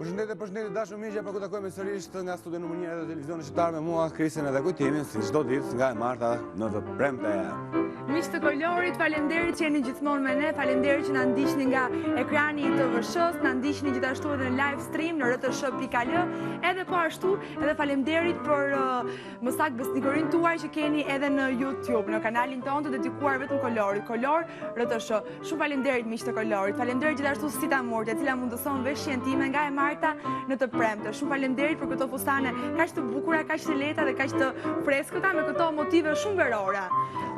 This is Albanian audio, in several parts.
Përshëndetje dashur miq, apo ku takojmë sërish nga studio numër 1 e televizionit shqiptar me mua Krisin edhe Kujtimin, si çdo ditë nga e Marta në të premte. Miq të Kolorit, faleminderit që jeni gjithmonë me ne, faleminderit që na ndiqni nga ekrani i TVSH-s, na ndiqni gjithashtu edhe në live stream në rtsh.al, edhe po ashtu edhe faleminderit për më saktë besnikërinë tuaj që keni edhe në YouTube, në kanalin tonë të dedikuar vetëm Kolorit, Kolor rtsh. Shumë faleminderit miq të Kolorit. Faleminderit gjithashtu Sita Morte, e cila mundëson veshjen time nga e Marta në të premte. Shumë faleminderit për këto fustane kaq të bukura, kaq të lehta dhe kaq të freskëta me këto motive shumë verore.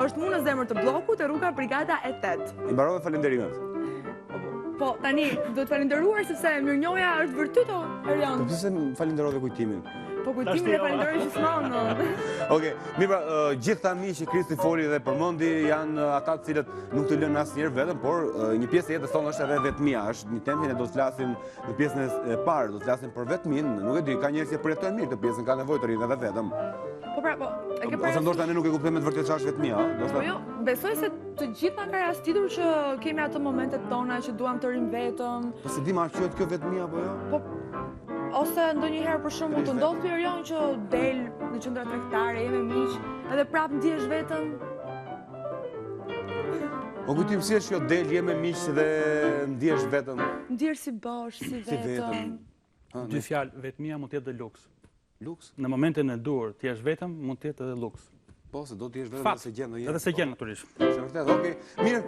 Është mu në zemër të bllokut e rruga Brigada e 8. I mbarove falënderimet. Po, tani duhet falenderuar sepse mirënjohja është vërtet o Erion. Po pse falenderove Kujtimin? Po Kujtimin e falenderoj gjithmonë. Okej, mirë pra, gjithë ta miq që Kristi foli dhe përmendi janë ata të cilët nuk të lënë asnjëherë vetëm, por një pjesë e jetës tonë është edhe vetmia. Është një temë që do të flasim në pjesën e parë, do të flasim për vetmin. Nuk e di, ka njerëz që përjetojnë mirë këtë pjesën, kanë nevojë të rinë edhe vetëm. Po pra, po, e ke ose ndoshta ne nuk e kuptojmë me të vërtetë çfarë është vetmia, Po jo, besoj se të gjithë na ka rastitur që kemi ato momentet tona që duam të rim vetëm. Po si di ma quhet kjo vetmia apo jo? Po ose ndonjëherë për shembull të ndodh periudhën që del në qendra tregtare, jemi miq, edhe prap ndihesh vetëm. O kujtim si është kjo del, jemi miq dhe ndihesh vetëm? Ndihesh si bosh, si vetëm. Dy fjalë, vetmia mund të jetë dhe luks. Luks? Në momentin e dur, ti je vetëm, mund të jetë edhe luks. Po, se do të jesh vetëm se gjen ndonjë. Edhe se gjen natyrisht. Është vërtet. Okej. Mirë.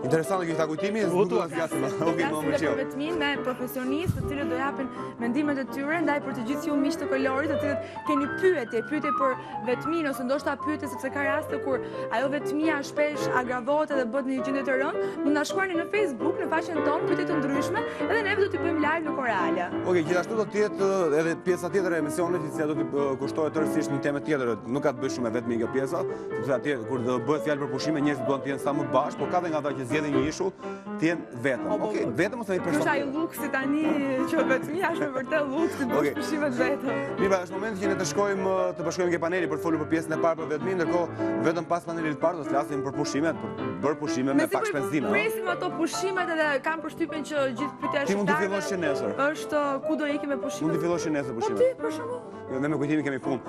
Interesante kjo Kujtimi, nuk do ta flasim. Okej, më pëlqeu. Për vetmin me profesionistë të cilët do japin mendimet e tyre ndaj për të gjithë ju miq të Kolorit, të cilët keni pyetje për vetmin ose ndoshta pyetje sepse ka raste kur ajo vetmia shpesh agravohet edhe bëhet në një gjendje të rëndë, mund na shkruani në Facebook, në faqen tonë pyetje të ndryshme, edhe ne do t'i bëjmë live në Korale. Okej, gjithashtu do të jetë edhe pjesa tjetër e emisionit, që do të kushtohet tërësisht një temë tjetër, nuk ka të bëjë shumë me vetmin kjo pjesa, sepse atje kur do bëhet fjalë për pushime, njerëzit duan të jenë sa më bashkë, por ka dhe nga ata që zgjedhin një ishull të jenë vetëm. Okej, vetëm ose një person. Është ai luksi tani që vetmia është vërtet luksi, bësh pushimet vetëm. Mirë, është momenti që ne të shkojmë të bashkohemi ke paneli për të folur për pjesën e parë për vetmin, ndërkohë vetëm pas panelit të parë do të flasim për pushimet, për bërë pushime me pak shpenzime. Presim ato pushimet edhe kam përshtypjen që gjithë pyetja Ti mund të fillosh që nesër. Është ku do ikim me pushimet? Mund të fillosh që nesër pushimet. Po ti për shembull? Jo, ne me Kujtimin kemi punë.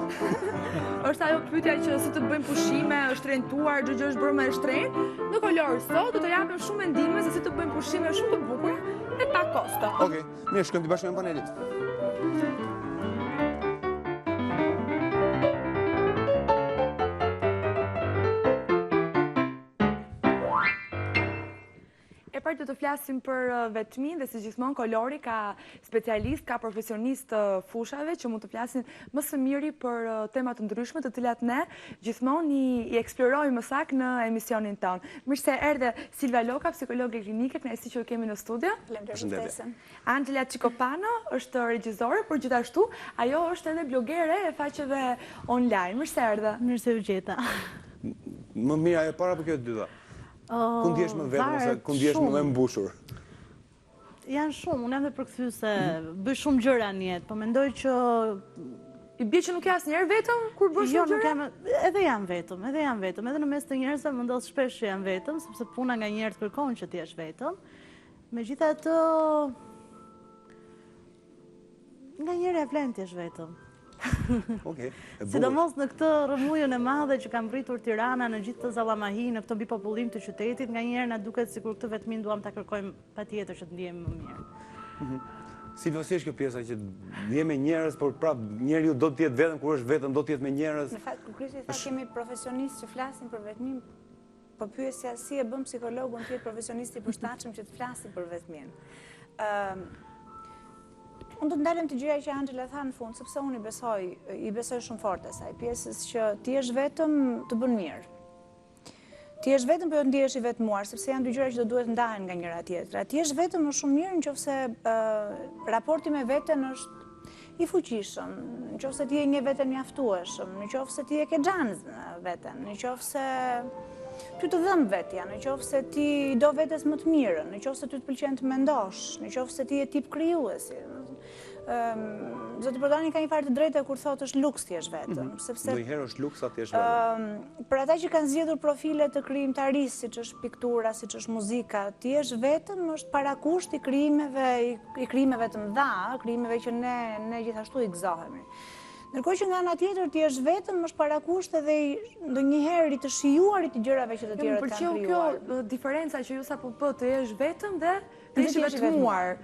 Është ajo pyetja që si të bëjmë pushime, është rentuar, çdo gjë është bërë me shtrenjtë. Në Kolor sot do të japim shumë mendime se si të bëjmë pushime shumë të bukura e pa kosto. Okej, mirë, shkojmë të bashkojmë panelit. Do të flasim për vetmin dhe si gjithmonë Kolori ka specialist, ka profesionist fushave që mund të flasin më së miri për tema të ndryshme të cilat ne gjithmonë i eksplorojmë më saktë në emisionin tonë. Mirë se erdhe Silvia Loka, psikologe klinike, kënaqësi që kemi në studio. Faleminderit. Angela Cicopano është regjizore, por gjithashtu ajo është edhe blogere e faqeve online. Mirë se erdhe. Mirë se u gjeta. Më mirë ajo para për kjo të dyta. Ku ndihesh më vetëm ose ku ndihesh më mbushur? Janë shumë, unë jam dhe përkthyese, bëj shumë gjëra në jetë, po mendoj që i bie që nuk je asnjëherë vetëm kur bësh gjëra? Jo, nuk jam, edhe jam vetëm, edhe në mes të njerëzve më ndodh shpesh që jam vetëm, sepse puna nganjëherë kërkon që ti jesh vetëm. Megjithatë, nganjëherë e vlen të jesh vetëm. Sidomos në këtë rrëmujën e madhe që kam rritur Tirana në gjithë të Zallamahi, në këtë mbipopullim të qytetit, nganjëherë na duket sikur këtë vetmin duam ta kërkojmë patjetër që të ndihemi më mirë. Si do si është kjo pjesa që ndihemi njerëz, por prap njeriu do të jetë vetëm kur është vetëm, do të jetë me njerëz. Në fakt, kur Krishti tha kemi profesionistë që flasin për vetmin, po pyesja si e bën psikologun të jetë profesionist i përshtatshëm që të flasë për vetmin. Unë do të ndalem të gjëra që Angela tha në fund, sepse unë i besoj shumë fort asaj pjesës që ti je vetëm të bën mirë. Ti je vetëm për të ndihesh i vetmuar, sepse janë dy gjëra që do duhet ndahen nga njëra tjetra. Ti je vetëm më shumë mirë nëse raporti me veten është i fuqishëm, nëse ti je një veten mjaftueshëm, nëse ti e ke xhanz veten, nëse ty të dhëm vetja, nëse ti do vetes më të mirën, nëse ty të pëlqen të mendosh, nëse ti je tip krijuesi. Zoti Prodani ka një farë të drejtë kur thotë është luks thjesht vetëm, sepse Ndonjëherë është luks atë thjesht vetëm. për ata që kanë zgjedhur profile të krijimtarisë, siç është piktura, siç është muzika, thjesht vetëm është parakusht i krijimeve të mëdha, krijimeve që ne gjithashtu i gëzohemi. Ndërkohë që nga ana tjetër thjesht vetëm është parakusht edhe ndonjëherë i të shijuarit të gjërave që të tjerët kanë krijuar. Kjo diferenca që ju sapo të jesh vetëm dhe të jesh vetmuar.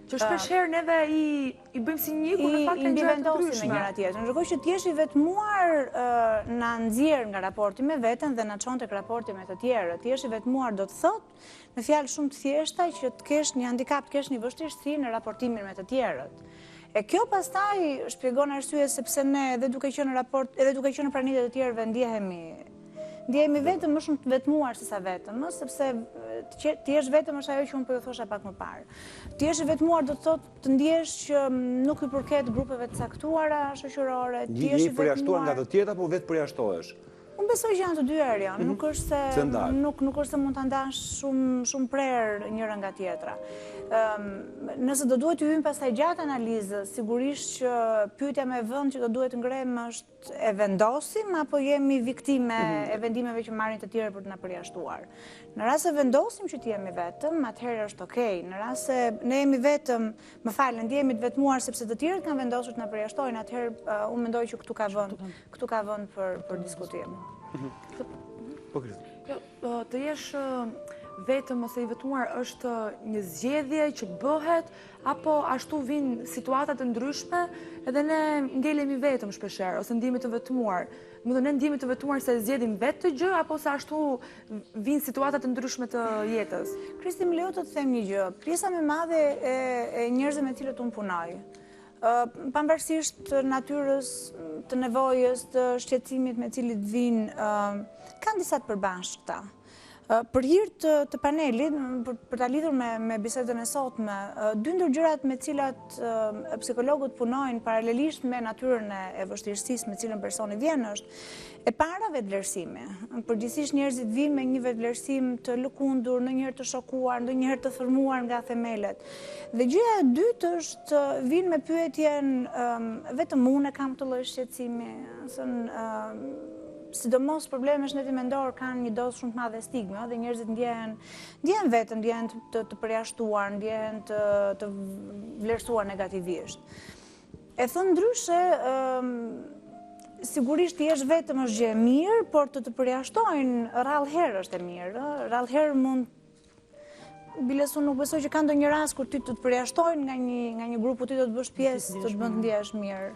Që shpeshherë neve i bëjmë si një kur në fakt kanë gjëra të ndryshme me njëra tjetrën. Ndërkohë që të jesh i vetmuar na nxjerr nga raporti me veten dhe na çon tek raporti me të tjerët. Të jesh i vetmuar do të thotë me fjalë shumë të thjeshta që të kesh një handicap, të kesh një vështirësi në raportimin me të tjerët. E kjo pastaj shpjegon arsye sepse ne edhe duke qenë në raport, edhe duke qenë në pranitë të tjerëve ndjehemi vetëm më shumë të vetmuar se sa vetëm, sepse të jesh vetëm është ajo që unë po ju thosha pak më parë. Të jesh i vetmuar do të thotë të ndjesh që nuk i përket grupeve të caktuara shoqërore, të jesh i vetmuar. Je përjashtuar nga të tjerët apo vetë përjashtohesh? Unë besoj që janë të dy herë janë, nuk është se mund ta ndash shumë prerë njëra nga tjetra. Nëse do duhet të hyjmë pastaj gjatë analizës, sigurisht që pyetja me vend që do duhet ngrem është e vendosim apo jemi viktime e vendimeve që marrin të tjerë për të na përjashtuar. Në rast se vendosim që të jemi vetëm, atëherë është okay. Në rast se ne jemi vetëm, ndjehemi të vetmuar sepse të tjerët kanë vendosur të na përjashtojnë, atëherë unë mendoj që këtu ka vend për diskutim. Po Kristi. Të jesh vetëm ose i vetmuar është një zgjedhje që bëhet apo ashtu vinë situata të ndryshme edhe ne ngelemi vetëm shpeshherë ose ndihemi të vetmuar. Do të thonë ne ndihemi të vetmuar se zgjedhim vetë të gjë apo se ashtu vinë situata të ndryshme të jetës. Kristi, më lejo të të them një gjë. Pjesa më e madhe e njerëzve me të cilët unë punoj, pavarësisht të natyrës, të nevojës, të shqetësimit me cilit vinë, kanë disa të përbashkëta. Për hir të panelit, për ta lidhur me bisedën e sotme, dy ndër gjërat me cilat psikologët punojnë paralelisht me natyrën e vështirësisë me cilën personi vjen është e para vetvlerësimi. Përgjithsisht njerëzit vinë me një vetvlerësim të lëkundur, ndonjëherë të shokuar, ndonjëherë të thërmuar nga themelet. Dhe gjëja e dytë është vinë me pyetjen vetëm unë kam këtë lloj shqetësimi, sidomos probleme shneti mendor kanë një dozë shumë të madhe stigme dhe njerëzit ndjehen vetëm, ndjehen të përjashtuar, ndjehen të vlerësuar negativisht. E thënë ndryshe, sigurisht të jesh vetëm është gjë e mirë, por të përjashtojnë rrallëherë është e mirë. Rrallëherë mund bilesu nuk besoj që ka ndonjë rast kur ty të përjashtojnë nga një grup, ti do të bësh pjesë, të të bën të ndjehesh mirë.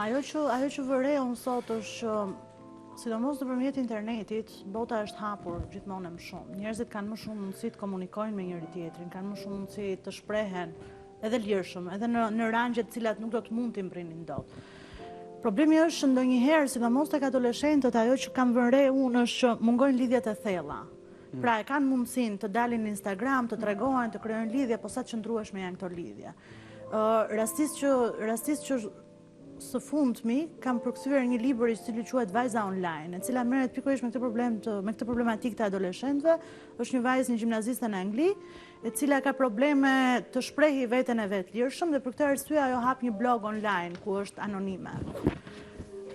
Ajo që vërej unë sot është sidomos nëpërmjet internetit, bota është hapur gjithmonë më shumë. Njerëzit kanë më shumë mundësi të komunikojnë me njëri tjetrin, kanë më shumë mundësi të shprehen edhe lirshëm, edhe në rangje të cilat nuk do të mund t'i mbrinin dot. Problemi është ndonjëherë, sidomos tek adoleshentët, ajo që kam vënë re unë është që mungojnë lidhjet e thella. Pra e kanë mundësinë të dalin në Instagram, të tregojnë, të krijojnë lidhje, po sa të qëndrueshme janë këto lidhje. Rastisht që së fundmi kam përkthyer një libër i cili quhet Vajza online, e cila merret pikërisht me këtë problematikë të adoleshentëve. Është një vajzë, një gjimnaziste në Angli, e cila ka probleme të shprehi veten e vet lirshëm dhe për këtë arsye ajo hap një blog online ku është anonime.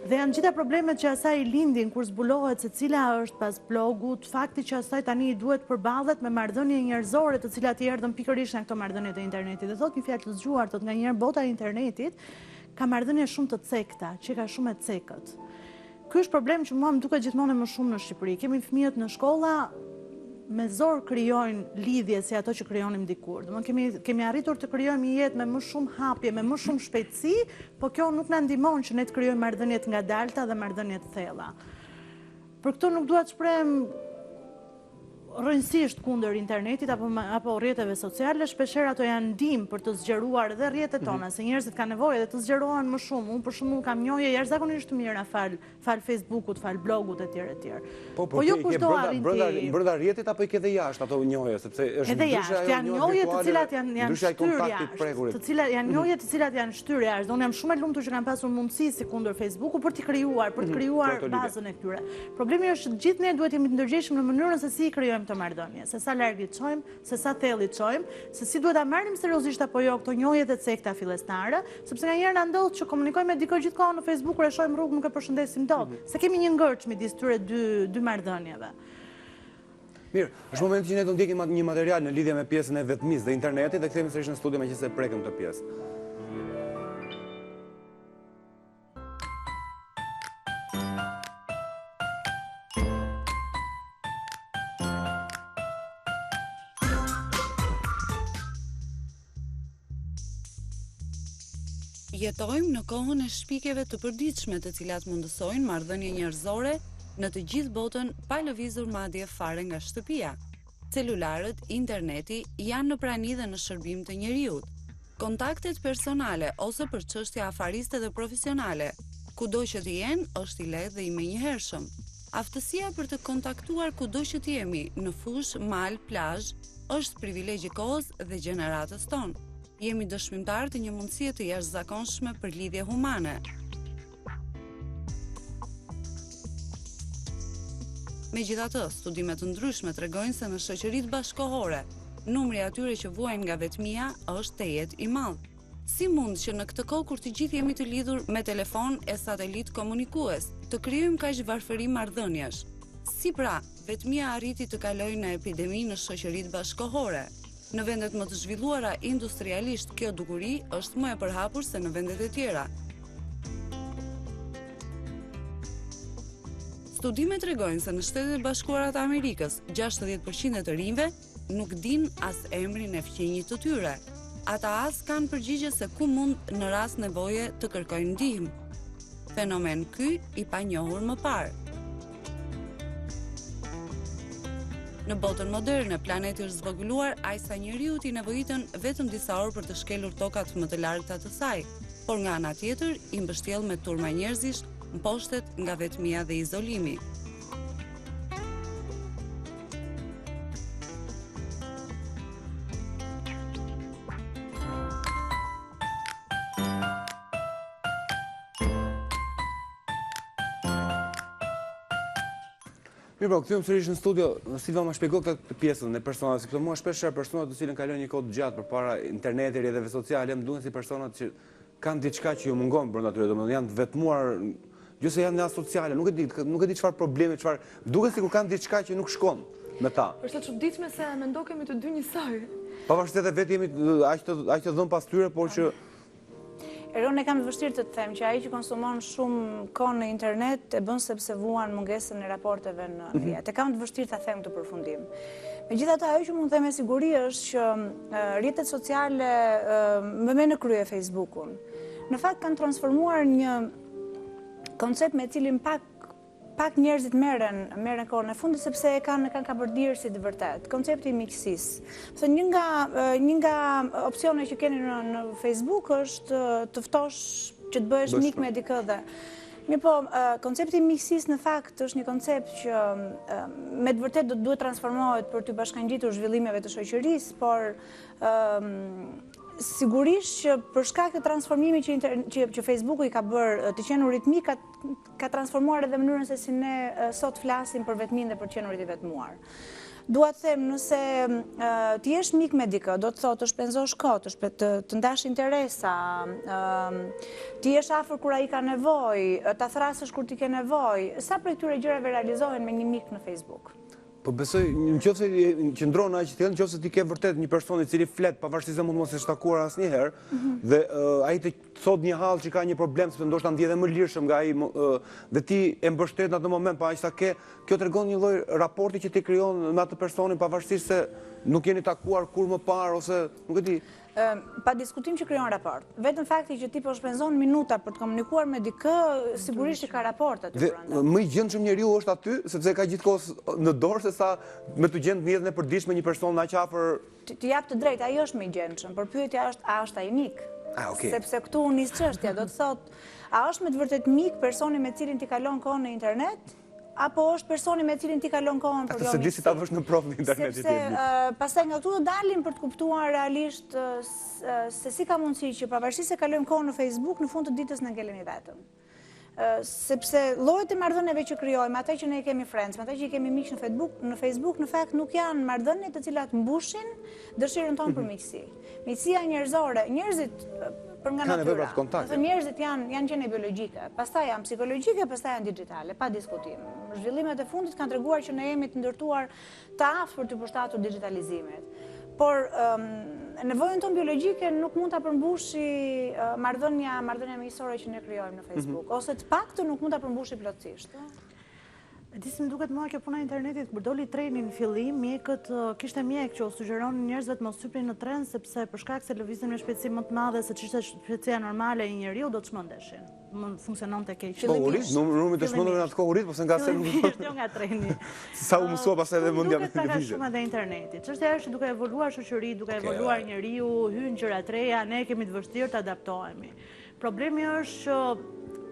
Dhe janë gjitha problemet që asaj i lindin kur zbulohet se cila është pas blogut, fakti që asaj tani i duhet përballet me marrëdhënie njerëzore të cilat i erdhën pikërisht nga këto marrëdhënie të internetit. Dhe thotë një fjalë të zgjuar, thotë nganjëherë bota e internetit ka marrëdhënie shumë të cekta, që ka shumë e cekët. Ky është problem që mua më duket gjithmonë më shumë në Shqipëri. Kemi fëmijët në shkolla me zor krijojnë lidhje si ato që krijonim dikur. Domethënë kemi arritur të krijojmë një jetë me më shumë hapje, me më shumë shpejtësi, po kjo nuk na ndihmon që ne të krijojmë marrëdhënie të ngadalta dhe marrëdhënie të thella. Për këtë nuk dua të shprehem rrënjësisht kundër internetit apo rrjeteve sociale, shpeshherë ato janë ndihmë për të zgjeruar edhe rrjetet tona, se njerëzit kanë nevojë edhe të zgjerohen më shumë. Unë për shembull kam njohje jashtëzakonisht të mira fal Facebookut, fal blogut etj. Po jo kushto arrin ti. Brenda rrjetit apo i ke edhe jashtë ato njohje, sepse është edhe jashtë janë njohje të cilat janë shtyrë jashtë, të cilat janë njohje të cilat janë shtyrë jashtë. Unë jam shumë e lumtur që kam pasur mundësi si kundër Facebooku për të krijuar bazën e këtyre. Problemi është që gjithë ne duhet jemi të ndërgjegjshëm në mënyrën se si i krijojmë shojmë të marrëdhënie, se sa larg i çojmë, se sa thellë i çojmë, se si duhet ta marrim seriozisht apo jo këto njohjet e cekta fillestare, sepse nganjëherë na ndodh që komunikojmë me dikë gjithkohë në Facebook kur e shohim rrugë nuk e përshëndesim dot, se kemi një ngërç midis tyre dy marrëdhënieve. Mirë, është momenti që ne do ndjekim një material në lidhje me pjesën e vetmisë dhe internetit dhe kthehemi sërish në studio meqenëse prekëm këtë pjesë. Jetojmë në kohën e shpikjeve të përditshme të cilat mundësojnë marrëdhënie njerëzore në të gjithë botën pa lëvizur madje fare nga shtëpia. Celularët, interneti janë në prani dhe në shërbim të njeriut. Kontaktet personale ose për çështja afariste dhe profesionale, kudo që të jenë, është i lehtë dhe i menjëhershëm. Aftësia për të kontaktuar kudo që të jemi në fush, mal, plazh, është privilegj i kohës dhe gjeneratës tonë. Jemi dëshmimtar të një mundësie të jashtëzakonshme për lidhje humane. Megjithatë, studime të ndryshme tregojnë se në shoqëritë bashkëkohore, numri atyre që vuajnë nga vetmia është tejet i madh. Si mund që në këtë kohë kur të gjithë jemi të lidhur me telefon e satelit komunikues, të krijojmë kaq varfëri marrëdhëniesh? Si pra, vetmia arriti të kalojë në epidemi në shoqëritë bashkëkohore? Në vendet më të zhvilluara industrialisht, kjo dukuri është më e përhapur se në vendet e tjera. Studimet tregojnë se në Shtetet e Bashkuara të Amerikës, 60% e të rinjve nuk din as emrin e fqinjit të tyre. Ata as kanë përgjigje se ku mund në rast nevoje të kërkojnë ndihmë. Fenomen ky i panjohur më parë. Në botën moderne, planeti është zvogëluar aq sa njeriu i nevojitën vetëm disa orë për të shkelur tokat më të largëta të saj, por nga ana tjetër i mbështjell me turma njerëzish mposhtet nga vetmia dhe izolimi. Mirë, kthehemi sërish në studio. Silva më shpjegoi këtë pjesën e personave, sepse mua shpesh personat të cilën kalojnë një kohë të gjatë përpara internetit dhe rrjeteve sociale, më duken si personat që kanë diçka që ju mungon brenda tyre, domethënë janë të vetmuar, jo se janë asociale, nuk e di çfarë problemi, çfarë, duket sikur kanë diçka që nuk shkon me ta. Është e çuditshme se mendoj kemi të dy njësoj. Pavarësisht se vetë jemi aq të dhëm pas tyre, por që Eron e kam të vështirë të them që ai që konsumon shumë kohë në internet e bën sepse vuan mungesën e raporteve në rrjet. E kam të vështirë ta them këtë përfundim. Megjithatë, ajo që mund të them me siguri është që rrjetet sociale me në krye Facebookun, në fakt kanë transformuar një koncept me cilin pak njerëzit merren kohën e fundit sepse e kanë kapërdirë si të vërtet. Koncepti i miqësisë. Një nga opsionet që keni në Facebook është të ftosh që të bëhesh mik me dikë dhe. Mirë po, koncepti i miqësisë në fakt është një koncept që me të vërtet duhet transformohet për të bashkangjitur zhvillimeve të shoqërisë, por sigurisht që për shkak të transformimit që Facebooku i ka bërë të qenurit mik, ka transformuar edhe mënyrën se si ne sot flasim për vetminë dhe për qenurit i vetmuar. Dua të them, nëse ti jesh mik me dikë, do të thotë të shpenzosh kohë, të ndash interesa, ti jesh afër kur ai ka nevojë, ta thrasësh kur ti ke nevojë, sa prej këtyre gjërave realizohen me një mik në Facebook? Po besoj, nëse qëndron aq të nëse ti ke vërtet një person i cili flet pavarësisht se mund mos e shtakuar asnjëherë, dhe ai të thot një hall që ka një problem sepse ndoshta ndjehet më lirshëm nga ai dhe ti e mbështet në atë moment, pa aq sa ke, kjo tregon një lloj raporti që ti krijon me atë personin pavarësisht se nuk jeni takuar kur më parë ose nuk e di. Pa diskutim që krijon raport. Vetëm fakti që ti po shpenzon minuta për të komunikuar me dikë, sigurisht që ka raport aty brenda. Më i gjendshëm njeriu është aty sepse ka gjithkohë në dorë sesa me të gjend në jetën e përditshme një person aq afër. Ti jap të drejtë, ai është më i gjendshëm, por pyetja është a është ai mik? Sepse këtu nis çështja, do të thotë, a është me të vërtet mik personi me cilin ti kalon kohën në internet? Apo është personi me cilin ti kalon kohën për jo miqësi? Se di si ta vësh në provë në internetit. Sepse pastaj nga këtu do dalim për të kuptuar realisht se si ka mundësi që pavarësisht se kalojmë kohën në Facebook, në fund të ditës na ngelemi vetëm. sepse llojet e marrëdhënieve që krijojmë, ata që ne kemi friends, ata që kemi miq në Facebook, në fakt nuk janë marrëdhënie të cilat mbushin dëshirën tonë për miqësi. Miqësia njerëzore, njerëzit për nga natyra. Njerëzit janë gjëne biologjike, pastaj janë psikologjike, pastaj janë digjitale, pa diskutim. Zhvillimet e fundit kanë treguar që ne jemi të ndërtuar të aftë për të përshtatur digitalizimit. Por nevojën tonë biologjike nuk mund ta përmbushi marrëdhënia miqësore që ne krijojmë në Facebook, ose të paktën nuk mund ta përmbushi plotësisht. Disi më duket mua kjo puna e internetit, kur doli treni në fillim, mjekët kishte mjek që u sugjeronin njerëzve të mos hypnin në tren sepse për shkak se lëviznin me shpejtësi më të madhe se ç'ishte shpejtësia normale e njeriu, do të çmendeshin. Mund funksiononte keq. Po urit, numri të çmendur në atë kohë urit, pse nga se nuk jo nga treni. Sa u mësua pastaj edhe mendja me televizor. Shumë edhe interneti. Çështja është duke evoluar shoqëri, duke evoluar njeriu, hyn gjëra të reja, ne kemi të vështirë të adaptohemi. Problemi është që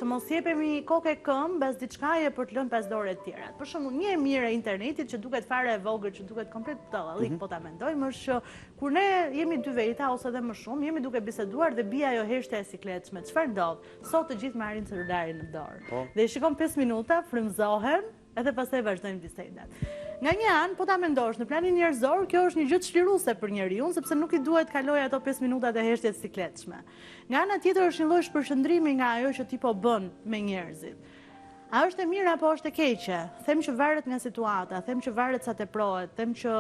të mos jepemi kokë e këmbë mbas diçkaje për të lënë pas dorë të tjera. Për shembull, një e mirë e internetit që duket fare e vogël, që duket komplet dallallik, po ta mendojmë, është që kur ne jemi dy veta ose edhe më shumë, jemi duke biseduar dhe bie ajo heshtja e sikletshme. Çfarë ndodh? Sot të gjithë marrin celularin në dorë. Dhe i shikon 5 minuta, frymëzohen, edhe pastaj vazhdojnë bisedat. Nga një anë, po ta mendosh, në planin njerëzor, kjo është një gjë çliruese për njeriu, sepse nuk i duhet kaloj ato 5 minutat e heshtjes sikletshme. Nga ana tjetër është një lloj shpërshëndrimi nga ajo që ti po bën me njerëzit. A është e mirë apo është e keqe? Them që varet nga situata, them që varet sa teprohet, them që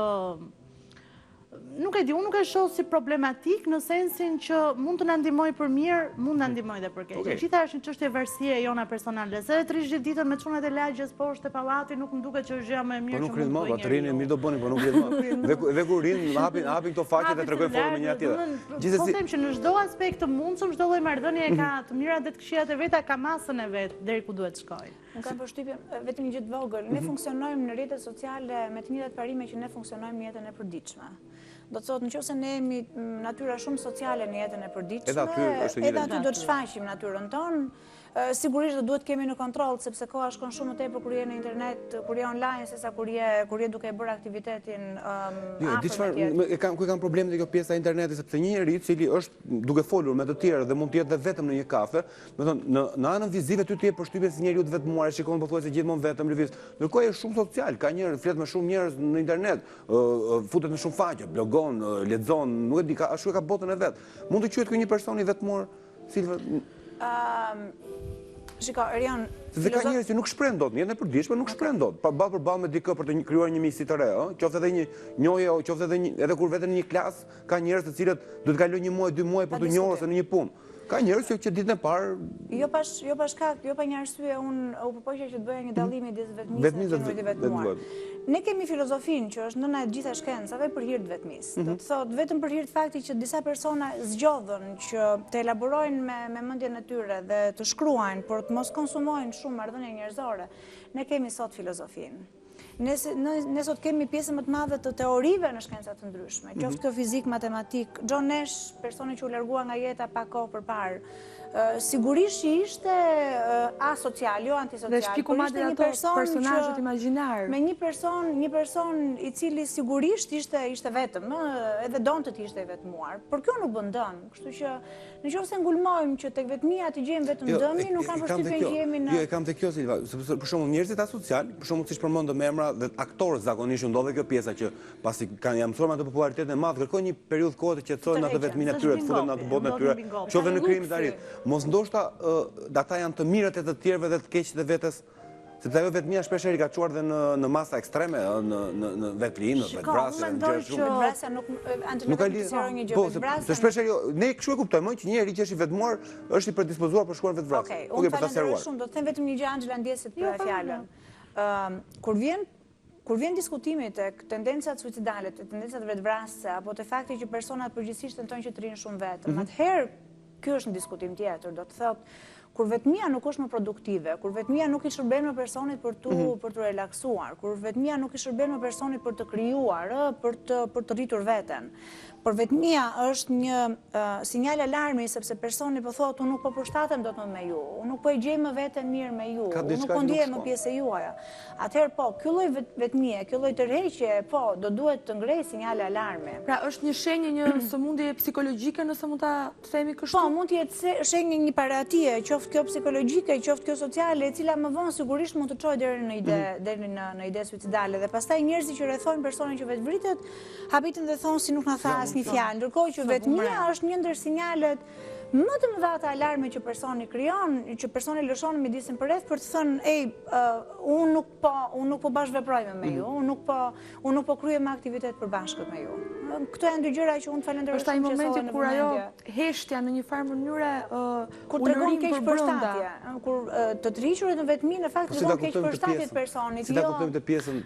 nuk e di, unë nuk e shoh si problematik në sensin që mund të na ndihmojë për mirë, mund na ndihmojë edhe për keq. Gjithashtu është një çështje varësie jona personale. Se 30 ditën me çunat e lagjes poshtë te pallati nuk më duket që është gjë më e mirë që mund të bëjë. Po nuk rrin më, mirë do bëni, po nuk rrin më. Dhe kur rrin, hapin këto faqe dhe tregojnë formë një tjetër. Gjithsesi, po them që në çdo aspekt të mundshëm, çdo lloj marrëdhënie ka të mirat dhe të këqijat e veta, ka masën e vet deri ku duhet shkojë. Unë kam përshtypjen vetëm një gjë të vogël. Ne funksionojmë në rrjetet sociale me të njëjtat parime që ne funksionojmë në jetën e përditshme. Do të thotë nëse ne jemi natyra shumë sociale në jetën e përditshme, edhe aty do të shfaqim natyrën tonë. Sigurisht do duhet kemi në kontroll sepse koha shkon shumë më tepër kur je në internet, kur je online sesa kur je duke bërë aktivitetin ku kanë problemet e kjo pjesa e internetit, sepse një njeri i cili është duke folur me të tjerë dhe mund të jetë vetëm në një kafe, do të thonë në anën vizive ty të jep përshtypjen si njeriu të vetmuar, e shikon pothuajse gjithmonë vetëm lëviz. Ndërkohë është shumë social, ka njerëz flet me shumë njerëz në internet, futet në shumë faqe, blogon, lexon, nuk e di, ashtu e ka botën e vet. Mund të quhet ky një person i vetmuar, Shiko, Erion, se ka njerëz që nuk shprehen dot, në jetën e përditshme nuk shprehen dot. Ballë për ballë me dikë për të krijuar një miqësi të re, qoftë edhe një njohje, qoftë edhe kur veten në një klas, ka njerëz të cilët duhet të kalojnë 1 muaj, 2 muaj për të njohur ose në një punë. Ka njerëz që ditën e parë jo pa shkak, jo pa një arsye, unë u përpoqja që të bëja një dallim midis vetmisë dhe vetmuar. Ne kemi filozofinë që është nëna e gjitha shkencave për hir të vetmisë. Do të thotë vetëm për hir të faktit që disa persona zgjodhen që të elaborojnë me mendjen e tyre dhe të shkruajnë por të mos konsumojnë shumë marrëdhënie njerëzore, ne kemi sot filozofinë. Ne sot kemi pjesën më të madhe të teorive në shkencat të ndryshme, qoftë kjo fizik, matematik. John Nash, personi që u largua nga jeta pa kohë përpara, sigurisht që ishte asocial, jo antisocial. Dhe shpiku madhe ato personazhet imagjinar. Me një person i cili sigurisht ishte vetëm, edhe donte të ishte i vetmuar, por kjo nuk bën dëm. Kështu që nëse ngulmojmë që tek vetmia të gjejmë vetëm dëmin, nuk kam përshtypjen që jemi në. Jo, e kam te kjo Silva, sepse për shembull njerëzit asocial, për shembull siç përmendëm me emra dhe aktorët zakonisht ndodhe kjo pjesa që pasi kanë mësuar me atë popularitetin e madh, kërkojnë një periudhë kohë të qetësojnë atë vetminë e tyre, të futen në atë botën e tyre, qoftë në krim të arrit. Mos ndoshta ata janë të mirët e të tjerëve dhe të keqët e vetes, sepse ajo vetmia shpeshherë ka çuar dhe në masa ekstreme, në vetlinë, në vetvrasje, në gjëra shumë. Vetvrasja nuk ka lidhje një gjë vetvrasje. Se shpeshherë ne kështu e kuptojmë që një njeri që është i vetmuar është i predispozuar për shkuar vetvrasje. Okej, për ta sqaruar. Do të them vetëm një gjë, Angela, ndjeset për fjalën. Kur vjen diskutimi tek tendencat suicidale, tek tendencat vetvrasëse apo te fakti që personat përgjithsisht tentojnë që të rinë shumë vetëm, atëherë ky është një diskutim tjetër. Do të thotë kur vetmia nuk është më produktive, kur vetmia nuk i shërben më personit për të relaksuar, kur vetmia nuk i shërben më personit për të krijuar, për të rritur veten. Por vetmia është një sinjal alarmi sepse personi po thotë unë nuk po përshtatem dot më me ju, unë nuk po e gjej më veten mirë me ju, unë nuk po ndihem më pjesë e juaja. Atëherë po, ky lloj vetmie, ky lloj tërheqje, po, do duhet të ngrejë sinjale alarmi. Pra është një shenjë një sëmundje psikologjike nëse mund ta themi kështu? Po, mund të jetë shenjë një paratie, qoftë kjo psikologjike, qoftë kjo sociale, e cila më vonë sigurisht mund të çojë deri në ide suicidale. Dhe pastaj njerëzit që rrethojnë personin që vetë vritet, habitën dhe thonë si nuk na tha asnjë fjalë, ndërkohë që vetmia është një ndër sinjalet më të mëdha të alarme që personi krijon, që personi lëshon mjedisin përreth për të thënë, unë nuk po bashkëveproj me ju, unë nuk po kryej me aktivitet përbashkët me ju. Këto janë dy gjëra që unë falenderoj Është ai momenti kur ajo heshtja në një farë mënyre kur tregon keq përshtatje, kur të tërhiqurit në vetmi në fakt tregon keq përshtatje të personit. Si ta kuptojmë të pjesën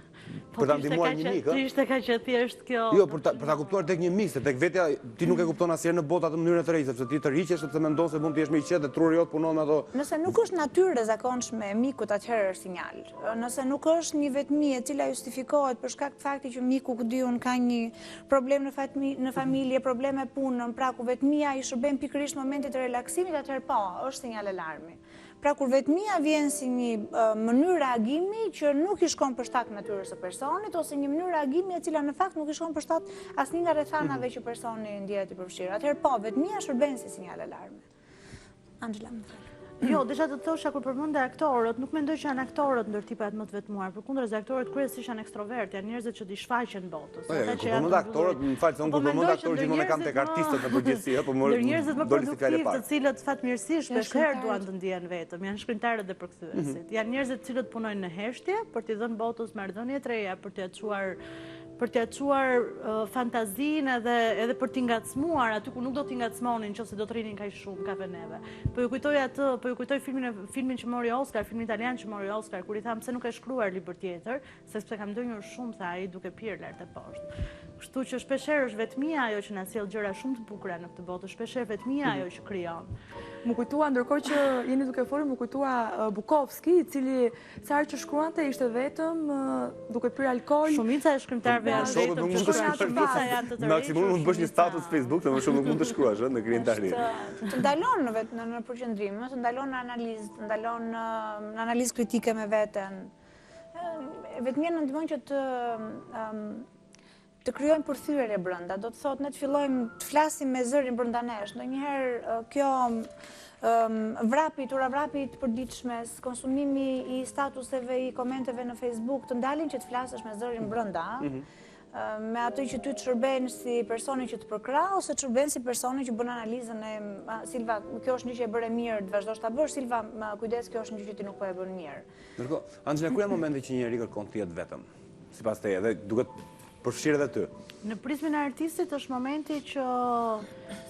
për ta ndihmuar një mik, ë? Ishte ka që thjesht kjo. Jo, për ta kuptuar tek një mik, se tek vetja ti nuk e kupton asnjëherë në botë atë mënyrën e tërë, sepse ti tërhiqesh sepse mendon se mund të jesh më i qetë dhe truri jot punon me ato. Nëse nuk është natyrë e zakonshme e mikut, atëherë është sinjal. Nëse nuk është një vetmi e cila justifikohet për shkak të faktit që miku diun ka një problem në familje, probleme punën, pra ku vetmia i shërben pikërisht momentit të relaksimit, atëherë po, është sinjal alarmi. Pra kur vetmia vjen si një mënyrë reagimi që nuk i shkon për shkak natyrës së personit, ose një mënyrë reagimi e cila në fakt nuk i shkon për shkak asnjë nga rrethanave që personi ndjehet i përfshirë. Atëherë po, vetmia shërben si sinjal alarmi. Angela, më fal. Jo, desha të thosha kur përmende aktorët, nuk mendoj që janë aktorët ndër tipat më të vetmuar, përkundërsa aktorët kryesisht janë ekstrovert, janë njerëzit që di shfaqen botës. Kur përmend aktorët, më fal, se unë kur përmend aktorët gjithmonë e kam tek artistët në përgjithësi, po më njerëzit më doli si fjalë produktiv, parë. të cilët fatmirësisht shpeshherë duan të ndihen vetëm, janë shkrimtarët dhe përkthyesit. Janë njerëzit të cilët punojnë në heshtje për t'i dhënë botës marrëdhënie të reja, për t'ia çuar fantazinë edhe për t'i ngacmuar aty ku nuk do t'i ngacmonin nëse do të rrinin kaq shumë kafeneve. Po ju kujtoj filmin që mori Oscar, filmin italian që mori Oscar, kur i tham pse nuk e shkruar libër tjetër, sepse kam ndonjur shumë tha ai duke pirë lart e poshtë. Kështu që shpeshherë është vetmia ajo që na sjell gjëra shumë të bukura në këtë botë, shpeshherë vetmia ajo që krijon. Më kujtua, ndërkohë që jeni duke folur, më kujtua Bukovski, i cili sa herë që shkruante ishte vetëm duke pirë alkool. Shumica e shkrimtarëve janë vetëm që janë të tërhequr. Maksimum mund të bësh një status Facebook, më shumë nuk mund të shkruash në krijentari. Të ndalon në përqendrim, të ndalon në analizë, të ndalon në analizë kritike me veten. Vetmia na ndihmon që të krijojmë përthyrje brenda. Do të thotë ne të fillojmë të flasim me zërin brenda nesh. Ndonjëherë kjo vrapi të përditshmes, konsumimi i statuseve, i komenteve në Facebook, të ndalin që të flasësh me zërin brenda, me atë që ty të shërben si personi që të përkra, ose të shërben si personi që bën analizën e Silva, kjo është një që e bëre mirë, të vazhdosh ta bësh, Silva, kujdes, kjo është një që ti nuk po e bën mirë. Ndërkohë, Angela, kur janë momenti që njëri kërkon të jetë vetëm? Sipas teje, dhe duket përfshirë edhe ty. Në prizmin e artistit është momenti që,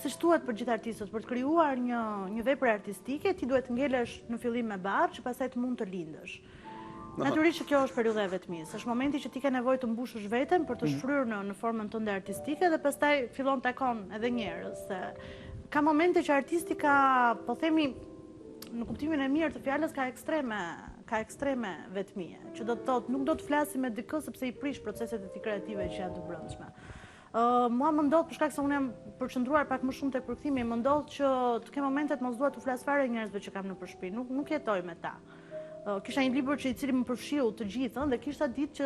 siç thuhet për gjithë artistët, për të krijuar një vepër artistike, ti duhet të ngelesh në fillim me barr, që pastaj të mund të lindësh. Natyrisht që kjo është periudha e vetmisë. Është momenti që ti ke nevojë të mbushësh veten për të shfryrë në formën tënde artistike dhe pastaj fillon të takon edhe njerëz. Se ka momente që artisti ka, po themi, në kuptimin e mirë të fjalës, ka ekstreme vetmie, që do të thotë nuk do të flasim me dikë sepse i prish proceset e tij kreative që janë të brendshme. Mua më ndodh, për shkak se unë jam përqendruar pak më shumë tek përkthimi, më ndodh që të kem momentet mos dua të flas fare njerëzve që kam nëpër shtëpi, nuk jetoj me ta. Kisha një libër që i cili më përfshiu të gjithën dhe kisha ditë që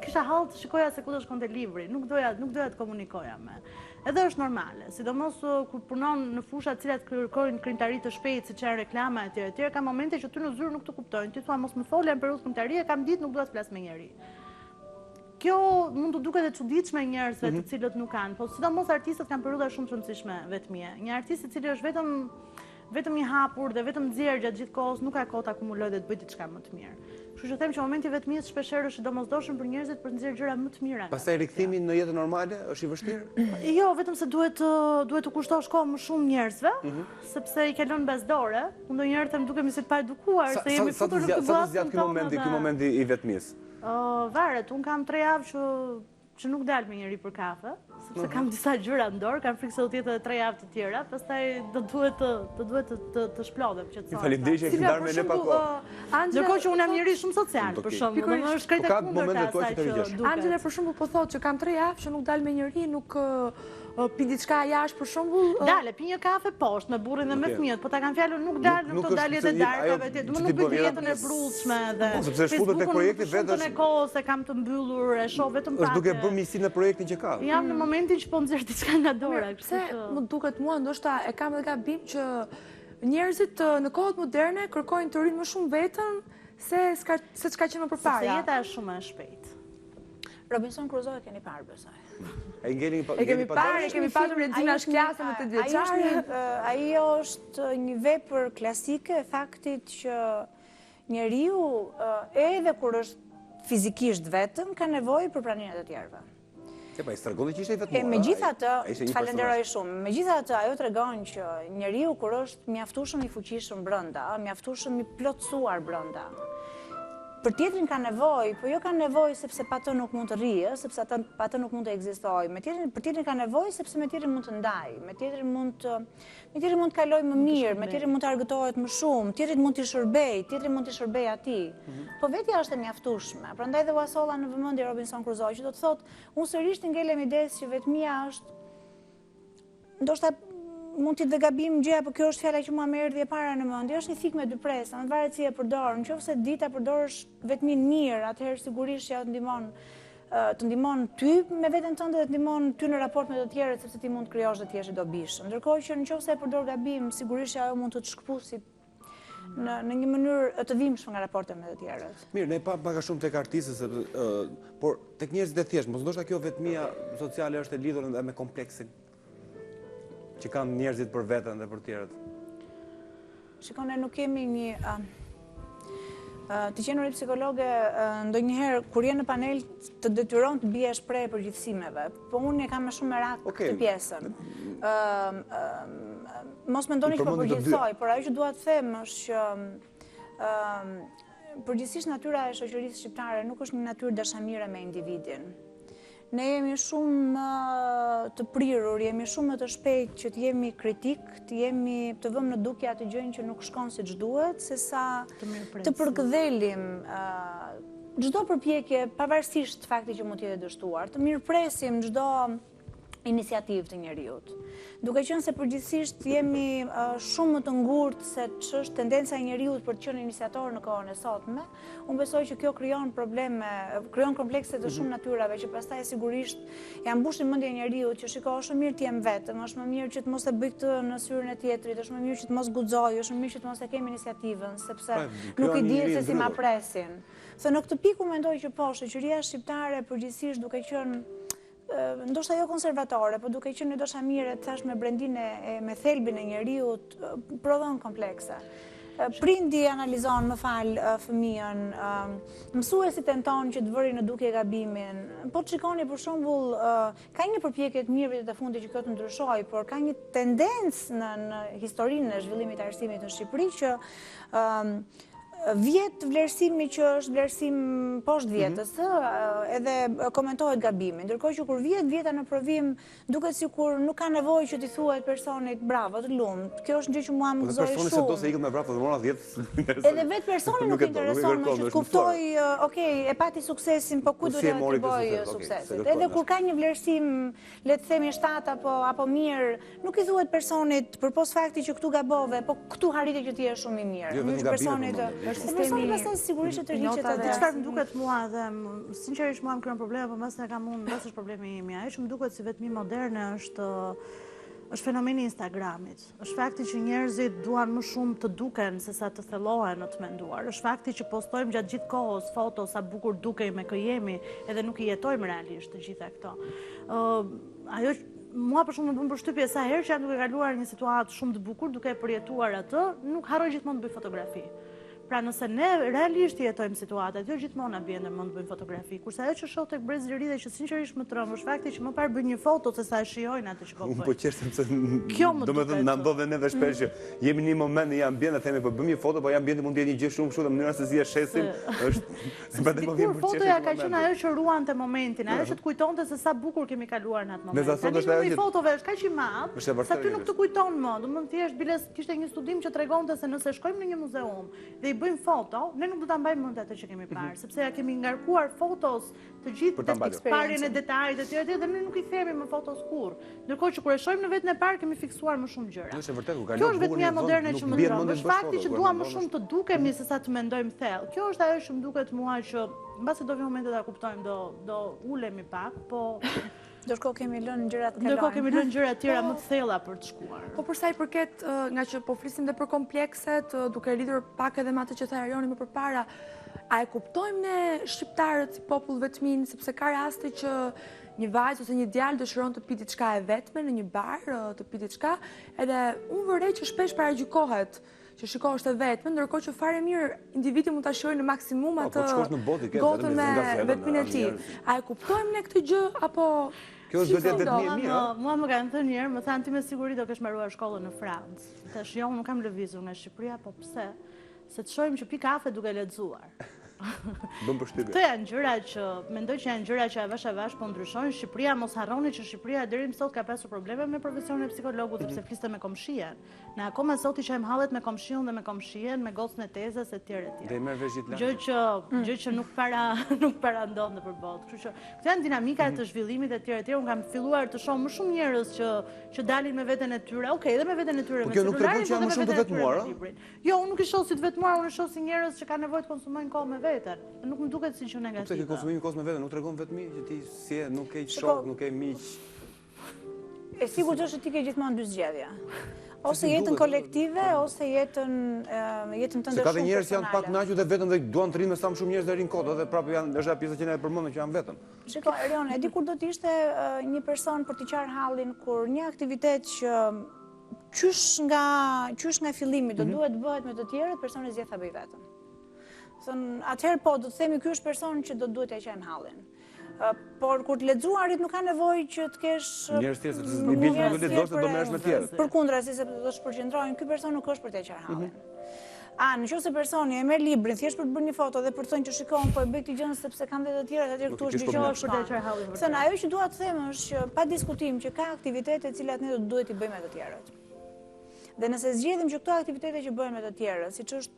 kisha hall të shikoja se ku do shkonte libri, nuk doja të komunikoja me. Edhe është normale, sidomos kur punon në fusha të cilat kërkojnë krijimtari të shpejtë, siç janë reklama etj, ka momente që ty në zyrë nuk të kuptojnë. Ti thua mos më folë për krijimtarie, kam ditë nuk dua të flas me njeri. Kjo mund të duket e çuditshme njerëzve të cilët nuk kanë, po sidomos artistët kanë periudha shumë të rëndësishme vetmie. Një artist i cili është vetëm i hapur dhe vetëm nxjerr gjatë gjithë kohës nuk ka kohë të akumulojë dhe të bëjë diçka më të mirë. Kështu që them që momenti i vetmisë shpeshherë është i domosdoshëm për njerëzit për të nxjerrë gjëra më të mira. Pastaj rikthimi në jetën normale është i vështirë? Jo, vetëm se duhet të kushtosh kohë më shumë njerëzve, sepse i ke lënë bazdore. Unë ndonjëherë them dukemi si të paedukuar, se jemi futur në këtë Sa të zgjat ky momenti i vetmisë? Varet, unë kam 3 javë që nuk dal me njëri për kafe, sepse kam disa gjëra në dorë, kam frikë se do të jetë edhe 3 javë të tjera, pastaj do duhet të shplodhem që të thonë. Faleminderit që e ndarë me ne pa kohë. Ndërkohë që unë jam njëri shumë social, për shembull, më është krejt e kundërta asaj që duket. Angela për shembull po thotë që kam 3 javë që nuk dal me njëri, nuk pi diçka jashtë për shembull. Dale, pi një kafe poshtë me burrin dhe me fëmijët, po ta kanë fjalën nuk dal, nuk do dalë edhe darkave, do nuk bëj jetën e brullshme dhe. Sepse shfutet tek projekti vetë është kohës se kam të mbyllur, e shoh vetëm pak. Është duke bërë misi në projektin që ka. Jam në momentin që po nxjerr diçka nga dora, kështu që më duket mua ndoshta e kam edhe gabim që njerëzit në kohët moderne kërkojnë të rinë më shumë vetën se çka qenë më Sepse përpara. jeta është shumë e shpejtë. Robinson Crusoe e keni parë besoj. E kemi kemi patur Regina Shklasën në të vjeçare. Ajo është një vepër klasike e faktit që njeriu edhe kur është fizikisht vetëm ka nevojë për praninë e të tjerëve. Pa i stregoni që ishte i vetmuar. Megjithatë, falenderoj shumë. Megjithatë, ajo tregon që njeriu kur është mjaftueshëm i fuqishëm brenda, mjaftueshëm i plotësuar brenda, për tjetrin ka nevojë, po jo ka nevojë sepse pa të nuk mund të rrijë, sepse pa të nuk mund të ekzistojë. Për tjetrin ka nevojë sepse me tjetrin mund të ndajë, me tjetrin mund të kalojë më mirë, me tjetrin mund të argëtohet më shumë, tjetrin mund t'i shërbej, tjetrin mund t'i shërbej atij. Po vetja është e mjaftueshme. Prandaj dhe Wasolla në vëmendje Robinson Crusoe që do të thotë, unë sërish të ngelem idesë që vetmia është ndoshta mund t'i dhe gabim gjëja, por kjo është fjala që mua më erdhi e para në mendje, është një thikë me dy presa, në varet si e përdor. Nëse dita përdorësh vetmin mirë, atëherë sigurisht që të ndihmon ty me veten tënde dhe të ndihmon ty në raport me të tjerët, sepse ti mund të krijosh dhe të jesh i dobishëm. Ndërkohë që nëse e përdor gabim, sigurisht që ajo mund të shkëpusi në një mënyrë të dhimbshme nga raportet me të tjerët. Mirë, ne pa pak a shumë tek artistët, por tek njerëzit e thjeshtë, mos ndoshta kjo vetmia sociale është e lidhur edhe me kompleksin që kanë njerëzit për veten dhe për tjerët. Shikone, nuk kemi një... Të qenë psikologe, ndonjëherë, kur je në panel, të detyron të bie shpreh përgjithësimeve, po unë e kam më shumë merak këtë pjesën. Mos mendoni që po përgjithsoj, por ajo që dua të them është që përgjithsisht natyra e shoqërisë shqiptare nuk është një natyrë dashamire me individin. Ne jemi shumë të prirur, jemi shumë të shpejt që të jemi kritik, të vëmë në dukje atë gjën që nuk shkon siç duhet, sesa të përkëdhelim çdo përpjekje, pavarësisht faktit që mund të jetë dështuar, të mirëpresim çdo iniciativë të njeriut. Duke qenë se përgjithsisht jemi shumë më të ngurtë se ç'është tendenca e njeriut për të qenë iniciator në kohën e sotme, unë besoj që kjo krijon probleme, krijon komplekse të shumë natyrave që pastaj sigurisht ja mbushin mendjen e njeriut që shiko, është më mirë të jem vetëm, është më mirë që të mos e bëj këtë në syrin e tjetrit, është më mirë që të mos guxoj, është më mirë që të mos e kem iniciativën, sepse nuk i di se si ma presin. Se në këtë pikë mendoj që po, shoqëria shqiptare përgjithsisht duke qenë ndoshta jo konservatore, po duke qenë ndoshta mire, thash me brendinë me thelbin e njeriut, prodhon komplekse. Prindi analizon, më fal, fëmijën, mësuesi tenton që të vëri në dukje gabimin. Po të shikoni për shembull, ka një përpjekje të mirë vitet e fundit që kjo të ndryshojë, por ka një tendencë në historinë e zhvillimit të arsimit në Shqipëri që vjet vlerësimi që është vlerësim poshtë vjetës, edhe komentohet gabimi. Ndërkohë që kur vjet vjeta në provim, duket sikur nuk ka nevojë që t'i thuhet personit bravo, të lumt. Kjo është gjë që mua më gëzoi shumë. Personi se do se ikët me bravo dhe mora 10. Edhe vetë personi nuk intereson më që të kuptoj, okay, e pati suksesin, po ku do të atriboj suksesit. Edhe kur ka një vlerësim, le të themi 7 apo mirë, nuk i thuhet personit përpos fakti që këtu gabove, po këtu harrite që ti je shumë i mirë. Sistemi sigurisht të rriqet atë. Çfarë më duket mua dhe sinqerisht mua më krijon probleme, por mbas ne kam unë, mbas është problemi im. Ajo që më duket si vetmi moderne është fenomeni i Instagramit. Është fakti që njerëzit duan më shumë të duken se sa të thellohen në të menduar. Është fakti që postojmë gjatë gjithë kohës foto sa bukur dukej me kë jemi, edhe nuk i jetojmë realisht të gjitha këto. Ajo mua për shumë më bën përshtypje sa herë që jam duke kaluar një situatë shumë të bukur, duke përjetuar atë, nuk harroj gjithmonë të bëj fotografi. Pra nëse ne realisht jetojmë situatat, jo gjithmonë na bjen në mend të bëjmë fotografi, kurse ajo që shoh tek brezëri dhe që sinqerisht më tremb është fakti që më parë bëj një foto se sa e shijojnë atë që po bëj. Unë po qeshtem se domethënë na ndodhe neve shpesh që jemi në një moment në një ambient dhe themi po bëjmë një foto, po ambienti mund të jetë një gjë shumë kështu dhe mënyra se si e shesim është prandaj po vjen për çështje. Fotoja ka qenë ajo që ruante momentin, ajo që të kujtonte se sa bukur kemi kaluar në atë moment. Tani një fotove është kaq i madh, sa ty nuk të kujton më, domethënë thjesht biles kishte një studim që tregonte se nëse shkojmë në një muzeum dhe bëjmë foto, ne nuk do ta mbajmë mend atë që kemi parë, sepse ja kemi ngarkuar fotos të gjithë parjen e detajit e tjerë dhe ne nuk i themi më fotos kurrë. Ndërkohë që kur e shohim në vetën e parë kemi fiksuar më shumë gjëra. Kjo është vetmia moderne që më ndron. Është fakti që duam më shumë të dukemi se sa të mendojmë thellë. Kjo është ajo që më duket mua që mbasi do vi momente ta kuptojmë, do ulemi pak, po Ndërkohë kemi lënë gjërat kalojnë. Ndërkohë kemi lënë gjëra të tjera më të thella për të shkuar. Po për sa i përket, nga që po flisim dhe për komplekset, duke lidhur pak edhe me atë që tha Erioni më përpara, a e kuptojmë ne shqiptarët si popull vetmin, sepse ka raste që një vajzë ose një djalë dëshiron të pi diçka e vetme në një bar, të pi diçka, edhe unë vërej që shpesh paragjykohet që shiko është e vetme, ndërkohë që fare mirë individi mund ta shohë në maksimum atë gotën me vetmin e tij. A e kuptojmë ne këtë gjë apo kjo është vetë vetmi e mirë? Mua më kanë thënë njëherë, më thanë ti me siguri do kesh mbaruar shkollën në Francë. Tash jo, nuk kam lëvizur nga Shqipëria, po pse? Se të shohim që pi kafe duke lexuar. Bëm përshtypje. Këto janë gjëra që mendoj që janë gjëra që avash po ndryshojnë. Shqipëria, mos harroni që Shqipëria deri më sot ka pasur probleme me profesionin e psikologut sepse fliste me komshien. Ne akoma sot i qajmë hallet me komshiun dhe me komshien, me gocën e tezës e tjerë e tjerë. Dhe i merr vesh gjithë. Gjë që nuk para ndodh nëpër botë. Kështu që këto janë dinamikat të zhvillimit e tjerë e tjerë. Unë kam filluar të shoh më shumë njerëz që dalin me veten e tyre. Okej, edhe me veten e tyre me celularin, por kjo nuk tregon që janë më shumë të vetmuar, Jo, unë nuk i shoh si të vetmuar, unë i shoh si njerëz që kanë nevojë të konsumojnë kohë me veten. Nuk më duket si gjë negative. Pse ke konsumimi kohë me veten, nuk tregon vetmi që ti si nuk ke shok, nuk ke miq. E sigurt është që ti ke gjithmonë dy zgjedhje. Ose jetën kolektive, ose jetën tënde Se ka dhe shumë njerëz janë pak personale. kënaqur dhe vetëm dhe duan të rinë me sa më shumë njerëz dhe rinë kot, edhe prapë janë është ajo pjesa që ne e përmendëm që janë vetëm. Shiko, Erion, e di kur do të ishte një person për të qarë hallin, kur një aktivitet që qysh nga fillimi do duhet bëhet me të tjerët, personi zgjedh ta bëj vetëm. Atëherë po, do të themi ky është person që do duhet ja qajmë hallin. Por kur të lexuarit nuk ka nevojë që të kesh Njerëz tjerë se i bie nuk e lexosh se do merresh me tjerët. Përkundrazi se do të shpërqendrohen, ky person nuk është për të qarë hallin. Nëse personi e merr librin thjesht për të bërë një foto dhe për të thënë që shikon, po e bëj këtë gjë sepse kanë dhe të tjerë, atëherë këtu është gjë për të qarë hallin. Thënë, ajo që dua të them është që pa diskutim që ka aktivitete të cilat ne do duhet i bëjmë me të tjerët. Dhe nëse zgjedhim që këto aktivitete që bëhen me të tjerët, siç është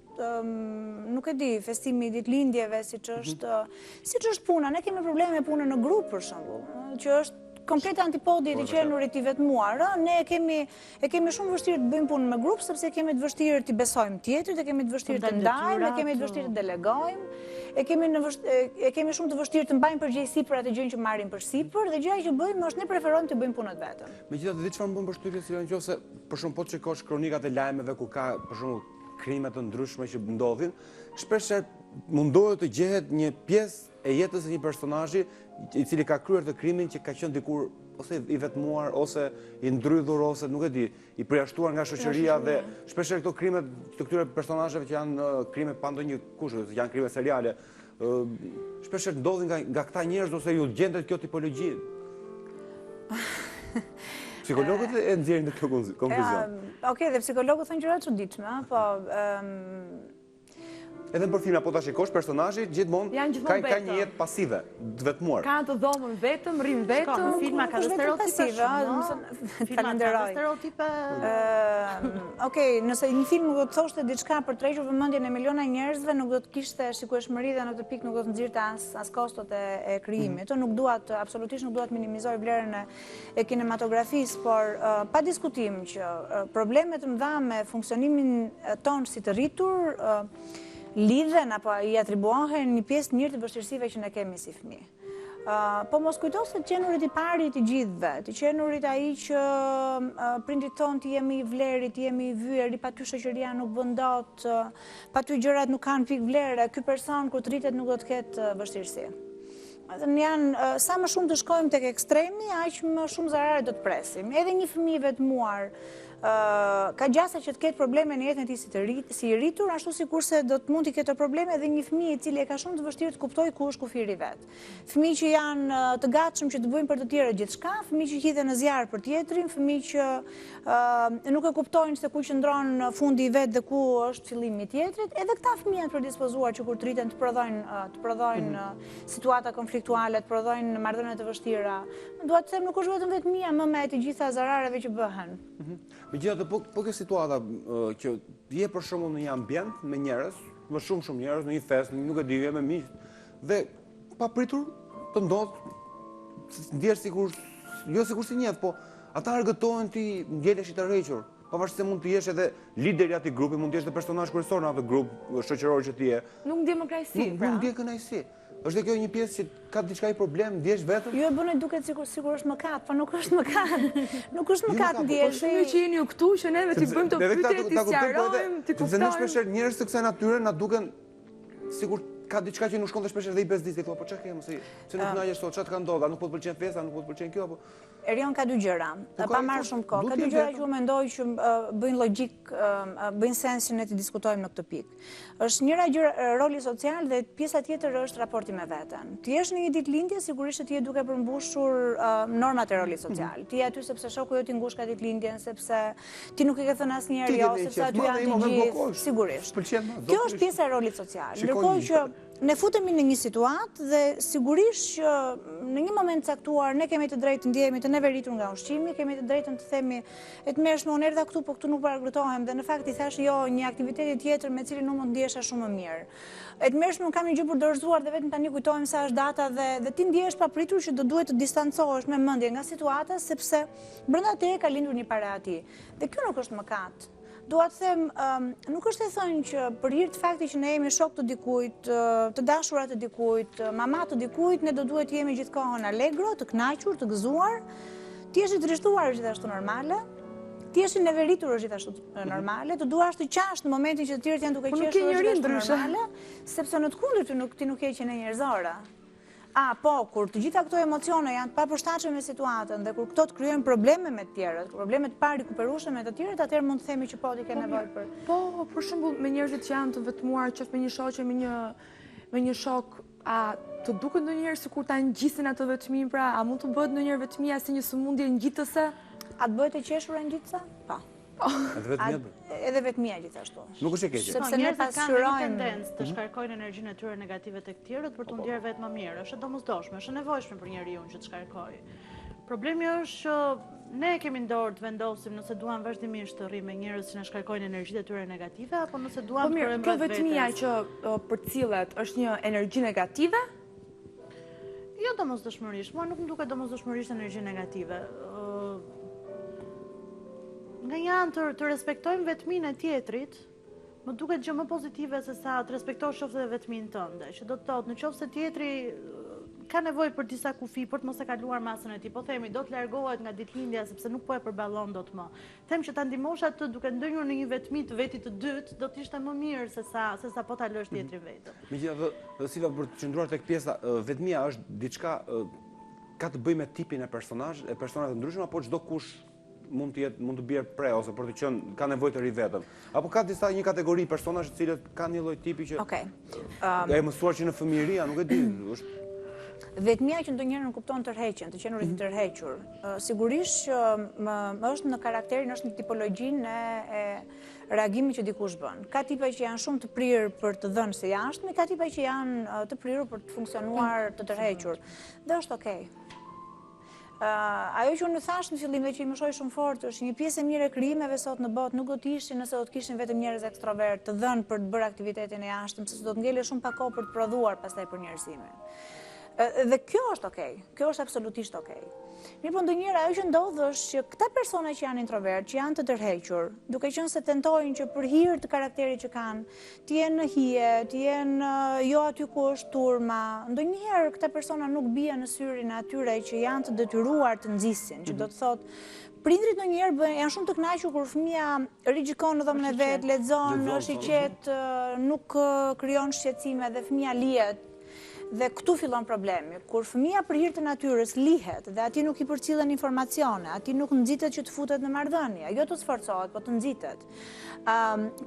nuk e di, festimi i ditëlindjeve, siç është puna, ne kemi probleme me punën në grup për shembull, që është komplet antipodi i qenurit i vetmuar. Ne e kemi shumë vështirë të bëjmë punën me grup sepse kemi të vështirë të besojmë tjetrit, e kemi të vështirë të ndajmë, e kemi të vështirë të delegojmë, e kemi shumë të vështirë të mbajmë përgjegjësi për atë gjë që marrim përsipër dhe gjëja që bëjmë është ne preferojmë të bëjmë punët vetëm. Megjithatë, di çfarë më bën përshtypje si nëse për shembull po të shikosh kronikat e lajmeve ku ka për shembull krime të ndryshme që ndodhin, shpesh mundohet të gjehet një pjesë e jetës së një personazhi i cili ka kryer të krimin që ka qenë dikur ose i vetmuar ose i ndrydhur ose nuk e di, i përjashtuar nga shoqëria dhe shpesh këto krimet të këtyre personazheve që janë krime pa ndonjë kushte, janë krime seriale, shpesh ndodhin nga këta njerëz ose ju gjendet kjo tipologji. Psikologët e nxjerrin në këtë konkluzion. Okej, dhe psikologët thonë gjëra të çuditshme, po edhe për filma, po ta shikosh, personazhi gjithmonë ka një jetë pasive, të vetmuar. Kanë të dhomën vetëm, rrin vetëm. Në filma ka stereotipe stereotipe. Okej, nëse një film nuk do të thoshte diçka për të rrejur vëmendjen e miliona njerëzve, nuk do të kishte shikueshmëri dhe në këtë pikë nuk do të nxirrte as kostot e krijimit. Absolutisht nuk dua të minimizoj vlerën e kinematografisë, por pa diskutim që problemet të mëdha me funksionimin tonë si të rritur lidhen apo i atribuohen një pjesë mirë të vështirësive që ne kemi si fëmijë. Po mos kujto se qenurit i pari të gjithëve, të qenurit ai që prindrit tonë të jemi i vlerit, të jemi i vyer, pa ty shoqëria nuk bën dot, pa ty gjërat nuk kanë pikë vlere, ky person kur të rritet nuk do të ketë vështirësi. Sa më shumë të shkojmë tek ekstremi, aq më shumë zarare do të presim. Edhe një fëmijë i vetmuar ka gjasa që të ketë probleme në jetën e tij si i rritur, ashtu sikurse do të mund të ketë probleme edhe një fëmijë i cili e ka shumë të vështirë të kuptojë ku është kufiri vet. Fëmijë që janë të gatshëm që të bëjnë për të tjerë gjithçka, fëmijë që hidhen në zjarr për tjetrin, fëmijë që nuk e kuptojnë se ku qëndron fundi i vet dhe ku është fillimi i tjetrit, edhe këta fëmijë janë predispozuar që kur të rriten të prodhojnë situata konfliktuale, të prodhojnë marrëdhënie të vështira. Dua të them nuk është vetëm vetmia më e të gjitha zarareve që bëhen. Megjithatë, po kjo situata që je për shembull në një ambient me njerëz, me shumë njerëz në një festë, nuk e di, me miq, dhe papritur të ndodh, ndjesh sikur si njeh, po ata argëtohen ti ndjelesh i të rrequr, pavarësisht se mund të jesh edhe lideri i atij grupi, mund të jesh edhe personazh kryesor në atë grup shoqëror që ti je. Nuk ndjen më kënaqësi. Nuk ndjen kënaqësi. Është dhe kjo një pjesë që ka diçka i problem, ndjesh vetëm? Ju e bëni duket sikur është mëkat, po nuk është mëkat. Nuk është mëkat ndjesh. Po shumë që jeni ju këtu që neve t'i bëjmë të pyetje, t'i sqarojmë, t'i kuptojmë. Ne kuptojmë. shpeshherë njerëz të kësaj natyre na duken sikur ka diçka që nuk shkon dhe shpeshherë dhe i bezdis, thua, po çka kem, se nuk na sot, çka të ka ndodhur, nuk po të pëlqen festa, nuk po të pëlqen kjo apo Erion ka dy gjëra, pa marrë shumë kohë. Ka dy gjëra që u mendoj që bëjnë logjik, bëjnë sens që ne të diskutojmë në këtë pikë. Është njëra gjë roli social dhe pjesa tjetër është raporti me veten. Ti jesh në një ditëlindje, sigurisht ti je duke përmbushur normat e rolit social. Ti je aty sepse shoku jot i ngushtë ka ditëlindjen, sepse ti nuk e ke thënë asnjëherë jo, sepse aty janë të gjithë, sigurisht. Kjo është pjesa e rolit social. Ndërkohë që ne futemi në një situatë dhe sigurisht që në një moment caktuar ne kemi të drejtë të ndjehemi të neveritur nga ushqimi, kemi të drejtën të themi e të mërshme unë erdha këtu, po këtu nuk paragrëtohem dhe në fakt i thash jo një aktiviteti tjetër me cilin nuk mund ndjesha shumë më mirë. E të mërshme unë kam një gjë për dorëzuar dhe vetëm tani kujtohem sa është data dhe ti ndjehesh papritur që do duhet të distancohesh me mendje nga situata sepse brenda teje ka lindur një parati. Dhe kjo nuk është mëkat. Dua të them, nuk është e thënë që për hir të faktit që ne jemi shok të dikujt, të dashurat të dikujt, mama të dikujt, ne do duhet të jemi gjithkohën allegro, të kënaqur, të gëzuar, ti je i trishtuar është gjithashtu normale, ti je i neveritur është gjithashtu normale, të duash të qash në momentin që të tjerët janë duke qeshur është gjithashtu normale, sepse në të kundërt ti nuk je qenë njerëzore. Po, kur të gjitha këto emocione janë të papërshtatshme me situatën dhe kur këto të krijojnë probleme me të tjerët, probleme të parikuperueshme me të tjerët, atëherë mund të themi që po ti ke nevojë për. Po, për shembull me njerëzit që janë të vetmuar, qoftë me një shoqe, me një shok, a të duket ndonjëherë sikur ta ngjisin atë vetminë, pra, a mund të bëhet ndonjëherë vetmia si një sëmundje ngjitëse? A të bëhet e qeshur e ngjitëse? Po. Edhe vetmia gjithashtu. Nuk është e keqe. Sepse ne pasqyrojmë tendencë të shkarkojnë energjinë e tyre negative tek tjerët për të ndjerë vetë më mirë. Është domosdoshme, është e nevojshme për njeriu që të shkarkojë. Problemi është që ne kemi në dorë të vendosim nëse duam vazhdimisht të rrimë me njerëz që na shkarkojnë energjitë e tyre negative apo nëse duam të rrimë kjo vetmia që përcillet është një energji negative? Jo domosdoshmërisht, mua nuk më duket domosdoshmërisht energji negative. Nga një anë të respektojmë vetminë e tjetrit, më duket gjë më pozitive se sa të respektosh qoftë edhe vetminë tënde, që do të thotë nëse tjetri ka nevojë për disa kufi për të mos e kaluar masën e tij, po themi do të largohet nga ditëlindja sepse nuk po e përballon dot më. Them që ta ndihmosh atë duke ndërnjur në një vetmi të vetit të dytë, do të ishte më mirë se sa po ta lësh tjetrin vetëm. Megjithatë, Silva, për të qëndruar tek pjesa, vetmia është diçka ka të bëjë me tipin e personazhit, të ndryshëm apo çdo kush mund të bjerë pre ose për të qenë ka nevojë të ri vetëm. Apo ka një kategori personazh të cilët kanë një lloj tipi që e mësuar që në fëmijëria, nuk e di, është vetmia që ndonjëherë nuk kupton tërheqjen, të qenurit të tërhequr. Sigurisht që është në karakterin, është në tipologjinë e reagimit që dikush bën. Ka tipa që janë shumë të prirë për të dhënë së jashtme, ka tipa që janë të prirë për të funksionuar të tërhequr. Dhe është okay. Ajo që unë thash në fillim dhe që i më shoj shumë fort është një pjesë e mirë e krijimeve sot në botë nuk do të ishin nëse do të kishin vetëm njerëz ekstrovert të dhënë për të bërë aktivitetin e jashtëm, sepse do të ngele shumë pak kohë për të prodhuar pastaj për njerëzimin. Dhe kjo është okay, kjo është absolutisht okay. Mirë, po ndonjëherë ajo që ndodh është që këta persona që janë introvert, që janë të tërhequr, duke qenë se tentojnë që për hir të karakterit që kanë, të jenë në hije, të jenë jo aty ku është turma, ndonjëherë këta persona nuk bien në syrin e atyre që janë të detyruar të nxisin, që do të thotë prindrit ndonjëherë janë shumë të kënaqur kur fëmia rigjikon në dhomën e vet, lexon, është i qetë, nuk krijon shqetësime dhe fëmia lihet. Dhe këtu fillon problemi, kur fëmia për hir të natyrës lihet dhe ati nuk i përcillen informacione, ati nuk nxitet që të futet në marrëdhënie, jo të sforcohet, po të nxitet.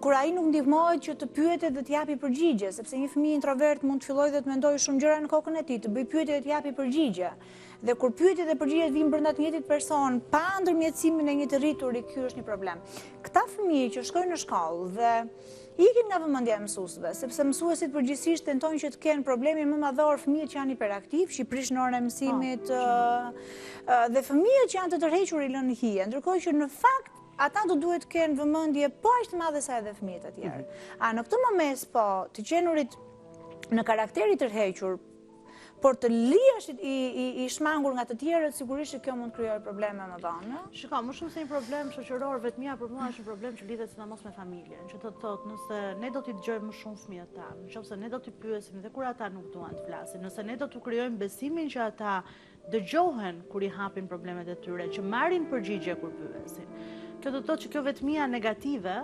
Kur ai nuk ndihmohet që të pyetet dhe të japi përgjigje, sepse një fëmijë introvert mund të fillojë dhe të mendojë shumë gjëra në kokën e tij, të bëj pyetje dhe të japi përgjigje. Dhe kur pyetjet dhe përgjigjet vijnë brenda të njëjtit person, pa ndërmjetësimin e një të rriturit, ky është një problem. Këta fëmijë që shkojnë në shkollë dhe ikin nga vëmendja e mësuesve, sepse mësuesit përgjithsisht tentojnë që të kenë problemi më madhor fëmijët që janë hiperaktiv, që i prishin orën e mësimit, dhe fëmijët që janë të tërhequr i lënë në hije, ndërkohë që në fakt ata do duhet të kenë vëmendje po aq të madhe sa edhe fëmijët e tjerë. Në këtë moment po, të qenurit në karakteri të tërhequr, por të lihesh i shmangur nga të tjerët, sigurisht që kjo mund të krijojë probleme më vonë. Shiko, më shumë se një problem shoqëror, vetmia për mua është një problem që lidhet sidomos me familjen, që të thotë nëse ne do t'i dëgjojmë më shumë fëmijët tanë, nëse ne do t'i pyesim dhe kur ata nuk duan të flasin, nëse ne do t'u krijojmë besimin që ata dëgjohen kur i hapin problemet e tyre, që marrin përgjigje kur pyesin. Kjo do të thotë që kjo vetmia negative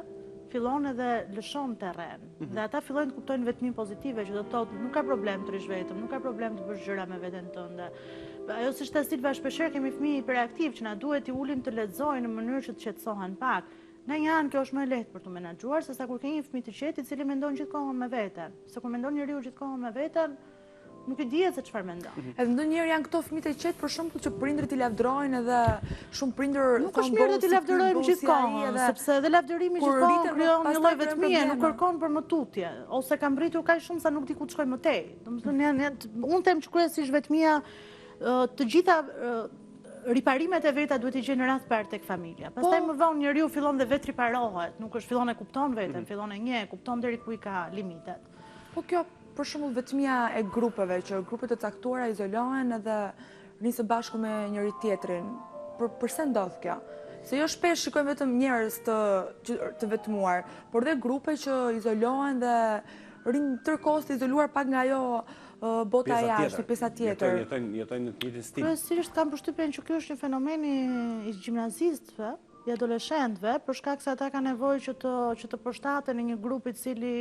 fillon edhe lëshon terren. Dhe ata fillojnë të kuptojnë vetmin pozitive, që do të thotë nuk ka problem të rish vetëm, nuk ka problem të bësh gjëra me veten tënde. Ajo si shta Silva, shpeshherë kemi fëmijë hiperaktiv që na duhet i ulim të lexojnë në mënyrë që të qetësohen pak. Në një anë kjo është më lehtë për të menaxhuar, sesa kur ke një fëmijë të qetë i cili mendon gjithkohon me veten. Se kur mendon njeriu gjithkohon me veten, nuk i dihet se çfarë mendon. Edhe ndonjëherë janë këto fëmijë të qetë për shembull që prindrit i lavdërojnë edhe shumë prindër nuk është mirë të lavdërojmë gjithkohon, sepse edhe lavdërimi gjithkohon krijon një lloj vetmie, nuk kërkon për më tutje, ose ka mbritur kaq shumë sa nuk di ku të shkojë më tej. Domethënë unë them që kryesisht vetmia të gjitha riparimet e veta duhet i gjejnë në rast parë tek familja. Pastaj më vonë njeriu fillon dhe vetë riparohet, nuk është fillon e kupton veten, fillon e njeh, kupton deri ku i ka limitet. Po kjo për shembull vetmia e grupeve, që grupet e caktuara izolohen edhe nisë bashku me njëri tjetrin. Përse ndodh kjo? Se jo shpesh shikojmë vetëm njerëz të vetmuar, por dhe grupe që izolohen dhe rinë tërkohës të izoluar pak nga ajo bota jashtë, pjesa tjetër. Jetojnë në të njëjtin stil. Kryesisht kam përshtypjen që ky është një fenomen i gjimnazistëve, i adoleshentëve, për shkak se ata kanë nevojë që të përshtaten në një grup i cili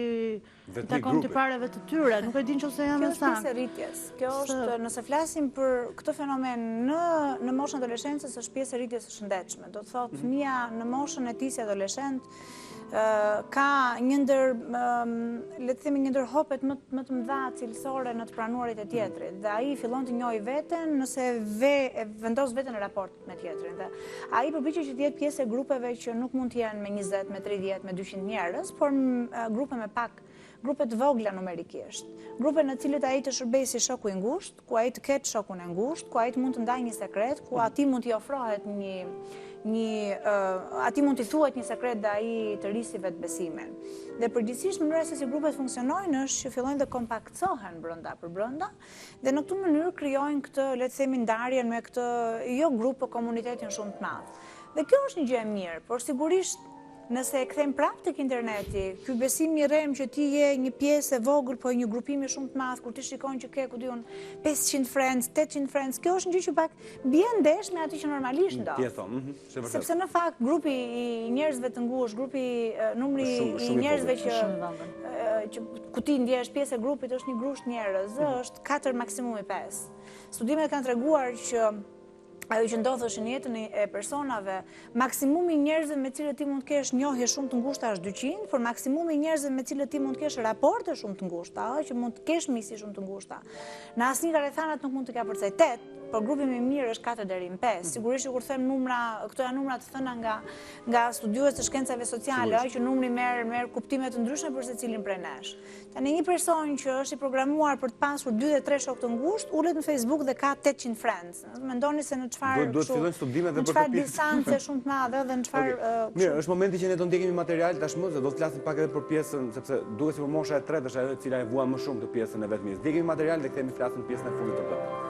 takon tipareve të tyre, nuk e din nëse janë sa. Kjo është pjesë e rritjes. Kjo është, nëse flasim për këtë fenomen në moshën adoleshencës, është pjesë e rritjes së shëndetshme. Do të thotë fëmia në moshën e tij si adoleshent ka një ndër, le të themi, një ndër hopet më të mëdha cilësore në të pranuarit e tjetrit. Dhe ai fillon të njohë veten nëse vendos veten në raport me tjetrin. Dhe ai përpiqet që të jetë pjesë e grupeve që nuk mund të jenë me 20, me 30, me 200 njerëz, por grupe me pak, grupe të vogla numerikisht. Grupe në cilët ai të shërbejë si shoku i ngushtë, ku ai të ketë shokun e ngushtë, ku ai të mund të ndajë një sekret, ku atij mund t'i ofrohet ati mund t'i thuhet një sekret dhe ai të rrisi vetë besimin. Dhe përgjithsisht mënyra se si grupet funksionojnë është që fillojnë të kompaktsohen brenda për brenda dhe në këtë mënyrë krijojnë këtë, le të themi, ndarjen me këtë jo grup, por komunitetin shumë të madh. Dhe kjo është një gjë e mirë, por sigurisht nëse e kthejmë prapë tek interneti, ky besim i rrem që ti je një pjesë e vogël, po një grupimi shumë të madh, kur ti shikon që ke, ku diun, 500 friends, 800 friends, kjo është një gjë që pak bie ndesh me atë që normalisht ndodh. Sepse në fakt grupi i njerëzve të ngushtë, numri i njerëzve që ku ti ndjehesh pjesë e grupit është një grusht njerëz, është 4 maksimumi 5. Studimet kanë treguar që ajo që ndodhësh në jetën e personave, maksimumi i njerëzve me cilët ti mund të kesh njohje shumë të ngushta është 200, por maksimumi i njerëzve me cilët ti mund të kesh raporte shumë të ngushta, që mund të kesh misi shumë të ngushta. Në asnjë nga rrethanat nuk mund të kapërcej 8, por grupi më i mirë është 4 deri në 5. Sigurisht që kur them numra, këto janë numra të thëna nga studiues të shkencave sociale, që numri merr kuptime të ndryshme për secilin prej nesh. Tani një person që është i programuar për të pasur 2 dhe 3 shokë të ngushtë, ulet në Facebook dhe ka 800 friends. Mendoni se në çfarë distancë shumë të madhe dhe në çfarë. Mirë, është momenti që ne do ndjekemi material tashmë, se do të flasim pak edhe për pjesën, sepse duhet si për mosha e tretë është ajo e cila e vuan më shumë të pjesën e vetmisë. Ndjekemi material dhe kthehemi flasim pjesën e fundit të plot.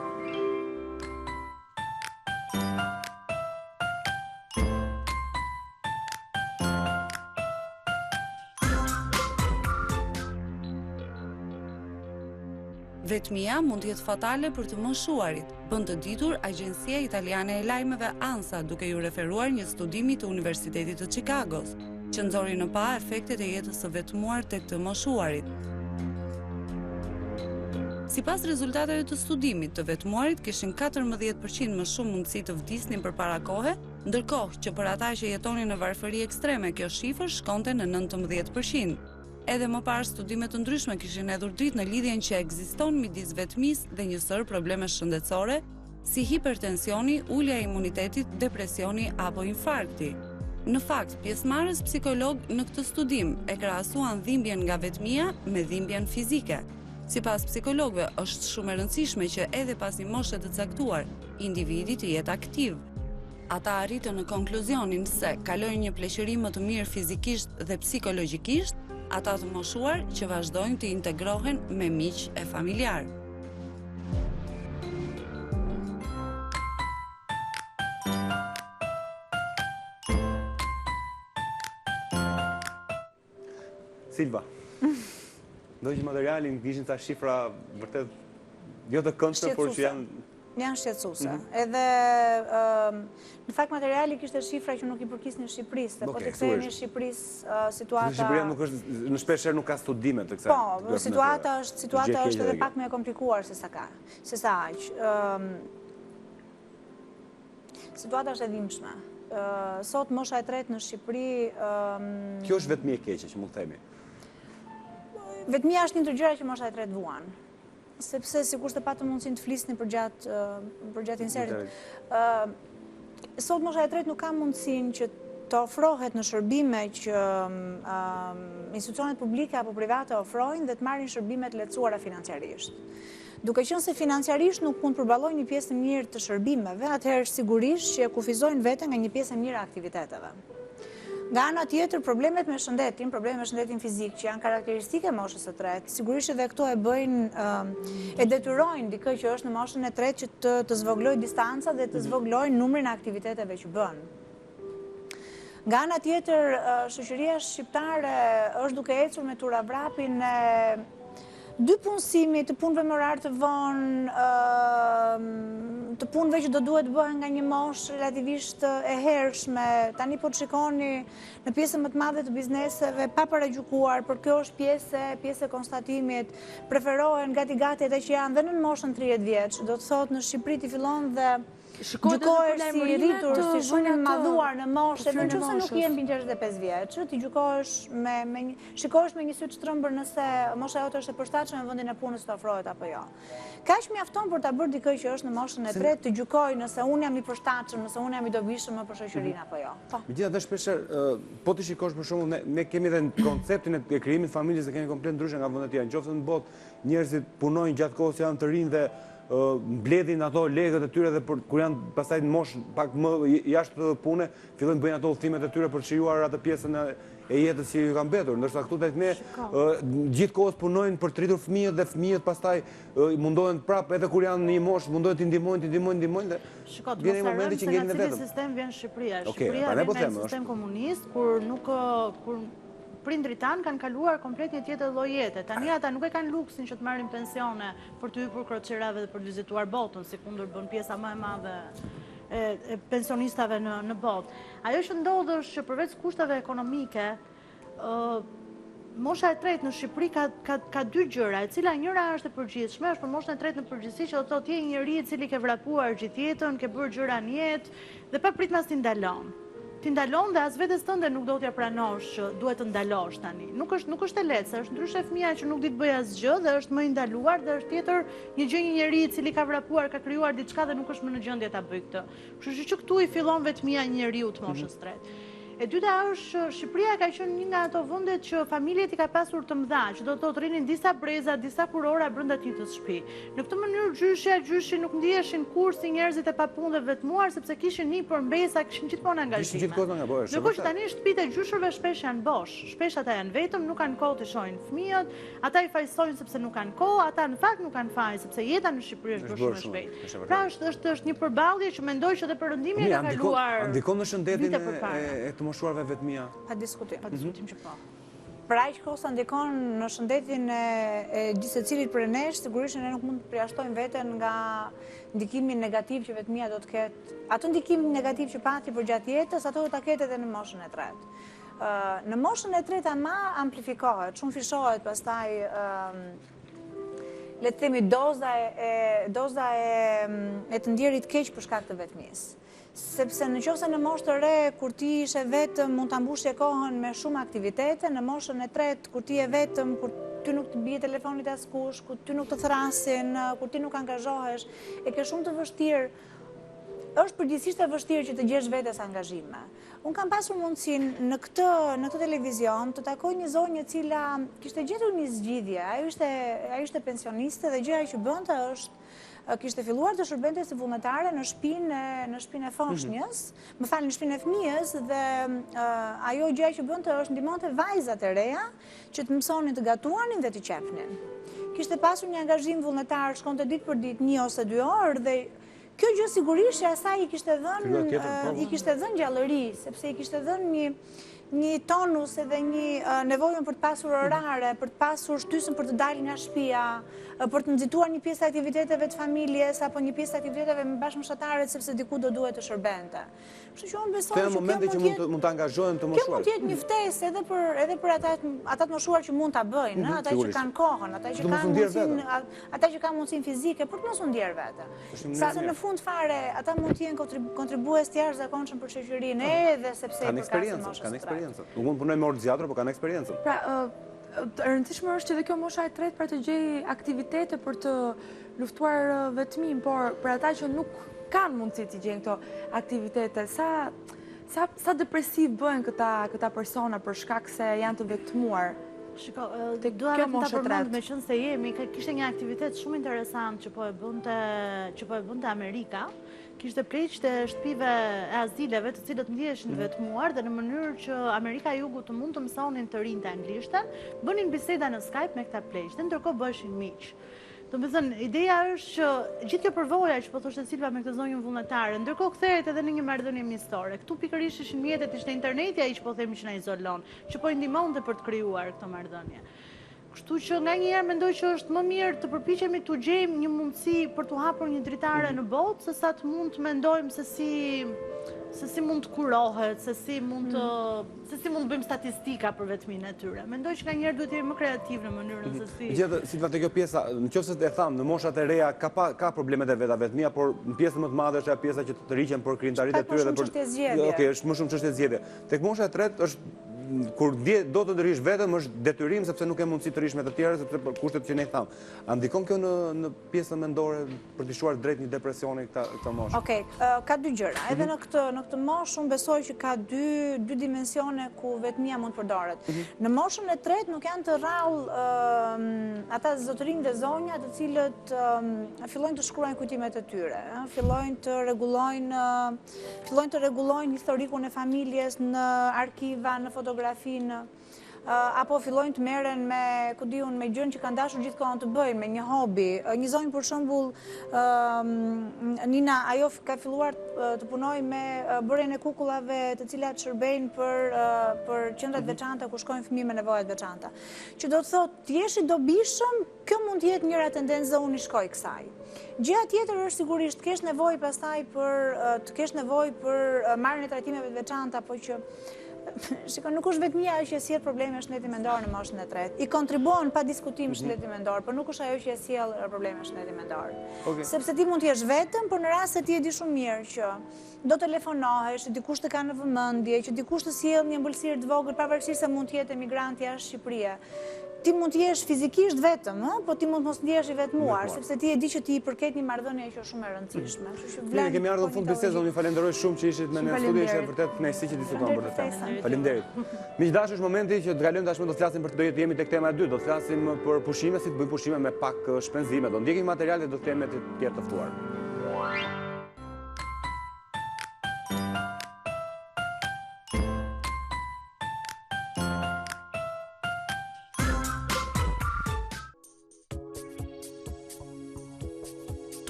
Vetmia mund të jetë fatale për të moshuarit, bën të ditur Agjencia Italiane e Lajmeve ANSA duke ju referuar një studimi të Universitetit të Chicagos, që nxori në pa efektet e jetës së vetmuar tek të moshuarit. Sipas rezultateve të studimit, të vetmuarit kishin 14% më shumë mundësi të vdisnin përpara kohe, ndërkohë që për ata që jetonin në varfëri ekstreme, kjo shifër shkonte në 19%. Edhe më parë studime të ndryshme kishin hedhur dritë në lidhjen që ekziston midis vetmisë dhe një sër probleme shëndetësore, si hipertensioni, ulja e imunitetit, depresioni apo infarkti. Në fakt, pjesëmarrës psikolog në këtë studim e krahasuan dhimbjen nga vetmia me dhimbjen fizike. Sipas psikologëve, është shumë e rëndësishme që edhe pas një moshe të caktuar, individi të jetë aktiv. Ata arritën në konkluzionin se kalojnë një pleqërim më të mirë fizikisht dhe psikologjikisht, ata të moshuar që vazhdojnë të integrohen me miq e familjar. Silva. Do që materialin kishin ca shifra vërtet jo të këndshme, por që janë shqetësuese. Edhe në fakt materiali kishte shifra që nuk i përkisnin Shqipërisë, po të kthehemi në Shqipërisë situata. Shqipëria nuk është në shpeshherë nuk ka studime të kësaj. Po, situata është edhe pak më e komplikuar se sa aq. Situata është e dhimbshme. Sot mosha e tretë në Shqipëri. Kjo është vetëm e keqe që mund të themi. Vetmia është një ndër gjërat që mosha e tretë vuan. Sepse sigurisht e patëm mundësinë të flisni për gjatë inserit. Sot mosha e tretë nuk ka mundësinë që të ofrohet në shërbime që institucionet publike apo private ofrojnë dhe të marrin shërbime të lehtësuara financiarisht. Duke qenë se financiarisht nuk mund përballojnë një pjesë të mirë të shërbimeve, atëherë sigurisht që e kufizojnë veten nga një pjesë e mirë e aktiviteteve. Nga ana tjetër, problemet me shëndetin fizik, që janë karakteristike moshës së tretë, sigurisht edhe këto e detyrojnë dikë që është në moshën e tretë që të zvogloj distanca dhe të zvogloj numrin e aktiviteteve që bën. Nga ana tjetër, shoqëria shqiptare është duke ecur me turavrapin e dy punësimi, të punëve me orar të vonë, të punëve që do duhet bëhen nga një moshë relativisht e hershme. Tani po të shikoni në pjesën më të madhe të bizneseve, pa paragjykuar, për kjo është pjesë e konstatimit, preferohen gati ata që janë dhe në moshën 30 vjeç. Do të thotë në Shqipëri ti fillon dhe gjykohesh si rritur, si shumë madhuar në moshë, në qoftë se nuk je mbi 65 vjeç, ti shikohesh me një sy të shtrëmbër nëse mosha jote është e përshtatshme në vendin e punës të ofrohet apo jo. Kaq mjafton për ta bërë dikë që është në moshën e tretë të gjykojë nëse unë jam i përshtatshëm, nëse unë jam i dobishëm për shoqërinë apo jo. Megjithatë shpeshherë po ti shikosh për shembull ne kemi edhe konceptin e krijimit të familjes dhe kemi komplet ndryshe nga vendet tjera. Nëse në botë njerëzit punojnë gjatë kohës janë të rinj dhe mbledhin ato legët e tyre dhe kur janë pastaj në moshë pak më jashtë pune, fillojnë bëjnë ato udhëtimet e tyre për të shijuar atë pjesën e jetës që ju ka mbetur. Ndërsa këtu tek ne gjithë kohës punojnë për të rritur fëmijët dhe fëmijët pastaj mundohen prapë edhe kur janë në një moshë, mundohen të ndihmojnë dhe vjen një momenti që ngelen vetëm. Sistem vjen Shqipëria. Shqipëria vjen në sistem komunist kur prindrit tanë kanë kaluar komplet një tjetër lloj jete. Tani ata nuk e kanë luksin që të marrin pensione për të hyrë kroçerave dhe për të vizituar botën, sikundër bën pjesa më e madhe e pensionistave në botë. Ajo që ndodh është që përveç kushtave ekonomike, mosha e tretë në Shqipëri ka dy gjëra, e cila njëra është e përgjithshme, është për moshën e tretë në përgjithësi që do të thotë je një njerëz i cili ke vrapuar gjithë jetën, ke bërë gjëra në jetë dhe pa pritmas t'i ndalon. Ti ndalon dhe as vetes tënde nuk do t'ja pranosh që duhet të ndalosh tani. Nuk është e lehtë, është ndryshe fëmia që nuk di të bëjë asgjë dhe është më i ndaluar dhe është tjetër një gjë një njeri i cili ka vrapuar, ka krijuar diçka dhe nuk është më në gjendje ta bëjë këtë. Kështu që këtu i fillon vetmia një njeriu të moshës tretë. E dyta është Shqipëria ka qenë një nga ato vendet që familjet i ka pasur të mëdha, që do të thotë rrinin disa breza, disa kurora brenda të një shtëpi. Në këtë mënyrë gjyshi nuk ndiheshin kur si njerëzit e papunë dhe vetmuar sepse kishin një përmbesa, kishin gjithmonë angazhime. Ndërkohë që tani shtëpitë e gjyshërve shpesh janë bosh, shpesh ata janë vetëm, nuk kanë kohë të shohin fëmijët, ata i fajsojnë sepse nuk kanë kohë, ata në fakt nuk kanë fajin sepse jeta në Shqipëri është bërë shumë e shpejtë. Pra është një përballje që mendoj që edhe Perëndimi ka kaluar. Ndikon në shëndetin e moshuarve vetmia. Pa diskutim që po. Për aq kohë sa ndikon në shëndetin e gjithë secilit prej nesh, sigurisht ne nuk mund të përjashtojmë veten nga ndikimin negativ që vetmia do të ketë. Atë ndikim negativ që pati për gjatë jetës, ato do ta ketë edhe në moshën e tretë. Në moshën e tretë ama amplifikohet, shumë fishohet pastaj le të themi doza e të ndjerit keq për shkak të vetmisë. Sepse në qoftë se në moshë të re, kur ti ishe vetëm, mund të mbushje kohën me shumë aktivitete, në moshën e tretë, kur ti je vetëm, kur ty nuk të bie telefonit askush, kur ty nuk të thrasin, kur ti nuk angazhohesh, e ke shumë të vështirë, është përgjithsisht e vështirë që të gjesh vetes angazhime. Unë kam pasur mundësinë në këtë televizion të takoj një zonjë e cila kishte gjetur një zgjidhje. Ajo ishte pensioniste dhe gjëja që bënte është kishte filluar të shërbente si vullnetare në shtëpinë e foshnjës, në shtëpinë e fëmijës dhe ajo gjëja që bënte është ndihmonte vajzat e reja që të mësonin të gatuanin dhe të qepnin. Kishte pasur një angazhim vullnetar, shkonte ditë për ditë 1 ose 2 orë dhe kjo gjë sigurisht që asaj i kishte dhënë gjallëri, sepse i kishte dhënë një tonus edhe një nevojën për të pasur orare, për të pasur shtysën për të dalë nga shtëpia, për të nxituar një pjesë të aktiviteteve të familjes apo një pjesë të aktiviteteve me bashkëmoshatarët sepse diku do duhet të shërbente. Kështu që unë besoj që momente që mund të angazhohen të moshuar. Kjo mund të jetë një ftesë edhe për ata të moshuar që mund ta bëjnë, ata që kanë kohën, ata që kanë mundësinë fizike për të mos u ndier vete. Sepse në fund fare ata mund të jenë kontribues të jashtëzakonshëm për shoqërinë edhe sepse kanë eksperiencë. Nuk mund punojnë me orë zgjatura, por kanë eksperiencë. Pra, e rëndësishme është që edhe kjo mosha e tretë për të gjejë aktivitete për të luftuar vetmin, por për ata që nuk kanë mundësi të gjejnë këto aktivitete, sa depresiv bëhen këta persona për shkak se janë të vetmuar. Shiko, dua vetëm ta përmend me qenë se kishte një aktivitet shumë interesant që po e bënte Amerika. Kishte pleqë të shtëpive e azileve të cilët ndiheshin të vetmuar dhe në mënyrë që Amerika e Jugut të mund të mësonin të rinjtë anglishtën, bënin biseda në Skype me këta pleqë, ndërkohë bëheshin miq. Domethënë, ideja është që gjithë kjo përvoja që po thoshte Silva me këtë zonjën vullnetare, ndërkohë kthehet edhe në një marrëdhënie miqësore. Këtu pikërisht ishin mjetet, ishte interneti ai që po themi që na izolon, që po i ndihmonte për të krijuar këtë marrëdhënie. Kështu që nga njëherë mendoj që është më mirë të përpiqemi të gjejmë një mundësi për të hapur një dritare në botë, se sa të mund të mendojmë se si mund të kurohet, se si mund të bëjmë statistika për vetmin e tyre. Mendoj që nga njëherë duhet të jemi më kreativ në mënyrën se si. Gjithë Silva, te kjo pjesa, nëse e tham, në moshat e reja ka problemet e veta vetmia, por në pjesën më të madhe është ajo pjesa që të rriqen për krijimtaritë e tyre dhe për Okej, është më shumë çështje zgjedhje. Tek mosha e tretë është kur do të ndrysh vetëm është detyrim sepse nuk e mundësi të rish me të tjerë sepse për kushtet që ne tham. A ndikon kjo në pjesën mendore për të shuar drejt një depresioni këta moshë? Okej, ka dy gjëra. Edhe në këtë moshë unë besoj që ka dy dimensione ku vetmia mund të përdoret. Në moshën e tretë nuk janë të rrallë ata zotërinj dhe zonja të cilët fillojnë të shkruajnë kujtimet e tyre, fillojnë të rregullojnë historikun e familjes në arkiva, në fotografinë, apo fillojnë të merren me gjën që kanë dashur gjithkohon të bëjnë, me një hobi. Një zonjë për shembull, Nina, ajo ka filluar të punojë me bërjen e kukullave të cilat shërbejnë për qendrat veçanta ku shkojnë fëmijë me nevoja të veçanta. Që do të thotë, të jesh i dobishëm, kjo mund të jetë njëra tendencë dhe unë i shkoj kësaj. Gjëja tjetër është sigurisht të kesh nevojë për marrjen e trajtimeve të veçanta, apo që shikoj, nuk është vetmia ajo që sjell probleme shëndeti mendor në moshën e tretë. I kontribuon pa diskutim shëndeti mendor, por nuk është ajo që sjell probleme shëndeti mendor. Sepse ti mund të jesh vetëm, por në rast se ti e di shumë mirë që do telefonohesh, që dikush të ka në vëmendje, që dikush të sjell një ëmbëlsirë të vogël, pavarësisht se mund të jetë emigrant jashtë Shqipërisë. Ti mund të jesh fizikisht vetëm, po ti mund mos ndihesh i vetmuar, sepse ti e di që ti i përket një marrëdhënie që është shumë e rëndësishme. Ne kemi ardhur në fund bisedës, unë ju falenderoj shumë që ishit me ne në studio, ishte vërtet kënaqësi që diskutuam për këtë temë. Faleminderit. Miq dashur, është momenti që të kalojmë tashmë do të flasim për të jemi tek tema e dytë, do të flasim për pushime, si të bëjmë pushime me pak shpenzime, do ndjekim materiale dhe do të kemi të tjerë të ftuar.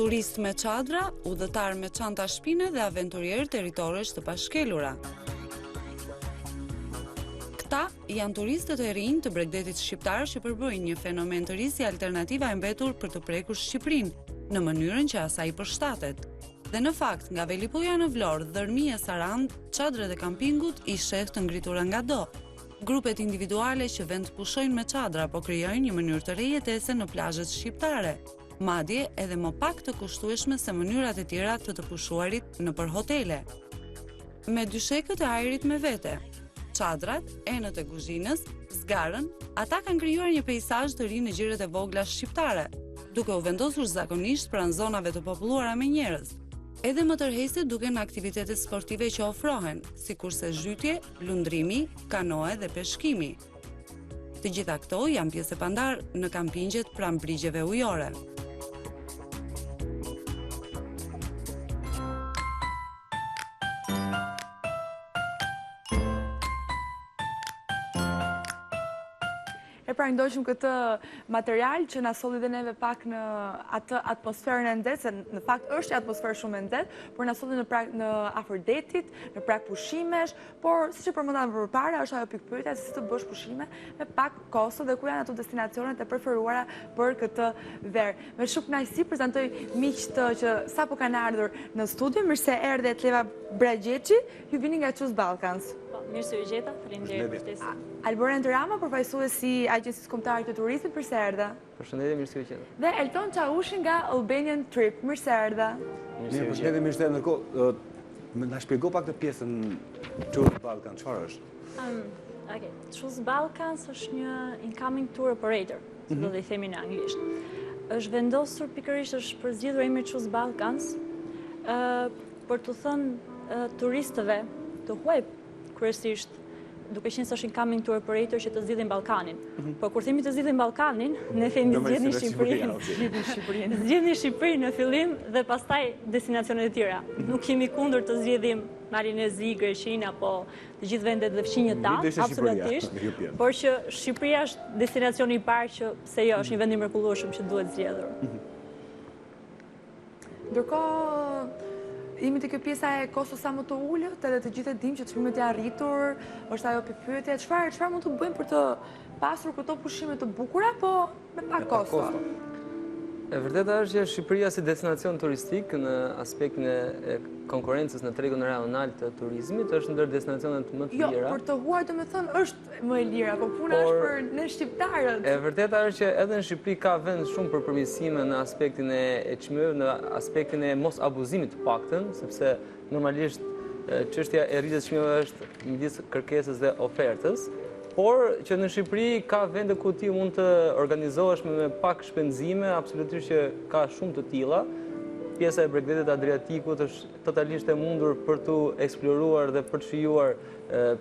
Turist me çadra, udhëtar me çanta shpine dhe aventurier territoresh të pashkelura. Këta janë turistët e rinj të Bregdetit shqiptar që përbëjnë një fenomen të ri si alternativa e mbetur për të prekur Shqipërinë në mënyrën që asaj përshtatet. Dhe në fakt, nga Velipuja në Vlorë, Dhërmia, Sarand, çadrat e kampingut i sheh të ngritura ngado. Grupet individuale që vend pushojnë me çadra po krijojnë një mënyrë të re jetese në plazhet shqiptare. Madje edhe më pak të kushtueshme se mënyrat e tjera të pushuarit nëpër hotele. Me dyshekët e ajrit me vete, çadrat, enët e kuzhinës, zgarën, ata kanë krijuar një peizazh të ri në gjiret e vogla shqiptare, duke u vendosur zakonisht pranë zonave të populluara me njerëz. Edhe më tërheqëse duken aktivitetet sportive që ofrohen, sikurse zhytje, lundrimi, kanoe dhe peshkimi. Të gjitha këto janë pjesë e pandar në kampingjet pranë brigjeve ujore. E pra ndoqëm këtë material që na solli dhe neve pak në atë atmosferën e nxehtë, se në fakt është atmosferë shumë e nxehtë, por na solli në afër detit, në prag pushimesh, por siç e përmendam më përpara, është ajo pikpyetja se si të bësh pushime me pak kosto dhe ku janë ato destinacionet e preferuara për këtë verë. Me shumë kënaqësi prezantoj miqtë që sapo kanë ardhur në studio, mirë se erdhe Tleva Bragjeçi, ju vini nga Choose Balkans. Mirë se u gjeta, faleminderit për ftesën. Alboren Rama, përfaqësuesi i Agjencisë Kombëtare të Turizmit, mirë se erdhe. Përshëndetje, mirë se u gjeta. Dhe Elton Çaushi nga Albanian Trip, mirë se erdhe. Përshëndetje, mirë se erdhe. Ndërkohë, na shpjego pak të pjesën Choose Balkans, çfarë është? Choose Balkans është një incoming tour operator, si do të themi në anglisht. Është vendosur pikërisht, është përzgjedhur emri Choose Balkans për të thënë turistëve të huaj, kryesisht duke qenë se është incoming tour operator që të zgjidhin Ballkanin. Por kur themi të zgjidhin Ballkanin, ne themi zgjidhni Shqipërinë. Zgjidhni Shqipërinë në fillim dhe pastaj destinacionet e tjera. Nuk kemi kundër të zgjidhim Marinezi, Greqinë apo të gjithë vendet dhe fqinjët tanë, absolutisht. Por që Shqipëria është destinacioni i parë që pse jo, është një vend i mrekullueshëm që duhet zgjedhur. Ndërkohë jemi të kjo pjesa e kostos sa më të ullët, edhe të gjithë e dim që çmimet janë rritur, është ajo pikpyetje, çfarë mund të bëjmë për të pasur këto pushime të bukura, po me pak kosto? E vërteta është që Shqipëria si destinacion turistik në aspektin e konkurencës në tregun rajonal të turizmit është ndër destinacionet më të lira. Jo, për të huaj do të thënë është më e lira, po puna është për ne shqiptarët. E vërteta është që edhe në Shqipëri ka vend shumë për përmirësime në aspektin e çmimeve, në aspektin e mos abuzimit të paktën, sepse normalisht çështja e rritjes çmimeve është midis kërkesës dhe ofertës. Por që në Shqipëri ka vende ku ti mund të organizohesh me pak shpenzime, absolutisht që ka shumë të tilla. Pjesa e Bregdetit Adriatikut është totalisht e mundur për të eksploruar dhe për të shijuar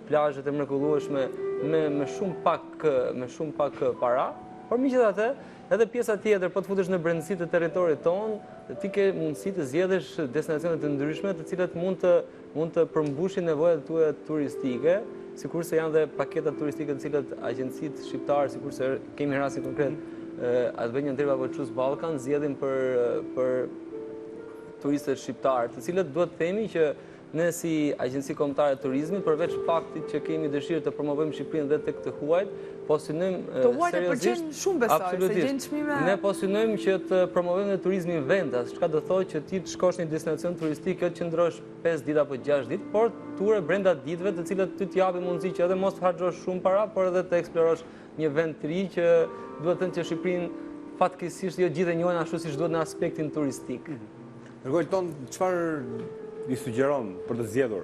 plazhet e mrekullueshme me shumë pak para. Por megjithatë, edhe pjesa tjetër, po të futesh në brendësi të territorit tonë, ti ke mundësi të zgjedhësh destinacione të ndryshme, të cilat mund të përmbushin nevojat tuaja turistike, sikurse janë dhe paketat turistike të cilat agjencitë shqiptare, sikurse kemi rastin konkret Albanian Trip apo Choose Balkan, zgjedhin për turistët shqiptarë, të cilët duhet të themi që ne si Agjenci Kombëtare e Turizmit, përveç faktit që kemi dëshirë të promovojmë Shqipërinë dhe tek të huajt, po synojmë të huajt e pëlqen shumë besoj, se gjen çmime. Ne po synojmë që të promovojmë turizmin vendas, çka do thotë që ti të shkosh në një destinacion turistik, jo të qëndrosh 5 ditë apo 6 ditë, por ture brenda ditëve, të cilat ty t'japin mundësi që edhe mos të harxhosh shumë para, por edhe të eksplorosh një vend të ri që duhet të thënë që Shqipërinë fatkeqësisht jo gjithë e njohin ashtu siç duhet në aspektin turistik. Elton, çfarë i sugjeron për të zgjedhur?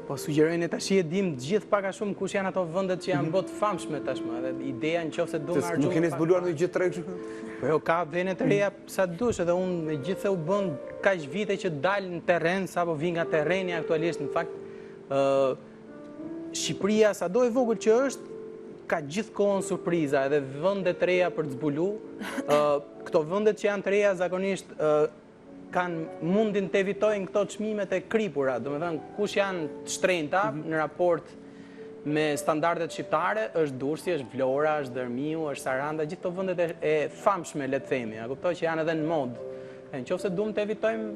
Po sugjerojnë tash e dim gjithë pak a shumë kush janë ato vendet që janë bot famshme tashmë, edhe ideja nëse do të marrë. Nuk keni zbuluar në gjithë tre kështu? Po jo, ka vende të reja sa dush, edhe unë megjithëse u bën kaq vite që dal në terren, sapo vi nga terreni aktualisht, në fakt Shqipëria sado e vogël që është, ka gjithkohon surpriza, edhe vende të reja për të zbulu. Këto vendet që janë të reja zakonisht kanë mundin të evitojnë këto çmimet e kripura, domethënë kush janë të shtrenjta në raport me standardet shqiptare, është Durrësi, është Vlora, është Dërmiu, është Saranda, gjithë këto vendet e famshme, le të themi, a kuptoj që janë edhe në mod. Nëse duam të evitojmë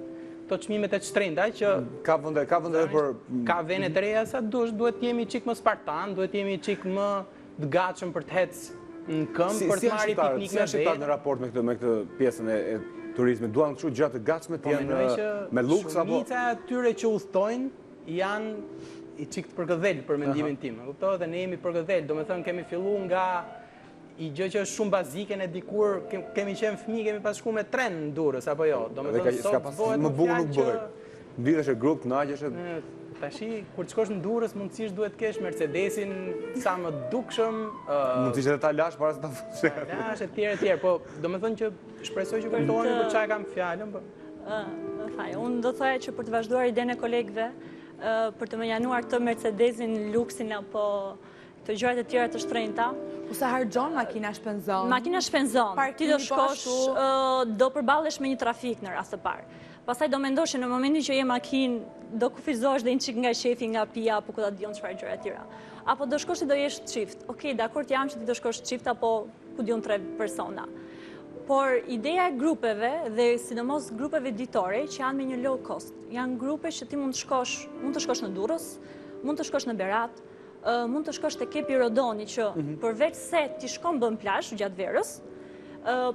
këto çmimet e shtrenjta që ka vende për ka vende të reja sa dush, duhet të jemi çik më spartan, duhet të jemi çik më të gatshëm për të ecë në këmbë për të marrë piknik me shqiptarët në raport me këtë pjesën e turizmit, duan kështu gjatë të gatshme të jenë me luks apo shumica e atyre që udhtojnë janë i çik të përgëdhel për mendimin tim. E kuptoj, dhe ne jemi përgëdhel, domethënë kemi filluar nga i gjë që është shumë bazike, ne dikur kemi qenë fëmijë, kemi pas shkuar me tren në Durrës apo jo. Domethënë sot bëhet më bukur nuk bëhet. Mbillesh e grup, kënaqesh. Tashi kur të shkosh në Durrës mundësisht duhet të kesh Mercedesin sa më dukshëm, mundësisht edhe ta lash para se ta fush. Lash etj, po domethënë që shpresoj që kuptoni për çfarë kam fjalën, po. Unë do thoya që për të vazhduar idenë e kolegëve, për të më januar këtë Mercedesin, luksin apo të gjërat e tjera të shtrenjta. Po sa harxhon makina shpenzon? Makina shpenzon. Ti do shkosh, do përballesh me një trafik në rast të parë. Pastaj do mendosh që në momentin që je makinë, do kufizohesh dhe një çik nga shefi, nga pia, apo ku ta diun çfarë gjëra të tjera. Apo do shkosh që do jesh çift. Okej, dakord jam që ti do shkosh çift apo ku diun 3 persona. Por ideja e grupeve dhe sidomos grupeve ditore që janë me një low cost, janë grupe që ti mund të shkosh në Durrës, mund të shkosh në Berat, mund të shkosh te Kepi Rodoni që përveç se ti shkon bën plazh gjatë verës,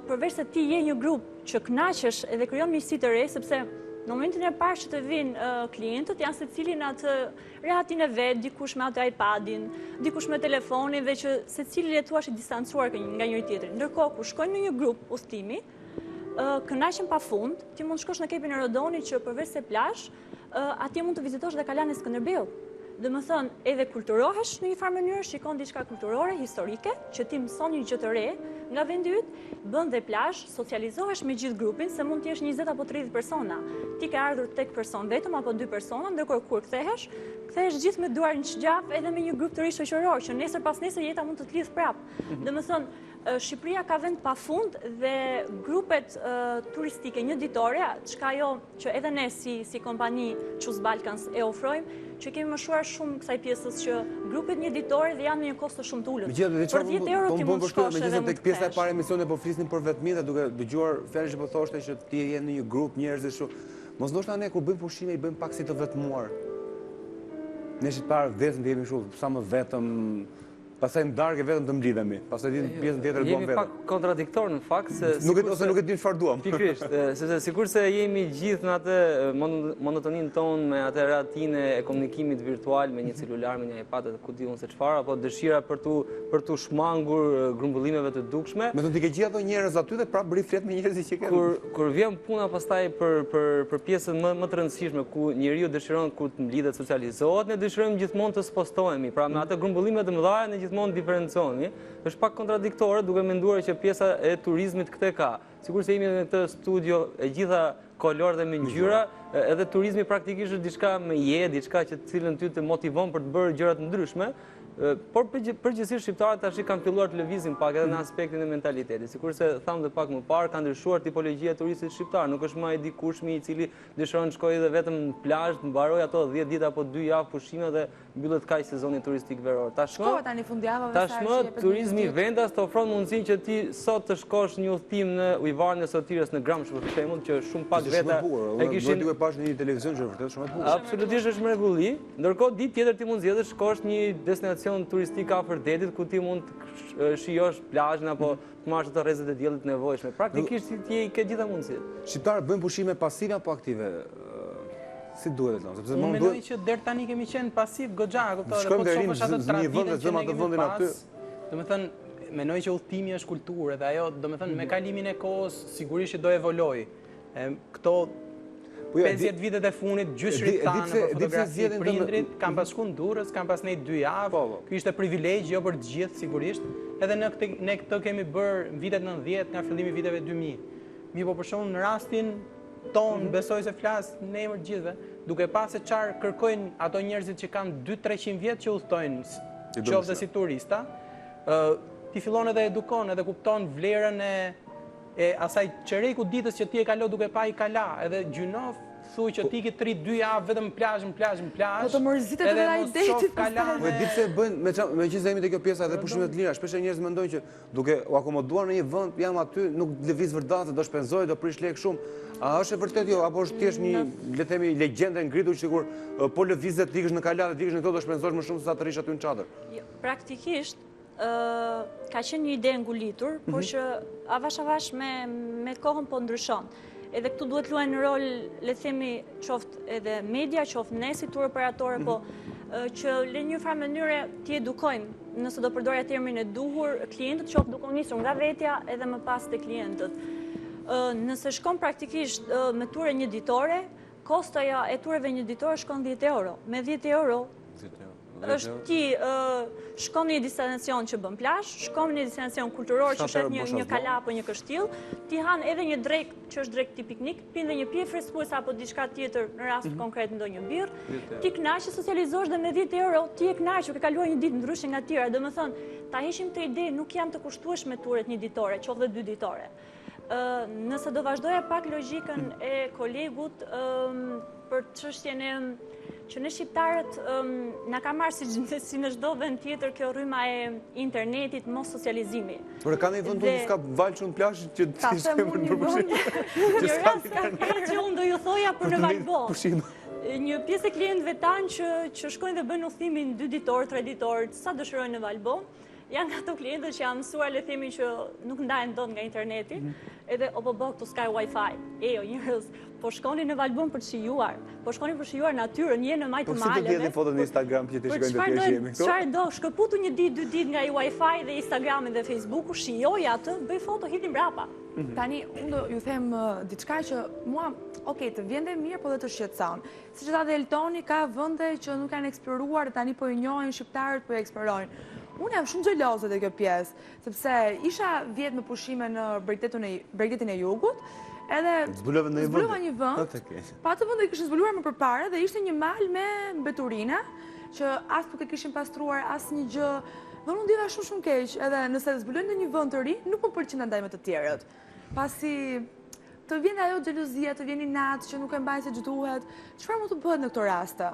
përveç se ti je një grup që kënaqesh edhe krijon miqësi të re, sepse në momentin e parë që të vinë klientët janë secili në atë rehatin e vet, dikush me atë iPadin, dikush me telefonin dhe që secili letuash i distancuar nga njëri tjetri. Ndërkohë kur shkojnë në një grup udhëtimi, kënaqen pafund, ti mund shkosh në Kepin e Rodonit që përveç se plazh, atje mund të vizitosh dhe Kalani Skënderbeut. Domethënë, edhe kulturohesh në një farë mënyrë, shikon diçka kulturore, historike, që ti mëson një gjë të re nga vendi yt, bën dhe plazh, socializohesh me gjithë grupin, se mund të jesh 20 apo 30 persona. Ti ke ardhur tek person vetëm apo 2 persona, ndërkohë kur kthehesh gjithë me duar në xhaf edhe me një grup të ri shoqëror, që nesër pas nesër jeta mund të të lidh prapë. Domethënë, Shqipëria ka vend pafund dhe grupet turistike një ditore, çka ajo që edhe ne si kompani Choose Balkans e ofrojmë, që kemi mëshuar shumë kësaj pjesës që grupet një ditore dhe janë në një kosto shumë të ulët. Për 10 euro ti mund shkosh edhe mund të pjesa e parë emisione po flisnin për vetmi dhe duke dëgjuar fjalë që po thoshte që ti je në një grup njerëzish shumë. Mos ndoshta ne kur bëjmë pushime i bëjmë pak si të vetmuar. Ne shqiptarë vetëm jemi shumë sa më vetëm. Pastaj në darkë vetëm të mblidhemi. Pastaj ditë pjesën tjetër bëm vetëm. Jemi pak kontradiktor në fakt se ose nuk e dim çfarë duam. Pikërisht, sepse sikurse jemi gjithë në atë monotoninë tonë me atë ratinë e komunikimit virtual me një celular, me një iPad atë ku diun se çfarë, apo dëshira për tu shmangur grumbullimeve të dukshme. Me të ti ke gjithë ato njerëz aty dhe prapë bëri flet me njerëzit që kanë. Kur vjen puna pastaj për pjesën më të rëndësishme ku njeriu dëshiron kur të mblidhet, socializohet, ne dëshirojmë gjithmonë të spostohemi. Pra me atë grumbullime të mëdha ne gjithmonë diferenconi, është pak kontradiktore duke menduar që pjesa e turizmit këtë ka. Sikur se jemi në këtë studio e gjitha kolor dhe me ngjyra, edhe turizmi praktikisht është diçka me jetë, diçka që cilën ty të motivon për të bërë gjëra të ndryshme. Por përgjithsisht shqiptarët tash kanë filluar të lëvizin pak edhe në aspektin e mentalitetit. Sikurse tham dhe pak më parë, ka ndryshuar tipologjia e turistit shqiptar. Nuk është më ai dikushmi i cili dëshiron të shkojë edhe vetëm në plazh, të mbarojë ato 10 ditë apo 2 javë pushime dhe mbyllet kaq sezoni turistik veror. Tashmë turizmi vendas të ofron mundësinë që ti sot të shkosh një udhtim në ujvarin e Sotirës në Gramsh për shembull, që shumë pak veta e kishin duhet pash në një televizion që është vërtet shumë e bukur. Absolutisht është mrekulli. Ndërkohë ditë tjetër ti mund zgjedhësh shkosh një destinacion turistik afër detit ku ti mund të shijosh plazhin apo të marrësh ato rrezet e diellit të nevojshme. Praktikisht ti ke gjitha mundësitë. Shqiptarët bëjnë pushime pasive apo aktive? Si duhet të sepse unë mendoj që deri tani kemi qenë pasiv goxha, kuptoj, po të shohësh ato traditë që ne kemi aty. Domethënë, mendoj që udhëtimi është kulturë dhe ajo, domethënë, me kalimin e kohës sigurisht që do evoloj. Këto 50 vitet e funit, gjyshrit tanë në fotografi prindrit, kam pas shku në Durrës, kam pas nejt 2 javë, kjo ishte privilegj, jo për të gjithë sigurisht, edhe ne këtë kemi bërë në vitet 90 nga fillimi viteve 2000. Mi po për shumë në rastin tonë, besoj se flasë në emër gjithëve, duke pas se qarë kërkojnë ato njerëzit që kanë 200-300 vjetë që udhtojnë, qoftë dhe si turista, ti fillon edhe edukon, edhe kupton vlerën e asaj qereku ditës që ti e kalo duke pa i kala, edhe gjynof, thuj që ti ki 3-2 javë vetëm plazh, po të mërzitet edhe ai detit pastaj. Po e di pse bëjnë me që jemi te kjo pjesa edhe pushimet të lira, shpesh njerëz mendojnë që duke u akomoduar në një vend, jam aty, nuk lëviz vërdatë, do shpenzoj, do prish lek shumë. A është e vërtet jo, apo është thjesht një, le të themi, legjende ngritur që kur po lëvizet ikësh në kala dhe ikësh në këto do shpenzosh më shumë se sa të rish aty në çadër? Praktikisht ka qenë një ide ngulitur, por që avash me kohën po ndryshon. Edhe këtu duhet luajnë në rol, le themi, qoftë edhe media, qoftë ne si tur operatore, po që le një farë mënyre ti edukojmë, nëse do përdorja termin e duhur, klientët qoftë duke u nisur nga vetja edhe më pas të klientët. Nëse shkon praktikisht me ture një ditore, kostoja e tureve një ditore shkon 10 euro. Me 10 euro, është ti shkon në një destinacion që bën plazh, shkon në një destinacion kulturor që shet një kala apo një kështjell, ti han edhe një drek që është drek tip piknik, pin dhe një pije freskuese apo diçka tjetër në rast konkret ndonjë birrë, ti kënaqesh, socializosh dhe me 10 euro ti je kënaqur, ke kaluar një ditë ndryshe nga tjera. Domethënë, ta heqim të ide, nuk jam të kushtueshme turet një ditore, qoftë 2 ditore. Nëse do vazhdoja pak logjikën e kolegut për çështjen e që ne shqiptarët na ka marrë si në çdo vend tjetër kjo rryma e internetit, mos socializimi. Por ka një vend që s'ka valë shumë plazh që të shkojmë për pushim. Një rast ka që unë do ju thoja për në Valbo. Një pjesë e klientëve tanë që shkojnë dhe bëjnë udhëtimin 2 ditor, 3 ditor, sa dëshirojnë në Valbo, janë ato klientët që janë mësuar le themi që nuk ndahen dot nga interneti, edhe po këtu s'ka Wi-Fi. Jo, njerëz, po shkoni në Valbon për të shijuar, po shkoni për shijuar natyrën, një në majtë maleve. Po si të djeti foto në Instagram që të shkojnë të tjerë që jemi këtu? Çfarë do, shkëputu 1 ditë, 2 ditë nga i Wi-Fi dhe Instagramin dhe Facebooku, shijoj atë, bëj foto, hiti mbrapa. Tani, unë do ju them diçka që mua, të vjende mirë, po dhe të shqetëson. Si që ta dhe Eltoni, ka vënde që nuk janë eksploruar, tani po i njohin shqiptarët, po i eksplorojnë. Unë jam shumë xheloze dhe kjo pjesë, sepse isha vjetë me pushime në Bregdetin e Jugut, edhe zbulova një vënd, pa atë vënd e kishën zbuluar më përpare dhe ishte një mal me mbeturina, që as nuk e kishin pastruar as një gjë, dhe unë ndiva shumë keq, edhe nëse zbulojnë në një vënd të ri, nuk më pëlqen ndaj me të tjerët. Pasi të vjen ajo xhelozia, të vjen inat që nuk e mbajnë si duhet, çfarë mund të bëhet në këto raste?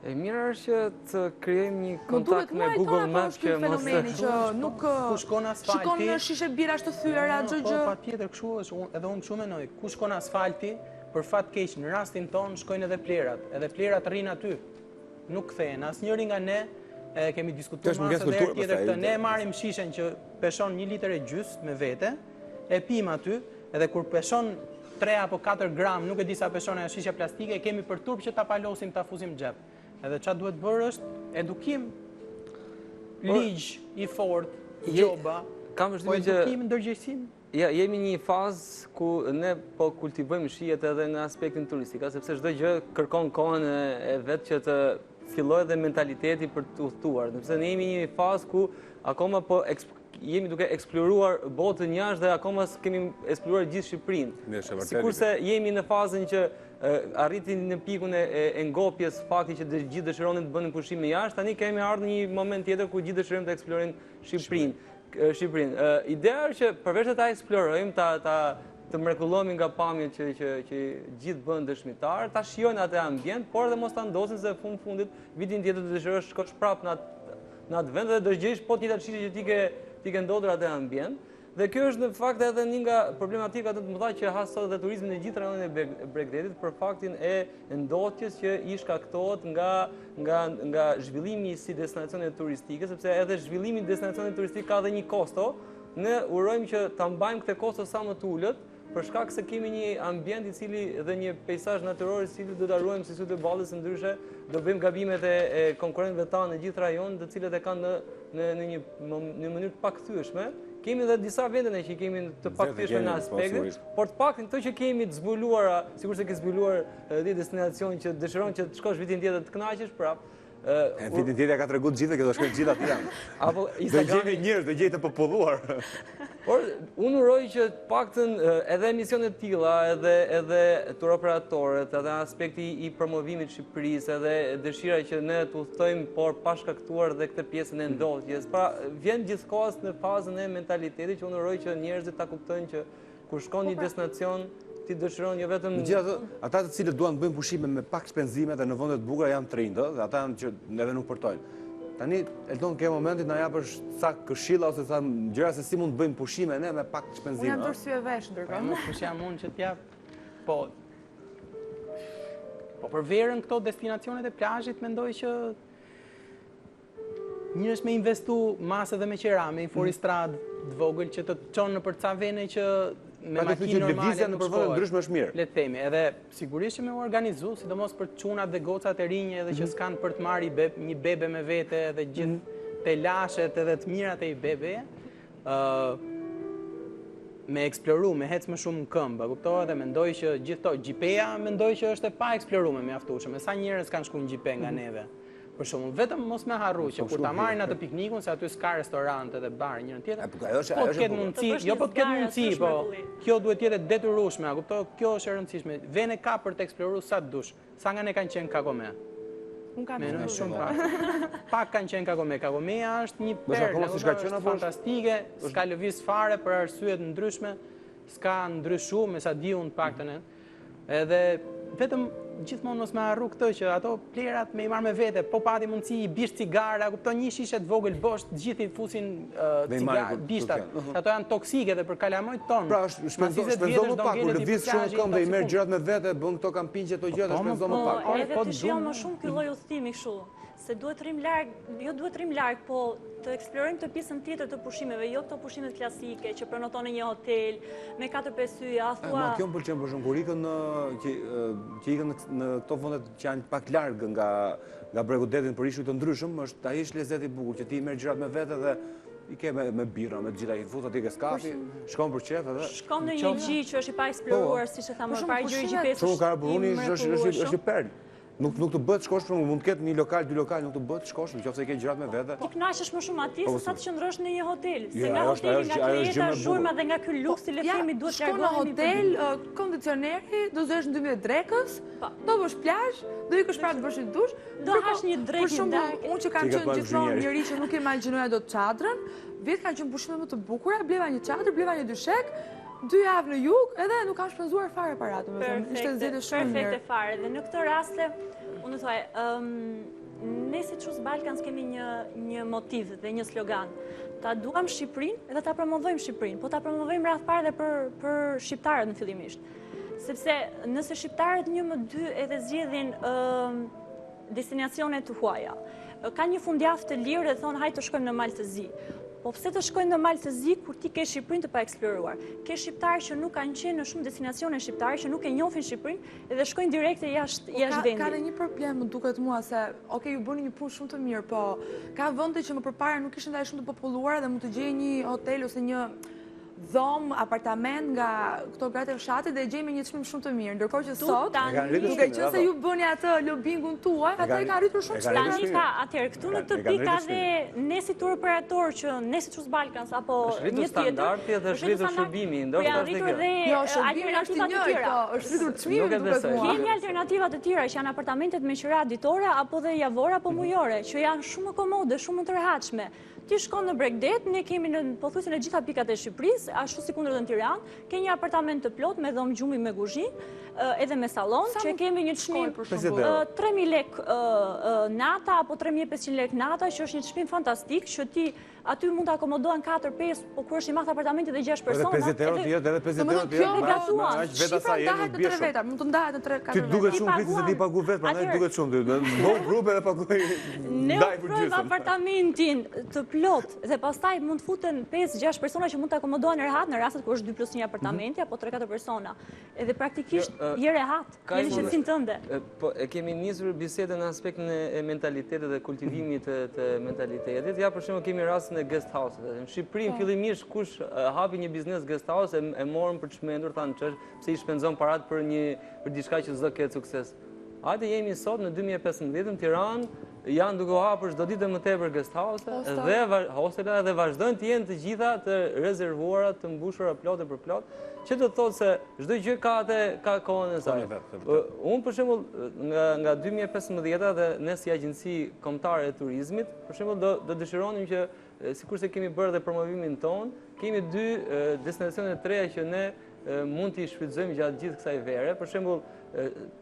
E mirë është që të krijojmë një kontakt me Google Maps që mos që nuk shkon asfalti. Shikon në shishe bira të thyera çdo gjë. Po patjetër kështu është, edhe unë kështu mendoj. Ku shkon asfalti, për fat keq në rastin ton shkojnë edhe plerat. Edhe plerat rrin aty. Nuk kthehen. Asnjëri nga ne kemi diskutuar më së deri tjetër këtë. Ne marrim shishen që peshon 1 litër e gjys me vete, e pim aty, edhe kur peshon 3 apo 4 gram, nuk e di sa peshon ajo shishe plastike, kemi për turp që ta palosim, ta fusim në xhep. Edhe çfarë duhet bërë është edukim, ligj i fortë, gjoba, po edukim, ndërgjegjësim. Ja, jemi një fazë ku ne po kultivojmë shijet edhe në aspektin turistik, sepse çdo gjë kërkon kohën e vet që të fillojë dhe mentaliteti për të udhëtuar. Sepse ne jemi një fazë ku akoma po jemi duke eksploruar botën jashtë dhe akoma kemi eksploruar gjithë Shqipërinë. Sikurse jemi në fazën që arritin në pikun e ngopjes fakti që gjithë dëshironin të bënin pushime jashtë, tani kemi ardhur në një moment tjetër ku gjithë dëshirojmë të eksplorojmë Shqipërinë. Ideja është që përveç se ta eksplorojmë, të mrekullohemi nga pamjet që gjithë bëhen dëshmitar, ta shijojnë atë ambient, por edhe mos ta ndosin se fundit vitin tjetër të dëshirosh shkosh prapë në atë vend dhe dëshgjesh po tjetër shishe që ti ke ndodhur atë ambient. Dhe kjo është në fakt edhe një nga problematikat të mëdha që has sot dhe turizmin në gjithë rajonin e Bregdetit për faktin e ndotjes që i shkaktohet nga zhvillimi si destinacione turistike, sepse edhe zhvillimi i destinacioneve turistike ka edhe një kosto. Ne urojmë që ta mbajmë këtë kosto sa më të ulët, për shkak se kemi një ambient i cili dhe një peizazh natyror i cili do ta ruajmë si sytë ballës, ndryshe do bëjmë gabimet e konkurrentëve tanë në gjithë rajonin, të cilët e kanë në një mënyrë të pakthyeshme. Kemi edhe disa vende që kemi të pakthyeshme në aspektin, por të paktën këto që kemi të zbuluara, sigurisht se ke zbuluar dhe destinacion që dëshiron që të shkosh vitin tjetër të kënaqesh prapë. Vitin tjetër ka tregu të gjithë që do shkojnë gjithë aty janë. Apo do gjejmë njerëz, do gjejë të populluar. Por unë uroj që të paktën edhe emisione të tilla, edhe tur operatorët, edhe aspekti i promovimit të Shqipërisë, edhe dëshira që ne të udhtojmë por pa shkaktuar dhe këtë pjesën e ndotjes. Pra vjen gjithkohës në fazën e mentalitetit që unë uroj që njerëzit ta kuptojnë që kur shkon një destinacion ti dëshiron jo vetëm ata të cilët duan të bëjnë pushime me pak shpenzime dhe në vende të bukura janë trindë, dhe ata janë që neve nuk përtojnë. Tani Elton ke momentin na japësh ca këshilla ose ca gjëra se si mund të bëjmë pushime ne me pak shpenzime. Unë jam tërësye vesh ndërkohë. Nuk kush jam unë që t'jap. Po për verën këto destinacionet e plazhit mendoj që njërës me investu masë dhe me qera, me inforistrad të vogël që të qonë në për ca vene që me makinë normale në përvojë ndryshme është mirë. Le të themi, edhe sigurisht që me organizu, sidomos për çunat dhe gocat e rinje edhe që s'kan për të marrë një bebe me vete edhe gjithë të lashet edhe të mirat e i bebeje, me eksploru, me hec më shumë në këmbë, kuptohet dhe mendoj që gjithë to, gjipeja mendoj që është e pa eksploru me mjaftueshme, sa njerëz kanë shku në gjipe nga neve. Për shembull, vetëm mos me harru që kur ta marrin atë piknikun se aty s'ka restorante dhe bar njërin tjetër. Po të ketë mundësi, jo po të ketë mundësi, po kjo duhet të jetë detyrueshme, a kupton? Kjo është e rëndësishme. Vene ka për të eksploruar sa të dush. Sa nga ne kanë qenë Kakome. Unë kam shumë pak kanë qenë Kagome. Kagomea është një perlë, është fantastike, s'ka lëviz fare për arsye të ndryshme, s'ka ndryshu me sa di unë paktën. Edhe vetëm gjithmonë mos me harru këtë që ato plerat me i marrë me vete, po pati mundësi i bish cigara, kupton një shishe të vogël bosht, gjithë i fusin bishtat. Ato janë toksike dhe për kalamojt tonë. Pra, shpenzo më pak, kur lëviz shumë këmbë dhe i merr gjërat me vete, bën këto kampinjë këto gjëra, shpenzo më pak. Edhe të shijon më shumë ky lloj udhëtimi kështu, se duhet rrim larg, jo duhet rrim larg, po të eksplorojmë të pjesën tjetër të pushimeve, jo këto pushimet klasike që prenoton në një hotel me 4-5 yje, a thua. Kjo më pëlqen për shumë kur ikën që ikën në këto vendet që janë pak larg nga bregu detit për ishuj të ndryshëm, është ai është lezeti i bukur që ti merr gjërat me vete dhe i ke me birra, me gjitha i fut aty ke skafi, shkon për qef edhe. Shkon në një gjë që është i pa eksploruar, siç e thamë, para gjëri GPS. Shumë Karaburuni është i perl. Nuk të bëhet shkosh për mund të ketë një lokal, dy lokal, nuk të bëhet shkosh, nëse i ke gjërat me vete. Ti kënaqesh më shumë atje se sa të qëndrosh në një hotel. Se nga hoteli, nga klienta, zhurma dhe nga ky luks i lefimi duhet të largohemi. Shkon në hotel, kondicioneri, do zesh në 12 drekës, do bësh plazh, do ikësh prapë të bësh një dush, do hash një drekë. Për shembull, unë që kam qenë gjithmonë njëri që nuk imagjinoja dot çadrën, vetë kanë qenë pushime më të bukura, bleva një çadër, bleva një dyshek. 2 javë në jug, edhe nuk kam shpenzuar fare paratë, më thënë, ishte zgjedhje shumë mirë. Perfekte fare, dhe në këtë raste, unë thoj, ne si Choose Balkans kemi një motiv dhe një slogan. Ta duam Shqipërinë edhe ta promovojmë Shqipërinë, po ta promovojmë rreth parë dhe për shqiptarët në fillimisht. Sepse nëse shqiptarët 1-2 edhe zgjedhin destinacione të huaja, ka një fundjavë të lirë dhe thonë hajde të shkojmë në Malë të Zi. Po pse të shkojnë në Malë të Zi kur ti ke Shqipërinë të pa eksploruar? Ke shqiptarë që nuk kanë qenë në shumë destinacione shqiptare, që nuk e njohin Shqipërinë edhe shkojnë direkte jashtë vendit. Ka edhe një problem, më duket mua se, ju bëni një punë shumë të mirë, po ka vende që më përpara nuk ishin shumë të populluara dhe mund të gjej një hotel ose një dhomë, apartament nga këto gratë e fshatit dhe gjej me një çmim shumë të mirë. Ndërkohë që sot, duke qenë se ju bëni atë lobingun tuaj, ata ka arritur shumë çmime. Tanita, atëherë këtu në këtë pikë ka dhe ne si tur operator që ne si Choose Balkans apo një tjetër. Standardi dhe shritur shërbimi, ndoshta është kjo. Jo, shërbimi është i njëjtë, është rritur çmimi duket mua. Kemi alternativa të tjera që janë apartamentet me qira ditore apo dhe javore apo mujore, që janë shumë komode, shumë të rehatshme. Ti shkon në Bregdet, ne kemi në pothuajse në gjitha pikat e Shqipërisë, ashtu si kundër në Tiranë, ke një apartament të plot me dhomë gjumi me kuzhinë, edhe me sallon, që kemi një çmim 3.000 lek nata apo 3.500 lek nata, që është një çmim fantastik, që ti aty mund të akomodohen 4-5, po kur është i madh apartamenti dhe 6 persona. Edhe 50 euro tjetër, edhe 50 euro tjetër. Shifra ndahet në 3 veta, mund të ndahet në 3-4 veta. Ti duket shumë kriti se ti pagu vetë, prandaj duket shumë ty. Bon grup edhe paguaj ndaj për gjysmë. Ne apartamentin të plot dhe pastaj mund të futen 5-6 persona që mund të akomodohen rehat në rastet kur është 2+1 apartamenti apo 3-4 persona. Edhe praktikisht je rehat, je në qetësinë tënde. Po e kemi nisur bisedën në aspektin e mentalitetit dhe kultivimit të mentalitetit. Ja për shembull kemi rastin e guest house. Në Shqipëri fillimisht kush hapi një biznes guest house e morën për çmendur, thanë pse i shpenzon parat për diçka që s'do ketë sukses. Hajde jemi sot në 2015 në Tiranë, janë duke u hapur çdo ditë më tepër guest house dhe hostela dhe vazhdojnë të jenë të gjitha të rezervuara, të mbushura plot për plot, që do të thotë se çdo gjë ka kohën e saj. Unë për shembull nga 2015 dhe ne si agjenci kombëtare e turizmit, për shembull do dëshironim që sikurse kemi bërë dhe promovimin ton, kemi 2 destinacione të reja që ne mund t'i shfrytëzojmë gjatë gjithë kësaj vere. Për shembull,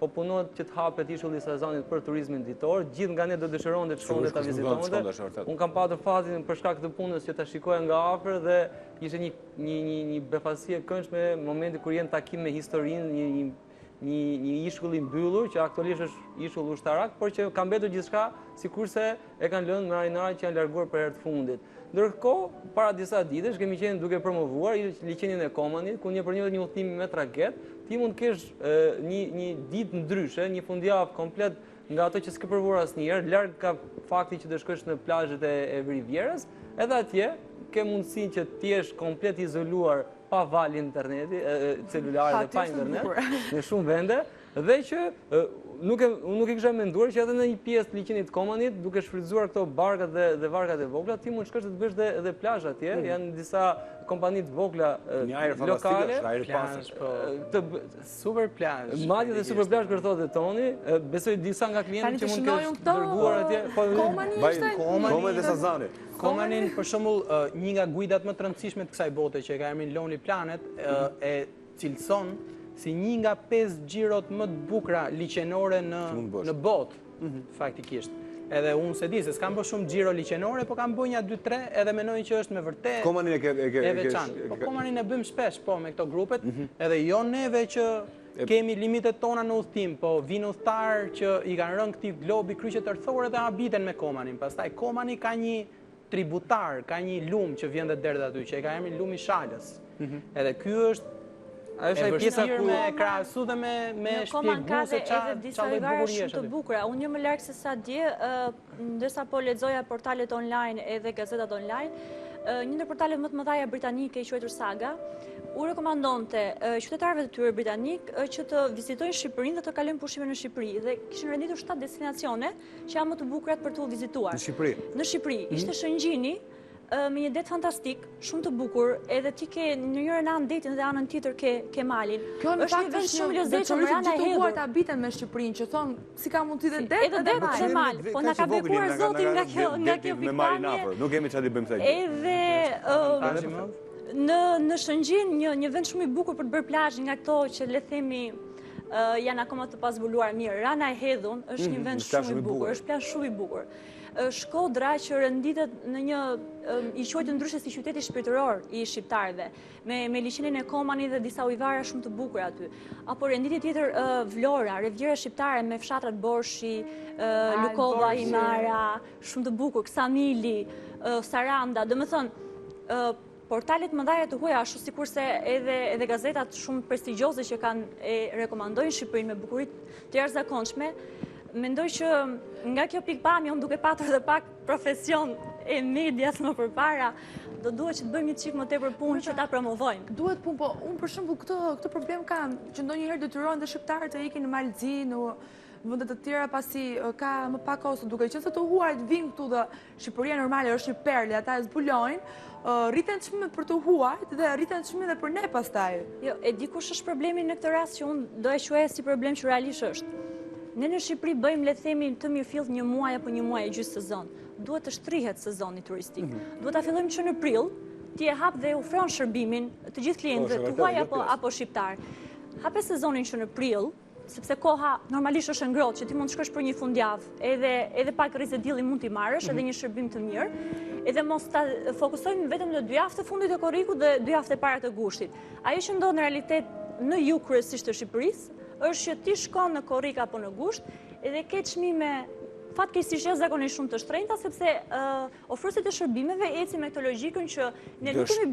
po punohet që të hapet ishulli i sezonit për turizmin ditor, gjithë nga ne do dëshironte të shkonte ta vizitonte. Unë kam patur fatin për shkak të punës që ta shikoja nga afër dhe ishte një befasi e këndshme momenti kur jeni takim me historinë, një ishull i mbyllur që aktualisht është ishull ushtarak, por që ka mbetur gjithçka sikurse e kanë lënë marinarët që janë larguar për herë të fundit. Ndërkohë, para disa ditësh kemi qenë duke promovuar liçenin e Komanit, ku një udhëtim me traget, ti mund të kesh një ditë ndryshe, një fundjavë komplet nga ato që s'ke provuar asnjëherë, larg ka fakti që do shkosh në plazhet e Rivierës, edhe atje ke mundësinë që ti jesh komplet izoluar pa valë interneti, celulare dhe pa internet, në shumë vende, dhe që nuk e kisha menduar që edhe në një pjesë të liçenit Komanit, duke shfrytzuar këto barkat dhe varkat e vogla, ti mund shkosh të bësh edhe plazh atje. Janë disa kompani të vogla lokale. Super plazh. Madje dhe super plazh kur thotë Toni, besoj disa nga klientët që mund të dërguar atje. Komani dhe Sazani. Komanin, për shembull, një nga guidat më të rëndësishme të kësaj bote që e ka emrin Lonely Planet, e cilëson si një nga 5 xhirot më të bukura liçenore në botë, faktikisht. Edhe unë se di, se s'kam bërë shumë xhiro liçenore, po kam bërë një 2-3 edhe menoj që është me vërtet Komanin e veçantë. Po Komanin e bëjmë shpesh me këto grupet, edhe jo neve që kemi limitet tona në udhtim, po vinë udhëtar që i kanë rënë këtij globi kryqet erthore dhe habiten me Komanin. Pastaj Komani ka një tributar, ka një lum që vjen dhe derdhet aty, që e ka emrin Lumi Shalës. Edhe ky është e vështirë me krahasu dhe me shpjegu se çfarë bukurie është. Të bukura. Unë jo më larg se sa dje, ndërsa po lexoja portalet online edhe gazetat online, një ndër portalet më të mëdha britanike i quajtur Saga u rekomandonte qytetarëve të tyre britanik që të vizitojnë Shqipërinë dhe të kalojnë pushime në Shqipëri dhe kishin renditur 7 destinacione që janë më të bukurat për të vizituar. Në Shqipëri. Ishte Shëngjini me një det fantastik, shumë të bukur, edhe ti ke në njërën anë detin dhe anën tjetër ke malin. Kjo në fakt është një veçori që të huar të habiten me Shqipërinë, që thonë si ka mundësi dhe det edhe mal. Po na ka bekuar Zoti nga kjo pikpamje. Nuk kemi çfarë të bëjmë sa Edhe në Shëngjin, një vend shumë i bukur për të bërë plazh nga këto që le themi janë akoma të pazbuluar mirë. Rana e Hedhun është një vend shumë i bukur, është plazh shumë i bukur. Shkodra që renditet në një i quajtur ndryshe si qyteti shpirtëror i shqiptarëve, me liçenin e Komanit dhe disa ujvara shumë të bukura aty. Apo renditje tjetër Vlora, Riviera shqiptare me fshatrat Borshi, Lukova, Himara, shumë të bukur, Ksamili, Saranda, domethënë portalet mëdha të huaja, ashtu sikurse edhe gazetat shumë prestigjioze që rekomandojnë Shqipërinë me bukuritë të jashtëzakonshme. Mendoj që nga kjo pikpamje, unë duke patur dhe pak profesion e medias më përpara, do duhet që të bëjmë një çik më tepër punë që ta promovojmë. Duhet punë, po unë për shembull këtë problem kam, që ndonjëherë detyrohen dhe shqiptarët të ikin në Malzi, në vende të tjera pasi ka më pak kosto, duke qenë se të huarit vinë këtu dhe Shqipëria normale është një perle, ata e zbulojnë, rriten çmimet për të huajt dhe rriten çmimet edhe për ne pastaj. Jo, e di kush është problemi në këtë rast që unë do e quaj si problem që realisht është. Ne në Shqipëri bëjmë, le themi, të mirëfillt një muaj apo një muaj e gjysmë sezon. Duhet të shtrihet sezoni turistik. Duhet ta fillojmë që në prill, ti e hap dhe ofron shërbimin të gjithë klientëve, huaj apo shqiptar. Hape sezonin që në prill, sepse koha normalisht është ngrohtë, që ti mund të shkosh për një fundjavë, edhe pak rrizë dielli mund t'i marrësh, edhe një shërbim të mirë, edhe mos ta fokusojmë vetëm në 2 javë të fundit të korrikut dhe 2 javë të para të gushtit. Ajo që ndodh në realitet në jug kryesisht të Shqipërisë është që ti shkon në korrik apo në gusht edhe ke çmime fatkeqësisht jashtëzakonisht shumë të shtrenjta, sepse ofruesit e shërbimeve ecin me këtë logjikën që ne nuk kemi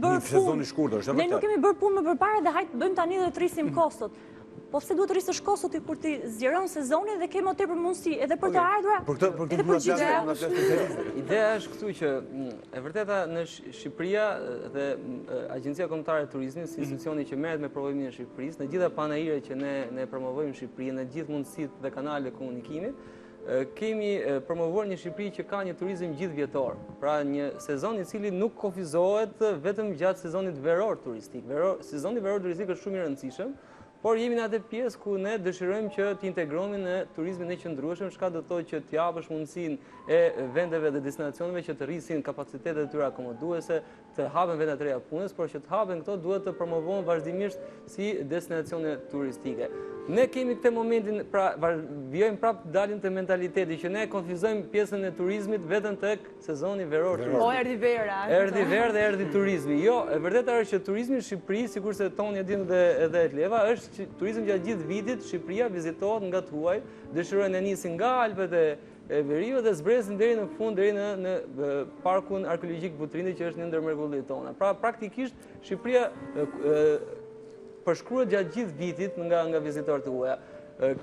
bërë punë më përpara dhe hajt bëjmë tani dhe të rrisim kostot. Po pse duhet të rrisësh kostot kur ti zgjeron sezonin dhe ke më tepër mundësi edhe për të ardhura, edhe për gjithë. Ideja është këtu që e vërteta në Shqipëria dhe Agjencia Kombëtare e Turizmit, si institucioni që merret me promovimin e Shqipërisë, në gjitha panajiret që ne promovojmë Shqipërinë, në gjithë mundësitë dhe kanalet e komunikimit, kemi promovuar një Shqipëri që ka një turizëm gjithvjetor. Pra një sezon i cili nuk kufizohet vetëm gjatë sezonit veror turistik. Sezoni veror turistik është shumë i rëndësishëm, por jemi në atë pjesë ku ne dëshirojmë që të integrohemi në turizmin e qëndrueshëm, çka do të thotë që të japësh mundësinë e vendeve dhe destinacioneve që të rrisin kapacitetet e tyre akomoduese, të hapen vende të reja punës, por që të hapen këto duhet të promovohen vazhdimisht si destinacione turistike. Ne kemi këtë momentin, pra vijojmë prapë dalin të mentaliteti që ne konfizojmë pjesën e turizmit vetëm tek sezoni veror turistik. O, erdhi vera. Erdhi verë dhe erdhi turizmi. Jo, e vërteta është që turizmi në Shqipëri, sikurse Toni e din edhe Etleva, është që turizmi gjatë gjithë vitit Shqipëria vizitohet nga të huaj, dëshirojnë e nisin nga Alpet e Veriut dhe zbresin deri në fund, deri në parkun arkeologjik Butrindi, që është një ndër mrekullitë tona. Pra praktikisht Shqipëria përshkruhet gjatë gjithë vitit nga vizitorët e huaja.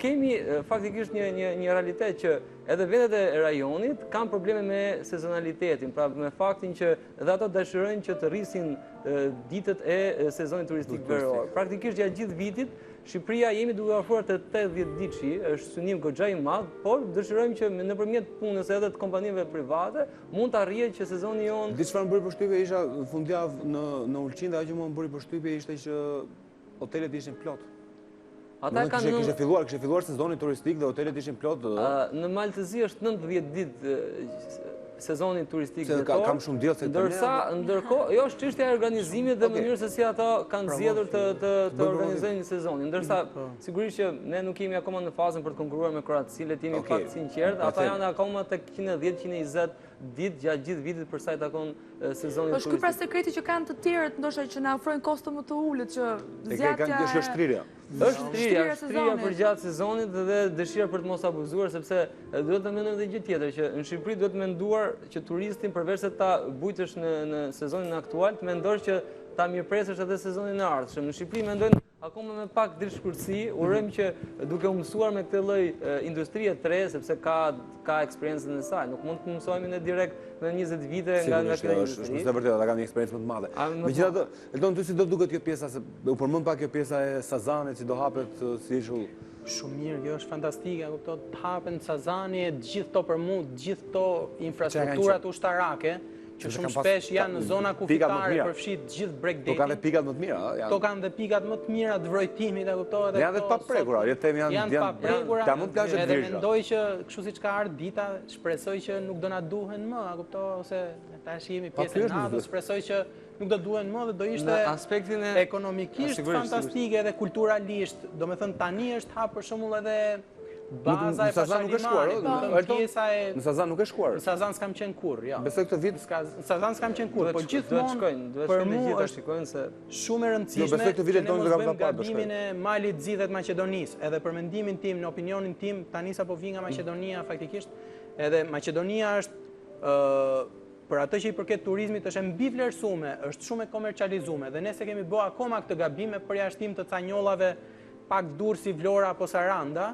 Kemi faktikisht një realitet që edhe vendet e rajonit kanë probleme me sezonalitetin, pra me faktin që edhe ato dëshirojnë që të rrisin ditët e sezonit turistik veror. Praktikisht gjatë gjithë vitit Shqipëria jemi duke ofruar të 80 diçi, është synim goxha i madh, por dëshirojmë që nëpërmjet punës edhe të kompanive private mund të arrihet që sezoni jon. Di çfarë më bëri përshtypje isha fundjavë në Ulqin dhe ajo që më bëri përshtypje ishte që hotelet ishin plot. Ata kanë kishte filluar sezoni turistik dhe hotelet ishin plot. Në Maltëzi është 90 ditë sezoni turistik vetor. Kam shumë diell se ndërkohë, jo, është çështja e organizimit dhe mënyrës se si ata kanë zgjedhur të organizojnë sezonin. Ndërsa sigurisht që ne nuk jemi akoma në fazën për të konkuruar me Kroaci, le të jemi pak sinqert, ata janë akoma tek 110-120 ditë gjatë gjithë vitit për sa i takon sezonit turistik. Është ky pra sekreti që kanë të tjerët, ndoshta që na ofrojnë kosto më të ulët, që zgjatja është shtrirja. Është shtrirja për gjatë sezonit dhe dëshira për të mos abuzuar, sepse duhet të mendojmë edhe gjë tjetër, që në Shqipëri duhet të menduar që turistin përveç se ta bujtësh në sezonin aktual, të mendosh që ta mirëpresësh edhe sezonin e ardhshëm. Në Shqipëri mendojnë akoma me pak dritshkurtësi, urojmë që duke u mësuar me këtë lloj industrie të re, sepse ka eksperiencën e saj. Nuk mund të mësohemi ne direkt me 20 vite nga këtë industri. Është vërtet, ata kanë një eksperiencë më të madhe. Megjithatë, Eldon, ty si do duket kjo pjesa, se u përmend pak kjo pjesa e Sazanit, si do hapet si ishull. Shumë mirë, kjo është fantastike, kupton, të hapen Sazani, gjithë to për mu, gjithë to infrastrukturat ushtarake, që shumë shpesh janë në zona kufitare, përfshit gjithë breakdating. To kanë dhe pikat më të mira. To kanë dhe pikat më të mira, dëvrojtimit, e kuptohet. Janë dhe të paprekura, janë të paprekura, edhe mendoj që kështu siç ka ardhur dita, shpresoj që nuk do na duhen më, a kuptohet, ose tash jemi pjesë e natës, shpresoj që nuk do duhen më dhe do ishte ekonomikisht fantastike edhe kulturalisht. Do me thënë tani është hap për shembull edhe baza e Pashalimani. Në Sazan nuk e shkuar. Në Sazan s'kam qenë kurrë, jo. Besoj këtë vit në Sazan s'kam qenë kurrë, po gjithmonë për mua është shumë e rëndësishme që ne mos bëjmë gabimin e malit zgjidhet Maqedonisë. Edhe për mendimin tim, në opinionin tim, tani sapo vi nga Maqedonia faktikisht, edhe Maqedonia është për atë që i përket turizmit është mbi vlerësume, është shumë e komercializume dhe ne se kemi bë akoma këtë gabim me përjashtim të ca njollave pak dur si Vlora apo Saranda,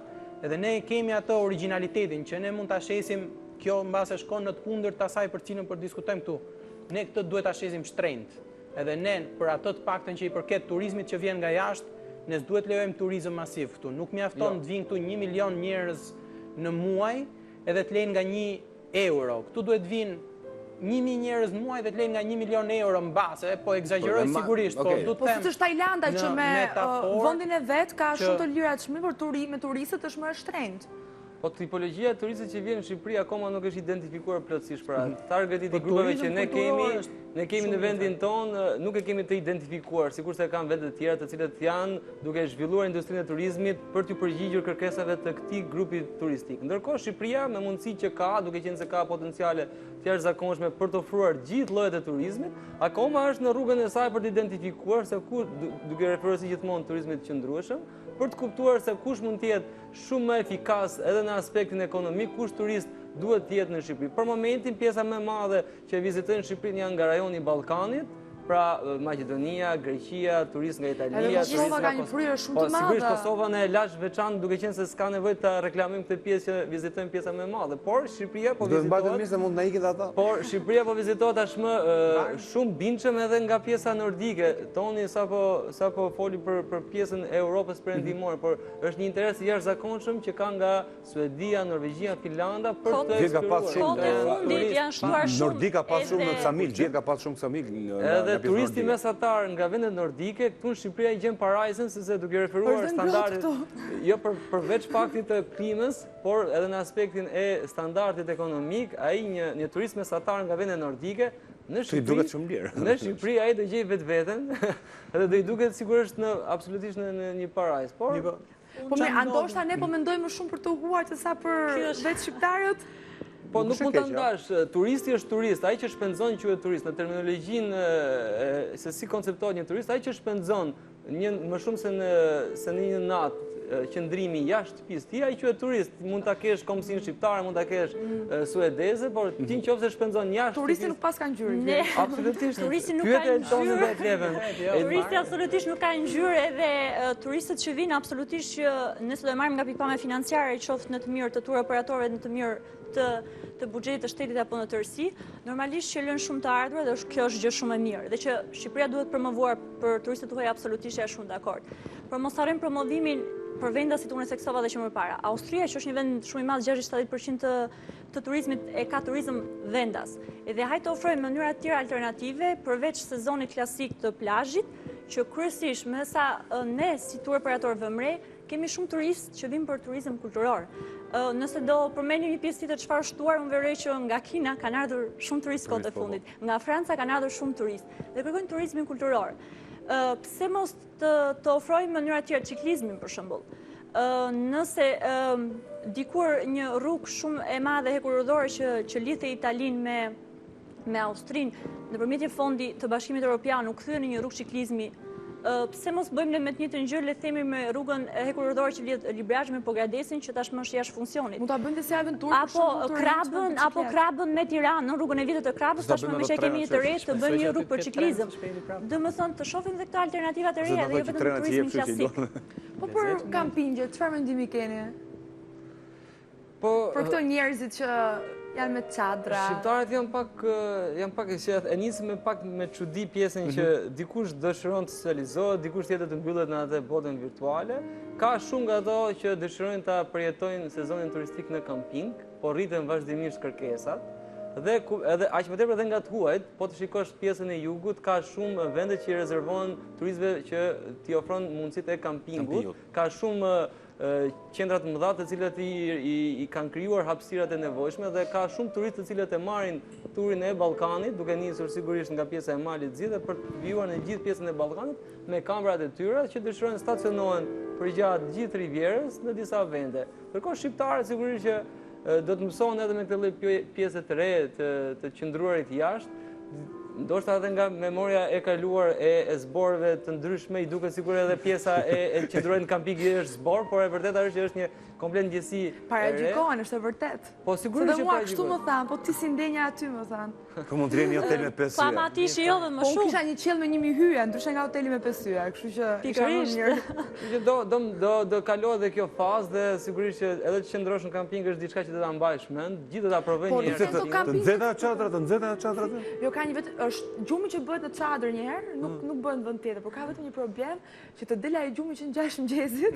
edhe ne kemi atë originalitetin që ne mund ta shesim, kjo mbase shkon në të kundërt të asaj për cilën po diskutojmë këtu. Ne këtë duhet ta shesim shtrenjtë. Edhe ne për atë të paktën që i përket turizmit që vjen nga jashtë, ne s'duhet lejojmë turizëm masiv këtu. Nuk mjafton të vinë këtu 1 milion njerëz në muaj edhe të lejnë nga 1 euro. Këtu duhet vinë 1.000 njerëz në muaj dhe të lejnë nga 1 milion euro në base, po egzagjeroj sigurisht, po du të them. Po si është Tajlanda që me vendin e vet ka shumë të lira të çmim, por me turistët është më e shtrenjtë. Po tipologjia e turistëve që vjen në Shqipëri akoma nuk është identifikuar plotësisht pra. Targetit i grupeve që ne kemi në vendin tonë nuk e kemi të identifikuar, sikurse kanë vende të tjera të cilët janë duke zhvilluar industrinë e turizmit për të përgjigjur kërkesave të këtij grupi turistik. Ndërkohë Shqipëria me mundësitë që ka, duke qenë se ka potenciale të jashtëzakonshme për të ofruar gjithë llojet e turizmit, akoma është në rrugën e saj për të identifikuar se ku, duke referuar si gjithmonë turizmit të qëndrueshëm, për të kuptuar se kush mund të jetë shumë më efikas edhe në aspektin ekonomik, kush turist duhet të jetë në Shqipëri. Për momentin pjesa më e madhe që vizitojnë Shqipërinë janë nga rajoni i Ballkanit, pra Maqedonia, Greqia, turist nga Italia, Kosova ka një fryrë shumë të madhe. Sigurisht Kosova ne lash veçantë duke qenë se s'ka nevojë ta reklamojmë këtë pjesë që vizitojnë pjesa më e madhe, por Shqipëria po vizitohet. Do të mbajmë mirë se mund na ikin ata. Por Shqipëria po vizitohet tashmë shumë bindshëm edhe nga pjesa nordike. Toni sapo foli për pjesën e Europës perëndimore, por është një interes i jashtëzakonshëm që ka nga Suedia, Norvegjia, Finlanda për të eksploruar. Nordika pas shumë në Ksamil, gjithë ka pas shumë Ksamil. Turisti mesatar nga vendet nordike, këtu në Shqipëria i gjen parajsën, sepse duke referuar standardet, jo përveç faktit të klimës, por edhe në aspektin e standardit ekonomik, ai një turist mesatar nga vendet nordike, në Shqipëri ai do gjej vetveten, edhe do i duket sigurisht absolutisht në një parajs. Po ndoshta ne po mendojmë më shumë për të huar se sa për vetë shqiptarët. Po nuk mund të ndash, turisti është turist, ai që shpenzon quhet turist, në terminologjinë se si konceptohet një turist, ai që shpenzon më shumë se në një natë qëndrimi jashtë shtëpisë tij, ai quhet turist. Mund ta kesh komsinë shqiptare, mund ta kesh suedeze, por ti nëse shpenzon jashtë. Turisti nuk pas ka ngjyrë. Absolutisht. Turisti nuk ka ngjyrë. Turisti absolutisht nuk ka ngjyrë edhe turistët që vinë absolutisht që nëse do e marrim nga pikpamja financiare, qoftë në të mirë të tur operatorëve, në të mirë të buxhetit të shtetit apo në tërësi, normalisht që lënë shumë të ardhur dhe kjo është gjë shumë e mirë dhe që Shqipëria duhet promovuar për turistët tuaj absolutisht jam shumë dakord. për mos harrojmë promovimin për vendasit unë e seksova dhe që më para. Austria, që është një vend shumë i madh, 60-70% të turizmit e ka turizëm vendas. Edhe hajtë ofrojmë mënyra të tjera alternative përveç sezonit klasik të plazhit, që kryesisht me sa ne si tur operator vëmre kemi shumë turistë që vinë për turizëm kulturor. Nëse do përmendim një pjesë të çfarë shtuar, unë veroj që nga Kina kanë ardhur shumë turistë kohët e fundit. Nga Franca kanë ardhur shumë turistë dhe kërkojnë turizmin kulturor. Pse mos të ofrojmë mënyra tjera ciklizmin për shembull. Nëse dikur një rrugë shumë e madhe hekurudhore që lidhte Italinë me Austrinë nëpërmjet një fondi të Bashkimit Evropian u kthye në një rrugë ciklizmi, pse mos bëjmë ne me të njëjtën gjë, le të themi me rrugën hekurudhore që lidh Librazh me Pogradesin, që tashmë është jashtë funksionit. Mund ta bëjmë si aventurë apo Krabën me Tiranë, në rrugën e vitet të Krabës, tashmë me që kemi një të re të bëjmë një rrugë për ciklizëm. Domethënë të shohim edhe këto alternativa të reja dhe jo vetëm turizmin klasik. Po për kampingjet, çfarë mendimi keni? Për këto njerëzit që janë me çadra. Shqiptarët janë pak e nisëm me çudi pjesën që dikush dëshiron të socializohet, dikush tjetër të mbyllet në atë botën virtuale. Ka shumë nga ato që dëshirojnë ta përjetojnë sezonin turistik në kamping, por rriten vazhdimisht kërkesat. Dhe edhe aq më tepër edhe nga të huajt, po të shikosh pjesën e jugut, ka shumë vende që i rezervohen turistëve që t'i ofron mundësitë e kampingut. Ka shumë qendra të mëdha të cilat i kanë krijuar hapësirat e nevojshme dhe ka shumë turistë të cilët e marrin turin e Ballkanit, duke nisur sigurisht nga pjesa e Malit të Zi dhe për të vijuar në gjithë pjesën e Ballkanit me kamerat e tyre që dëshirojnë stacionohen përgjatë gjithë rivjerës në disa vende. Ndërkohë shqiptarët sigurisht që do të mësohen edhe me këtë lloj pjese të re të qëndruarit jashtë. Ndoshta edhe nga memoria e kaluar e zborëve të ndryshme, i duket sikur edhe pjesa e qëndruarit në kamping është zbor, por e vërteta është që është një komplet ndjesi e re. Paragjikohen, është e vërtet. Po sigurisht që paragjikohen. Dhe mua kështu më thanë, po ti si ndenja aty më thanë. Ku mund të rrini hotel me 5 yje. Pa ma ti shijove më shumë. shumë. Po kisha një qell me 1000 hyje, ndryshe nga hoteli me 5 hyje, kështu që isha më mirë. Do kalohet edhe kjo fazë dhe sigurisht që edhe të qëndrosh në kamping është diçka që do ta mbajsh mend, gjithë do ta provoj një herë. Të nxehta çadrat, Jo, ka një vetë është gjumi që bëhet në çadër një herë, nuk bëhet në vend tjetër, por ka vetëm një problem që të del ai gjumi që në 6 mëngjesit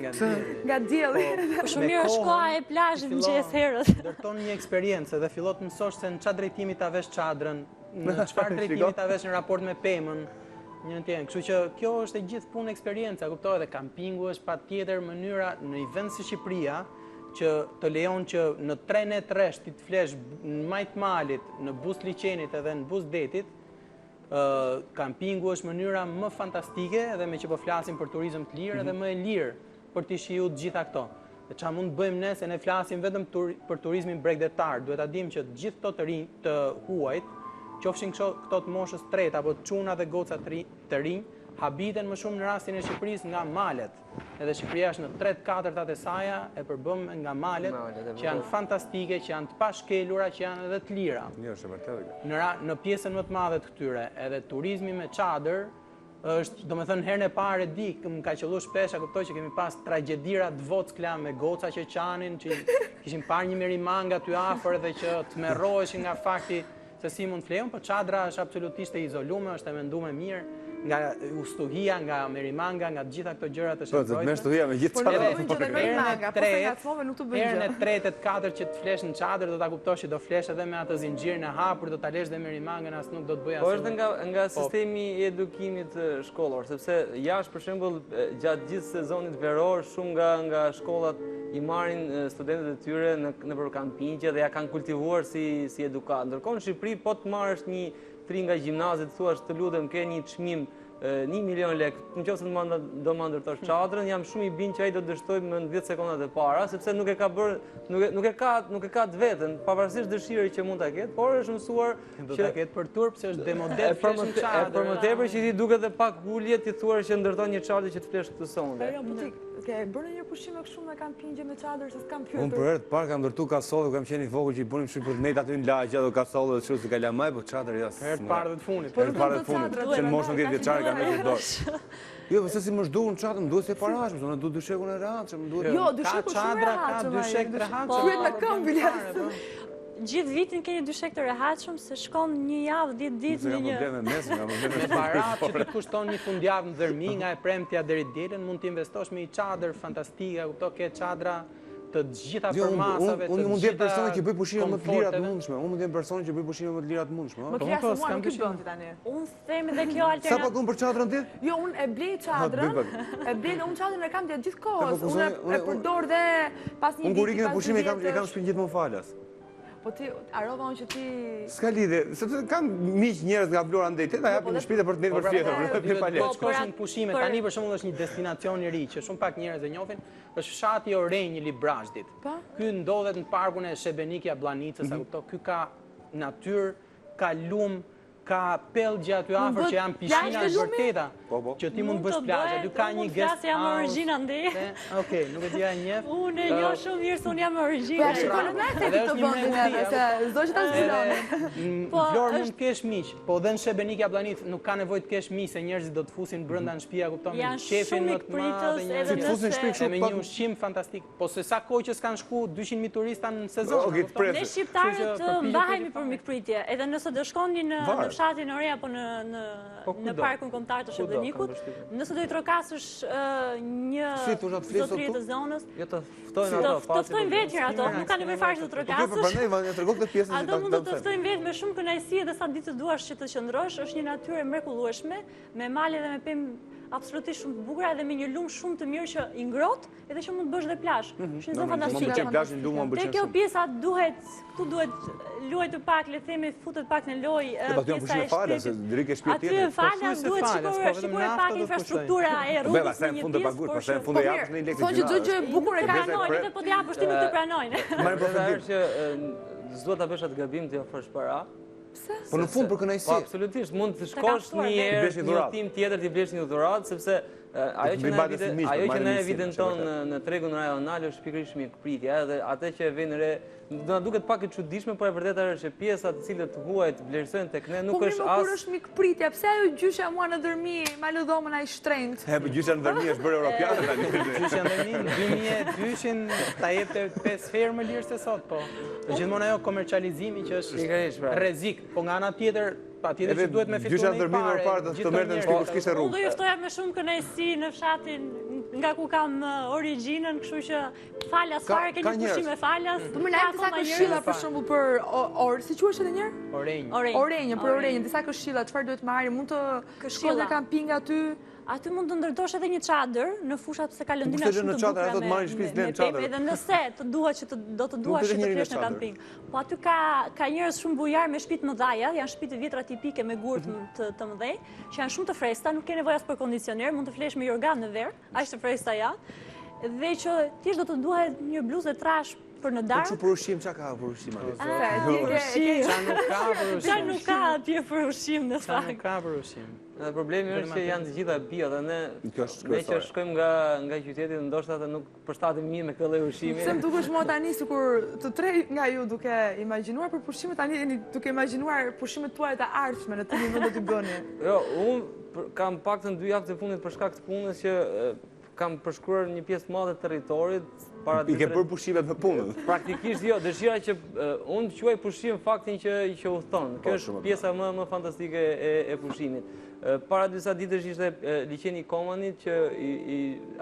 nga dielli. Po shumë mirë është koha e plazhit mëngjes herët. Ndërton një eksperiencë dhe fillon të mësosh se në çfarë drejtimi ta vesh çadrën, në çfarë drejtimi ta vesh në raport me pemën. Një tjetër. Kështu që kjo është e gjithë punë eksperjenca, kuptohet, dhe kampingu është patjetër mënyra në një vend si Shqipëria që të lejon që në 3 net rresht ti të flesh në majt malit, në bus liçenit edhe në bus detit. Kampingu është mënyra më fantastike edhe me që po flasim për turizëm të lirë edhe më e lirë për të shijuar të gjitha këto. Dhe çfarë mund të bëjmë ne, se ne flasim vetëm për turizmin bregdetar, duhet ta dimë që të gjithë këto të huajt, qofshin këto të moshës tretë apo çuna dhe goca të rinj, habiten më shumë në rastin e Shqipërisë nga malet. Edhe Shqipëria është në 3/4 e saja e përbëm nga malet, që janë fantastike, që janë të pashkelura, që janë edhe të lira. Në pjesën më të madhe të këtyre, edhe turizmi me çadër është, domethënë herën e parë di, më ka qellu shpesh, kuptoj që kemi pas tragjedira të Vockla me goca që qanin, që kishim parë një merimang aty afër dhe që të merroheshin nga fakti se si mund flejon, por çadra është absolutisht e izoluar, është e menduar mirë nga ustuhia, nga merimanga, nga të gjitha këto gjëra të shëndetshme. Po, me ustuhia me gjithë çadra. Herën e tretë, të katërt që të flesh në çadër do ta kuptosh që do flesh edhe me atë zinxhirin e hapur, do ta lesh dhe merimangën, as nuk do të bëj asgjë. Po është nga sistemi i edukimit shkollor, sepse jashtë për shembull gjatë gjithë sezonit veror shumë nga shkollat i marrin studentët e tyre nëpër kampingje dhe ja kanë kultivuar si edukat. Ndërkohë në Shqipëri po të marrësh një tri nga gjimnazit, thuash të lutem ke një çmim 1 milion lek, nëse do më ndërtosh çadrën, jam shumë i bindur që ai do të dështojë në 10 sekondat e para, sepse nuk e ka të vetën, pavarësisht dëshirës që mund ta ketë, por është mësuar do ta ketë për turp se është demodel flesh në çadër. Për më tepër që ti duket edhe pak ulje ti thuar që ndërton një çadër që të flesh këtë sonde. Ke bërë një pushime kështu me kampingje me çadër se s'kam pyetur. Unë për herë të parë kam ndërtu kasollë, kam qenë i vogël që i bënim shumë për net aty në lagje ato kasollë dhe kështu si kalamaj, po çadër jo. Herë të parë të fundit. Herë të parë të fundit. Që në moshën 10 vjeçare kam me dorë. Jo, pse si më zhduan çadrën, duhet se parash, më duhet dyshekun e rahatshëm, duhet. Jo, dyshekun shumë e rahatshëm. Ka dyshek të rahatshëm. Kryet në këmbë. Gjithë vitin keni dyshek të rehatshëm se shkon një javë, 10 ditë në një... Me parat që të kushton një fundjavë në dërmi nga e premtja deri dielën, mund të investosh me një çadër fantastike, kupto ke çadra të gjitha përmasave, të gjitha unë mund të jem personi që bëj pushime më të lira të mundshme. Unë mund të jem personi që bëj pushime më të lira të mundshme. Më kja se mua nuk i bën ti tani. Unë them edhe kjo Sa alternativë. pagon për çadrën ti? Jo, unë e blej çadrën, unë çadrën e kam gjatë gjithë kohës, unë e përdor dhe pas një Unë kur viti, ikën pas pushime dy e kam vjetësh. shpinë gjithmonë falas. Po ti, arova unë që ti... S'ka lidhje, sepse kam miq njerëz nga Vlora ndaj teta japin në shtëpi për të ndërtuar fletën, për Po shkoshin pushime, tani për shembull është një destinacion i ri që shumë pak njerëz e njohin, është fshati Orenj i Librazhdit. Ky ndodhet në parkun e Shebeniki Abllanicës, a kupto? Ky ka natyrë, ka lum, ka pellgje aty afër që janë piscina të vërteta. Që ti mund të bësh plazhe, aty ka një guest house. Jam origjina ndi. Okej, nuk e di ai njeh. Unë e njoh shumë mirë se unë jam origjina. Po shikon në se ti të bëndin edhe, se s'do që ta zgjidhoni. Në Vlorë mund të kesh miq, po dhe në Shebeniki Abllanicë nuk ka nevojë të kesh miq se njerëzit do të fusin brenda në shtëpi, kupton, me qefin më të madh, të fusin në shtëpi me një ushqim fantastik. Po se sa kohë që s'kan shku 200.000 turista në sezon. Ne shqiptarët mbahemi për mikpritje, edhe nëse do shkoni në fshatin e Ore apo në parkun kombëtar të Shebenikut, nëse do i trokasësh një zotëri të zonës, jo të ftojnë ato, të ftojnë vetë ato, nuk ka nevojë fare të trokasësh. Po prandaj vani tregoj këtë pjesën ato mund të të ftojnë vetë me shumë kënaqësi edhe sa ditë të duash që të qëndrosh, është një natyrë e mrekullueshme, me male dhe me pemë absolutisht shumë të bukura edhe me një lumë shumë të mirë që i ngrohtë edhe që mund të bësh dhe plazh. Është një zonë fantastike. Te kjo pjesa këtu duhet luajtur pak, le të themi, futet pak në lojë pjesa e shtëpit. Aty falas duhet shikoj pak infrastruktura e rrugës në një pjesë, por pastaj fund të javës në lekë. Thonë që çdo gjë e bukur e pranojnë, edhe po të japësh ti nuk të pranojnë. Është që s'duhet ta bësh atë gabim të ofrosh para. Po në fund për kënaqësi. Po absolutisht, mund të shkosh një herë në një tim tjetër të blesh një dhuratë, sepse ajo që ne evidenton në tregun rajonal është pikërisht mikpritja, edhe atë që e vjen re, do na duket pak e çuditshme, por e vërtetë është që pjesa të cilët huajt vlerësojnë tek ne nuk është as. Po kur është mikpritja, pse ajo gjysha mua në dërmi, ma lë dhomën ai shtrenjtë. Po gjysha në dërmi është bërë europiane tani. Gjysha në dërmi në 2002-shin ta jepte 5 herë më lirë se sot, po. Është gjithmonë ajo komercializimi që është rrezik, po nga ana tjetër patjetër që duhet me fituar një parë. Të merrten në shtëpi kishte rrugë. Unë do ju ftoja me shumë kënaqësi në fshatin nga ku kam origjinën, kështu që falas fare keni pushime falas. Po më lajm disa këshilla për shembull për orë, si quhesh edhe një herë? Orenj. Për Orenjën, disa këshilla, çfarë duhet marrë? Mund të shkosh në kamping aty. Aty mund të ndërtosh edhe një çadër në fushat se ka lëndina shumë të bukura me edhe nëse të duhet që do të duash që të flesh në kamping. Po aty ka njerëz shumë bujar me shtëpi të mëdha, janë shtëpi të vjetra tipike me gurë të mëdhej, që janë shumë të freskëta, nuk ke nevojë as për kondicioner, mund të flesh me jorgan në verë, aq të freskëta janë. Dhe që thjesht do të duhet një bluzë trash për në darkë. Po për ushqim çka ka për ushqim Qa nuk ka atje për ushqim në fakt. Nuk ka për ushqim. Edhe problemi është që janë të gjitha bio dhe ne që shkojmë nga qyteti ndoshta ata nuk përshtaten mirë me këtë lloj ushqimi. Pse më dukesh mua tani sikur të tre nga ju duke imagjinuar për pushimet tani jeni duke imagjinuar pushimet tuaja të ardhshme në të vend do t'i bëni. Jo, unë kam paktën 2 javë të fundit për shkak të punës që kam përshkruar një pjesë të madhe të territorit. I ke bërë pushimet me punën? Praktikisht jo, dëshira që unë të quaj pushim faktin që udhton. Kjo është pjesa më fantastike e pushimit. Para disa ditësh ishte liçeni i Komanit që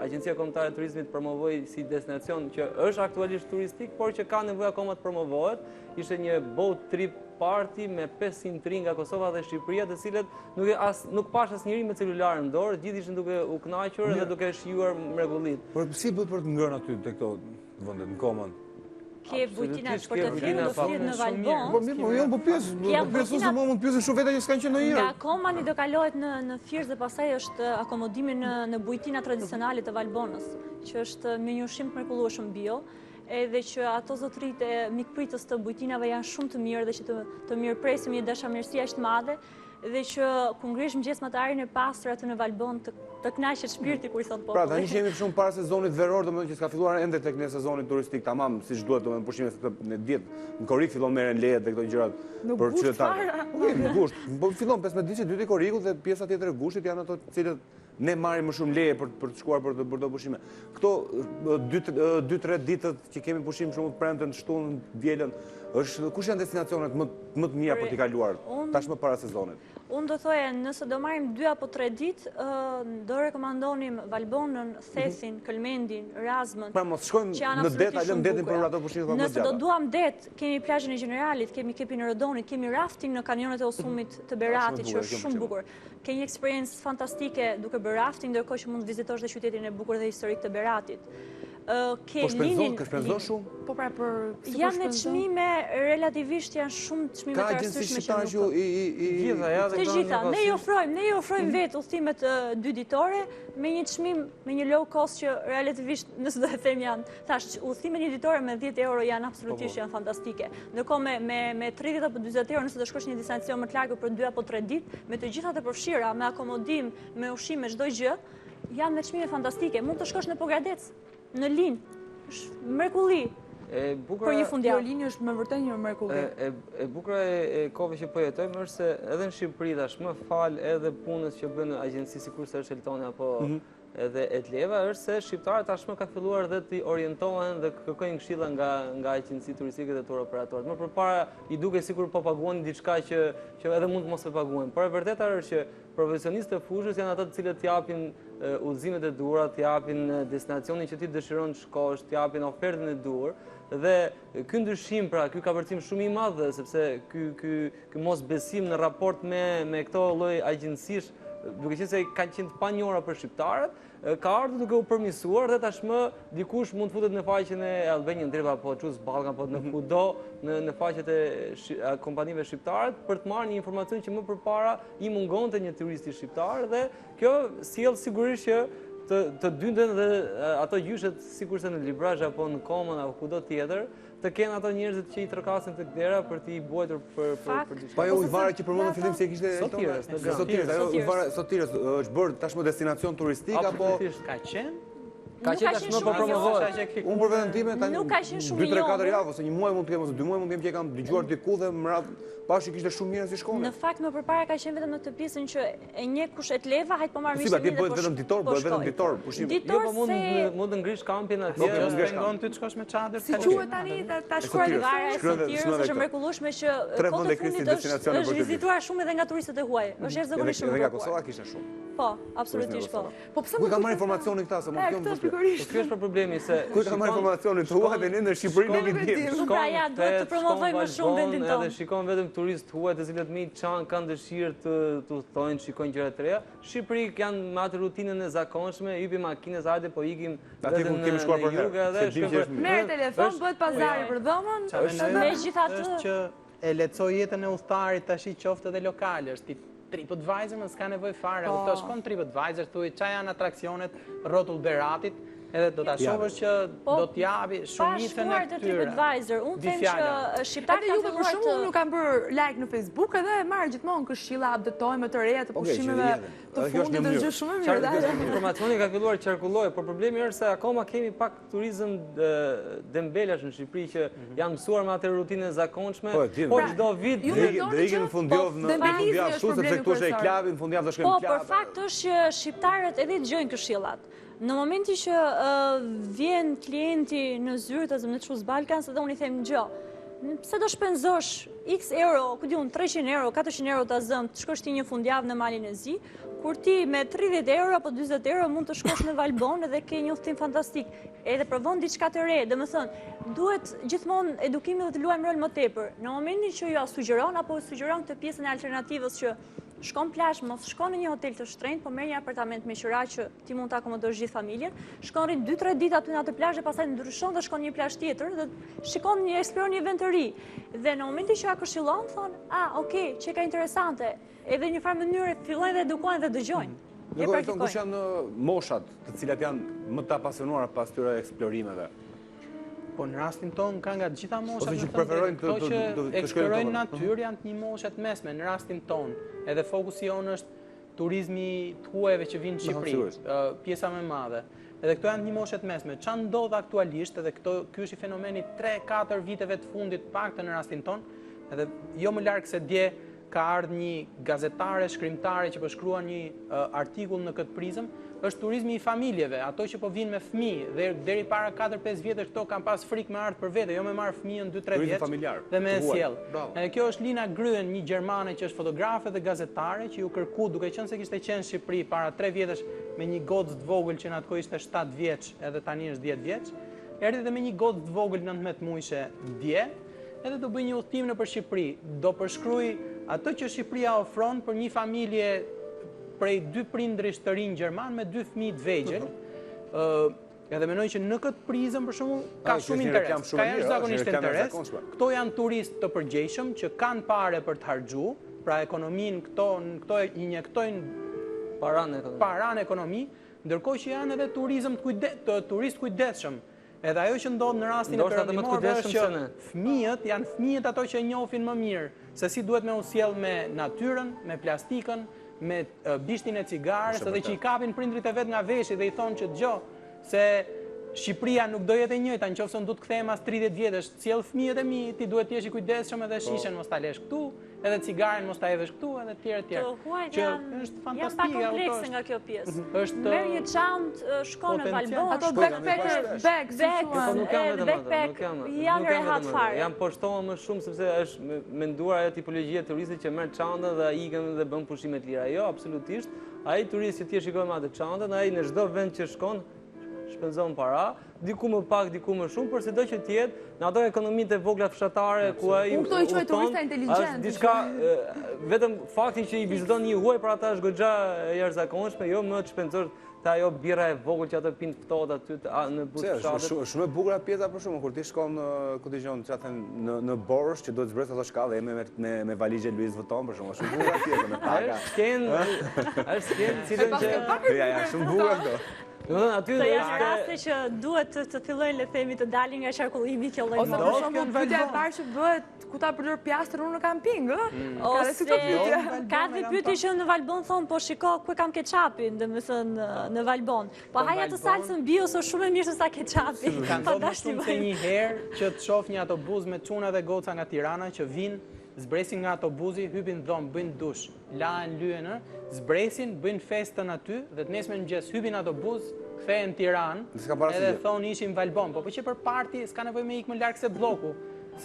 Agjencia Kombëtare e Turizmit promovoi si destinacion që është aktualisht turistik, por që ka nevojë akoma të promovohet. Ishte një boat trip party me 500 tri nga Kosova dhe Shqipëria, të cilët nuk pash asnjëri me celularën në dorë, gjithë ishin duke u kënaqur dhe duke shijuar mrekullit. Por si bëhet për të ngrënë aty tek këto vendet në Koman? Ke bujtinat për të filluar të flihet në Valbon. Po mirë, jo, po pjesë ose mund të pjesë shumë veta që s'kan qenë ndonjëherë. Nga Komani do kalohet në Firs dhe pastaj është akomodimi në bujtina tradicionale të Valbonës, që është me një ushqim të mrekullueshëm bio, edhe që ato zotërit e mikpritës të bujtinave janë shumë të mirë dhe që të mirëpresim një dashamirësi aq të madhe, dhe që ku ngrish mëngjes matarin e pastër aty në Valbon të kënaqet shpirti kur i thot populli. Pra, tani që jemi shumë para sezonit veror, domethënë që s'ka filluar ende tek ne sezoni turistik tamam, siç duhet, domethënë pushimet në ditë, në Korrik fillon merren lejet dhe këto gjërat për qytetarët. Në gusht. Po fillon 15 ditë që dyti Korriku dhe pjesa tjetër e gushtit janë ato të cilët ne marrim më shumë leje për të shkuar për të pushime. Këto 2-3 ditët që kemi pushim shumë premten, shtunën, dielën, kush janë destinacionet më të mira për t'i kaluar tashmë para sezonit? Unë do thoja, nëse do marrim 2 apo 3 ditë, do rekomandonim Valbonën, Thethin, Këlmendin, Razmën. Pra mos shkojmë në det, a lëm detin për ato pushime më të Nëse do duam det, kemi plazhin e Gjeneralit, kemi Kepin e Rodonit, kemi rafting në kanionet e Osumit të Beratit, që është shumë bukur. Ke një eksperiencë fantastike duke bërë rafting, ndërkohë që mund të vizitosh dhe qytetin e bukur dhe historik të Beratit. Po shpenzon shumë? Po pra për... Janë me çmime, relativisht janë shumë çmime të arsyeshme që nuk... Të gjitha, ne i ofrojmë vetë udhëtimet 2 ditore me një çmim, me një low cost që relativisht, nëse do të them janë, thash, udhëtimet 1 ditore me 10 euro janë absolutisht janë fantastike. Ndërkohë me 30 apo 40 euro nëse do shkosh një destinacion më të largët për 2 apo 3 ditë, me të gjitha të përfshira, me akomodim, me ushqim, me çdo gjë, janë me çmime fantastike. Mund të shkosh në Pogradec, në Lin, është mrekulli. Për një fundjavë. Lini është me vërtet një mrekulli. E bukura e kohëve që po jetojmë është se edhe në Shqipëri tashmë fal edhe punës që bën agjenci sikurse është Eltoni apo edhe Etleva, është se shqiptarët tashmë ka filluar dhe të orientohen dhe kërkojnë këshilla nga agjenci turistike dhe tur operatorët. Më përpara i duke sikur po paguani diçka që edhe mund të mos e paguajnë. Por e vërteta është që profesionistë të fushës janë ata të cilët t'japin udhëzimet e duhura, t'japin destinacionin që ti dëshiron të shkosh, t'japin ofertën e duhur. Dhe ky ndryshim, pra, ky ka përcim shumë i madh, sepse ky mos besim në raport me këto lloj agjencish, duke qenë se kanë qenë të panjohura për shqiptarët, ka ardhur duke u përmirësuar dhe tashmë dikush mund të futet në faqen e Albanian Trip apo Choose Balkan apo në kudo në faqet e kompanive shqiptare për të marrë një informacion që më përpara i mungonte një turist shqiptar dhe kjo sjell sigurisht që të dynden dhe ato gjyshet sikurse në Librazh apo në Komën apo kudo tjetër, të kenë ato njerëzit që i trokasin të dera për t'i buajtur për diçka. Po ajo Ujvara që përmendën në fillim se kishte Sotirës është bërë tashmë destinacion turistik apo ka qenë? Ka qenë tashmë po promovohet. Unë për veten time tani nuk ka qenë shumë 2-3-4 javë ose një muaj mund të kem ose 2 muaj mund të kem që kam dëgjuar diku dhe më radh pashi kishte shumë mirë si shkone. Në fakt më përpara ka qenë vetëm në të pjesën që e njeh kush Etleva, hajt po marr mishë. Si bëhet vetëm ditor, bëhet vetëm ditor, pushim. Jo, po mund të ngrish kampin atje. Nuk pengon ty të shkosh me çadër. Si quhet tani ta shkruaj Livara e Sotirës është mrekullueshme që kohë fundit është vizituar shumë edhe nga turistët e huaj. Është jashtëzakonisht shumë. Edhe nga Kosova kishte shumë. Po, absolutisht po. Po pse ku ka marrë informacionin këta se mund të kem. Ky është problemi se ku ka marrë informacionin huaj dhe ne në Shqipëri nuk i dim. Pra ja duhet të promovojmë më shumë vendin tonë. Edhe shikon vetëm turistë huaj të cilët më kanë dëshirë të thonë shikojnë gjëra të reja. Shqipëri janë me atë rutinën e zakonshme, hypim makinës, hajde po ikim aty ku kemi shkuar për herë. Merr telefon, bëhet pazari për dhomën. Megjithatë që e lehtësoj jetën e udhëtarit tash i qoftë edhe lokale, është TripAdvisor më s'ka nevojë fare, kupton, shkon TripAdvisor, thuaj çfarë janë atraksionet rrotull Beratit, edhe do ta shohësh që do t'japi shumicën e këtyre. TripAdvisor, unë them që shqiptarët kanë filluar për shkak nuk kanë bërë like në Facebook edhe marr gjithmonë këshilla updatojmë të reja të pushimeve të fundit dhe gjë shumë mirë. Informacioni ka filluar të qarkullojë, por problemi është se akoma kemi pak turizëm dembelash në Shqipëri që janë mësuar me atë rutinë e zakonshme, po çdo vit dregin në fundjavë ashtu sepse këtu është e klabi, në fundjavë do shkojmë klab. Po, për fakt është që shqiptarët edhe dëgjojnë këshillat. Në momenti që vjen klienti në zyrë të zëmë në Choose Balkan, se dhe unë i them gjë, pse do shpenzosh x euro, ku di unë, 300 euro, 400 euro të zëmë, të shkosh ti një fundjavë në Malin e Zi, kur ti me 30 euro apo 20 euro mund të shkosh në Valbon edhe ke një udhëtim fantastik, edhe provon diçka të re, dhe më thënë, duhet gjithmonë edukimi dhe të luajmë rol më tepër. Në momentin që ju sugjeron apo sugjeron këtë pjesën e alternativës që shkon plazh, mos shkon në një hotel të shtrenjtë, po merr një apartament me qira që ti mund ta akomodosh gjithë familjen. Shkon rrit 2-3 ditë aty në atë plazh dhe pastaj ndryshon dhe shkon në një plazh tjetër dhe shikon një eksploron një vend të ri. Dhe në momentin që ja këshillon, thon, okay, çka interesante. Edhe në një farë mënyrë fillojnë dhe edukojnë dhe dëgjojnë. Ne kuptojmë kush janë moshat, të cilat janë më të apasionuara pas këtyre eksplorimeve. Po në rastin tonë ka nga gjitha moshat, ose që preferojnë të eksplorojnë natyrë janë të një moshat mesme në rastin tonë. Edhe fokusi jonë është turizmi të huajve që vinë në Shqipëri, pjesa më e madhe. Edhe këto janë një moshat mesme. Çfarë ndodh aktualisht, edhe ky është i fenomeni 3-4 viteve të fundit paktën në rastin tonë, edhe jo më larg se dje ka ardhur një gazetare, shkrimtare që po shkruan një artikull në këtë prizëm, është turizmi i familjeve, ato që po vinë me fëmijë dhe deri para 4-5 vjetësh këto kanë pas frikë me ardh për vete, jo me marr fëmijën 2-3 vjeç dhe me sjell. Kjo është Lina Gryen, një gjermane që është fotografe dhe gazetare që ju kërku duke qenë se kishte qenë në Shqipëri para 3 vjetësh me një gocë të vogël që në atë kohë ishte 7 vjeç, edhe tani është 10 vjeç. Erdhi dhe me një gocë të vogël 19 muajshe dje, edhe do bëj një udhtim nëpër Shqipëri. Do përshkruaj ato që Shqipëria ofron për një familje prej 2 prindërish të rinj gjerman me 2 fëmijë të vegjël. Edhe mendoj që në këtë prizëm për shembull ka shumë interes. Ka jashtëzakonisht interes. Këto janë turistë të përgjegjshëm që kanë parë për të harxhuar, pra ekonominë këto injektojnë paranë ekonomi, ndërkohë që janë edhe turizëm të turistë kujdesshëm. Edhe ajo që ndodh në rastin e perëndimor është që fëmijët janë fëmijët ato që e njohin më mirë se si duhet me u sjell me natyrën, me plastikën, me bishtin e cigares, edhe që i kapin prindrit e vet nga veshi dhe i thonë që dëgjoj se Shqipëria nuk do jetë e njëjta, nëse do të kthehem as 30 vjetësh, sjell fëmijët e mi, ti duhet të jesh i kujdesshëm edhe shishen mos ta lesh këtu, edhe cigaren mos ta hedhësh këtu, edhe tjerë. Që është fantastike. Janë pak komplekse nga kjo pjesë. Është merr një çantë, shkon në Valbon, ato backpack, janë rehat fare. Janë poshtohen më shumë sepse është menduar ajo tipologjia e turistit që merr çantën dhe ikën dhe bën pushime të lira. Jo, absolutisht. Ai turist që ti shikon me atë çantën, ai në çdo vend që shkon shpenzon para, diku më pak, diku më shumë, por sido që të jetë në ato ekonomitë e vogla fshatare ku ai unë këto i quaj turista inteligjent. Diçka vetëm fakti që i viziton një huaj për ata është goxha e jashtëzakonshme, jo më të shpenzor te ajo birra e vogël që ata pinë ftohtë aty në butë fshatet. Është shumë e bukur pjesa për shkakun kur ti shkon ku dëgjon çfarë thënë në Borsh që duhet zbres ato shkallë me valizhe Louis Vuitton për shkakun, shumë bukur pjesa me paga. Është sken cilën që ja shumë bukur ato. Të janë raste që duhet të fillojnë le themi të dalin nga qarkullimi kjo lloj. Ose për shembull pyetja e parë që bëhet ku ta përdor pjastrën unë në kamping, ë? Ose ka dhe pyetje që në Valbon thon po shiko ku kam ketçapin, domethënë në Valbon. Po haja të salsën bio është shumë e mirë se sa ketçapi. Ka ndodhur se një herë që të shoh një autobus me çuna dhe goca nga Tirana që vinë zbresin nga autobusi, hypin dhomë, bëjnë dush, lahen lyhen, zbresin, bëjnë festën aty dhe të nesër mëngjes hypin autobus, kthehen në Tiranë, edhe thonë ishim Valbon, po që për parti s'ka nevojë me ikë më larg se bloku.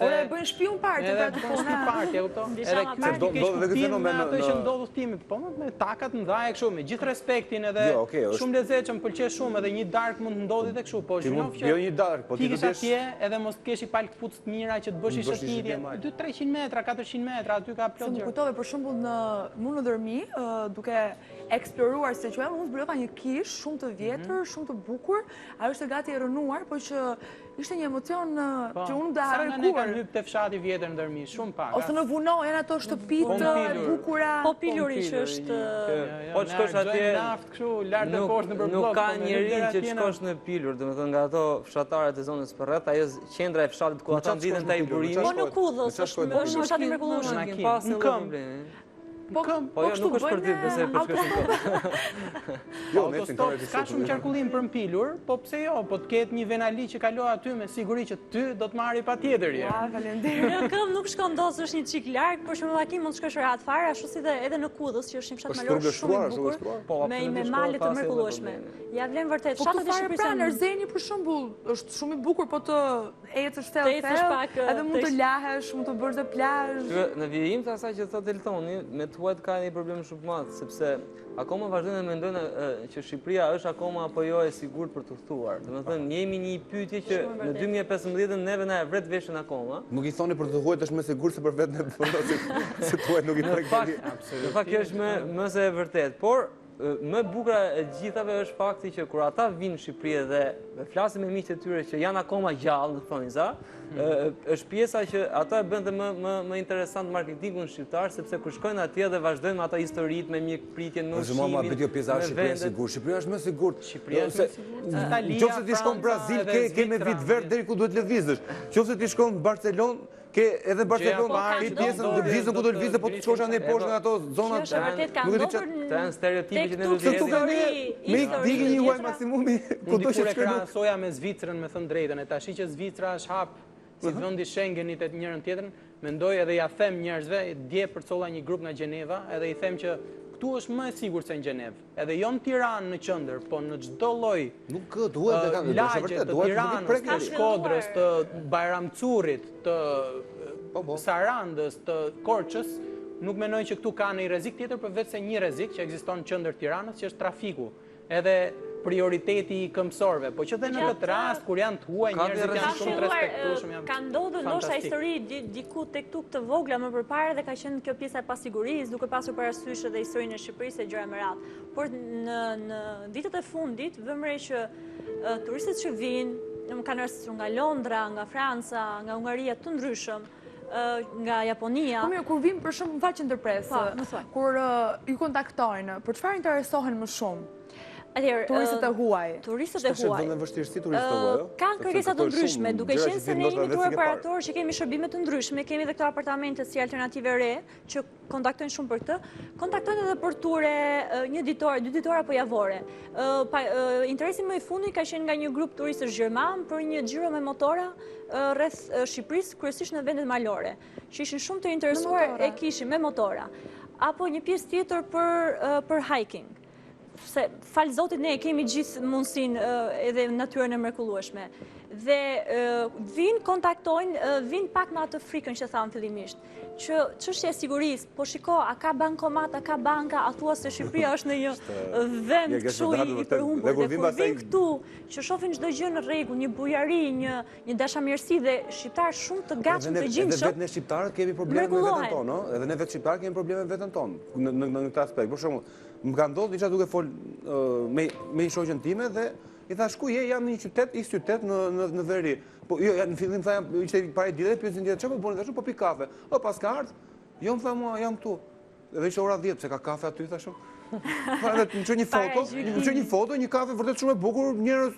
Ora e bën shtëpiun parti për atë punë. Parti, e kupton? Edhe kjo do të fenomen ato që ndodh udhtimi, po me takat ndaje kështu, me gjithë respektin edhe shumë lezetshëm, pëlqej shumë edhe një dark mund të ndodhi tek kështu, po shinof që jo një dark, po ti do të jesh atje edhe mos të kesh i palë këpucë të mira që të bësh shëtitje 200-300 metra, 400 metra, aty ka plot gjë. Më kujtove për shembull në Dërmi, duke eksploruar se quajmë, unë zbulova një kish shumë të vjetër, shumë të bukur, ajo ishte gati e rënuar, por që ishte një emocion që unë do harroj kur. Ne kanë hyrë te fshati vjetër në Dërmi, shumë pak. Ose në Vuno janë ato shtëpitë e bukura. Po Piluri që është po të shkosh atje naft kështu lart e poshtë në blok. Nuk ka njeri që të shkosh në Pilur, domethënë nga ato fshatarët e zonës përreth, ajo qendra e fshatit ku ata nditen taj burimi. Po në Kudhës, është fshat i mrekullueshëm. Pas në problem. Po jo, nuk është për ty, pse për shkak Autostop ka shumë qarkullim për Mpilur, po pse jo, po të ketë një venali që kaloj aty me siguri që ty do të marri patjetër. Ja, faleminderit. Në Këmbë nuk shkon dosë, është një çik larg, por shumë vaki mund të shkosh rehat fare, ashtu si edhe në Kudhës, që është një fshat malor shumë i bukur, me male të mrekullueshme. Ja vlen vërtet, fshatet e Shqipërisë janë Erzeni për shembull, është shumë i bukur, po të ecësh thellë, edhe mund të lahesh, mund të bësh dhe plazh. Në vijim të asaj që thotë Eltoni, me tuajt ka një problem shumë të madh, sepse akoma vazhdojnë të mendojnë që Shqipëria është akoma apo jo e sigurt për të udhëtuar. Domethënë, jemi një pyetje që në 2015 neve na e vret veshën akoma. Nuk i thoni për të thuajt është më sigurt se për vetën e vetë, se thuajt nuk i thoni. Në fakt kjo është më se e vërtet, por më bukura e gjithave është fakti që kur ata vinë në Shqipëri dhe flasim me miqtë e tyre që janë akoma gjallë, thonë za, është pjesa që ata e bën më interesant marketingun shqiptar, sepse kur shkojnë atje dhe vazhdojnë me ata historitë me mjekpritje në ushqimin. Është pjesa e Shqipërisë sigurt. Shqipëria është më sigurt. Shqipëria është më sigurt. Italia, nëse ti shkon në Brazil, ke me vit verdh deri ku duhet lëvizësh. Nëse ti shkon në Barcelonë, ke edhe Barcelonë, ti pjesën të lëvizën ku do të lëvizë, po të shkosh anë poshtë në ato zona. Është vërtet ka ndodhur janë stereotipe që ne do të jemi. Me digi një huaj maksimumi, kudo që krahasojja me Zvicrën, me thënë drejtën, e tash që Zvicra është hap si vendi Schengenit e njërën tjetrën, mendoj edhe ja them njerëzve, dje përcolla një grup nga Gjeneva, edhe i them që këtu është më e sigurt se në Gjenevë. Edhe jo në Tiranë në qendër, po në çdo lloj lagje të Tiranës, të Shkodrës, të Bajramçurrit, të Sarandës, të Korçës, nuk mendoj që këtu ka një rrezik tjetër përveç se një rrezik që ekziston në qendër Tiranës, që është trafiku. Edhe prioriteti i këmbësorëve, po që dhe në këtë rast kur janë të huaj njerëzit janë shumë të respektueshëm, janë ka ndodhur ndoshta histori diku tek këtu të vogla më përpara dhe ka qenë kjo pjesa e pasigurisë, duke pasur parasysh edhe historinë e Shqipërisë e gjëra me radhë. Por në vitet e fundit vëmë re që turistët që vinë kanë ardhur nga Londra, nga Franca, nga Hungaria të ndryshëm, nga Japonia. Po mirë, kur vim për shumë, më fal që ndërpres, kur ju kontaktojnë, për çfarë interesohen më shumë? Turistët e huaj. Turistët e huaj. Është vështirësi turistët e huaj. Kanë kërkesa të ndryshme, duke qenë se ne jemi tur operator që kemi shërbime të ndryshme, kemi edhe këto apartamente si alternative re që kontaktojnë shumë për këtë, kontaktojnë edhe për ture një ditor, 2 ditora apo javore. Interesi më i fundit ka qenë nga një grup turistësh gjerman për një xhiro me motora rreth Shqipërisë, kryesisht në vendet malore, që ishin shumë të interesuar e kishin me motora, apo një pjesë tjetër për hiking. Se falë Zotit ne kemi gjithë mundësin edhe natyrën e mrekullueshme. Dhe vinë kontaktojnë, vinë pak me atë frikën që thamë fillimisht, që çështja e sigurisë, po shiko, a ka bankomat, a ka banka, a thua se Shqipëria është në një vend kështu i përhumbur. Dhe kur vinë këtu, që shohin çdo gjë në rregull, një bujari, një dashamirësi dhe shqiptar shumë të gatshëm të gjinshëm. Edhe vetë ne shqiptarët kemi probleme me veten tonë, edhe ne vetë shqiptarët kemi probleme me veten tonë në këtë aspekt. Për shembull, më ka ndodhur diçka duke fol me një shoqen time dhe i thash ku je, jam në një qytet, X qytet në veri. Po jo, në fillim tha ishte para ditëve, pyesin tjetër çfarë po bëni tash, po pi kafe. O pas ka ardh? Jo më tha mua, jam këtu. Edhe ishte ora 10, pse ka kafe aty thashëm. Pa edhe më çon një foto, një kafe vërtet shumë e bukur, njerëz.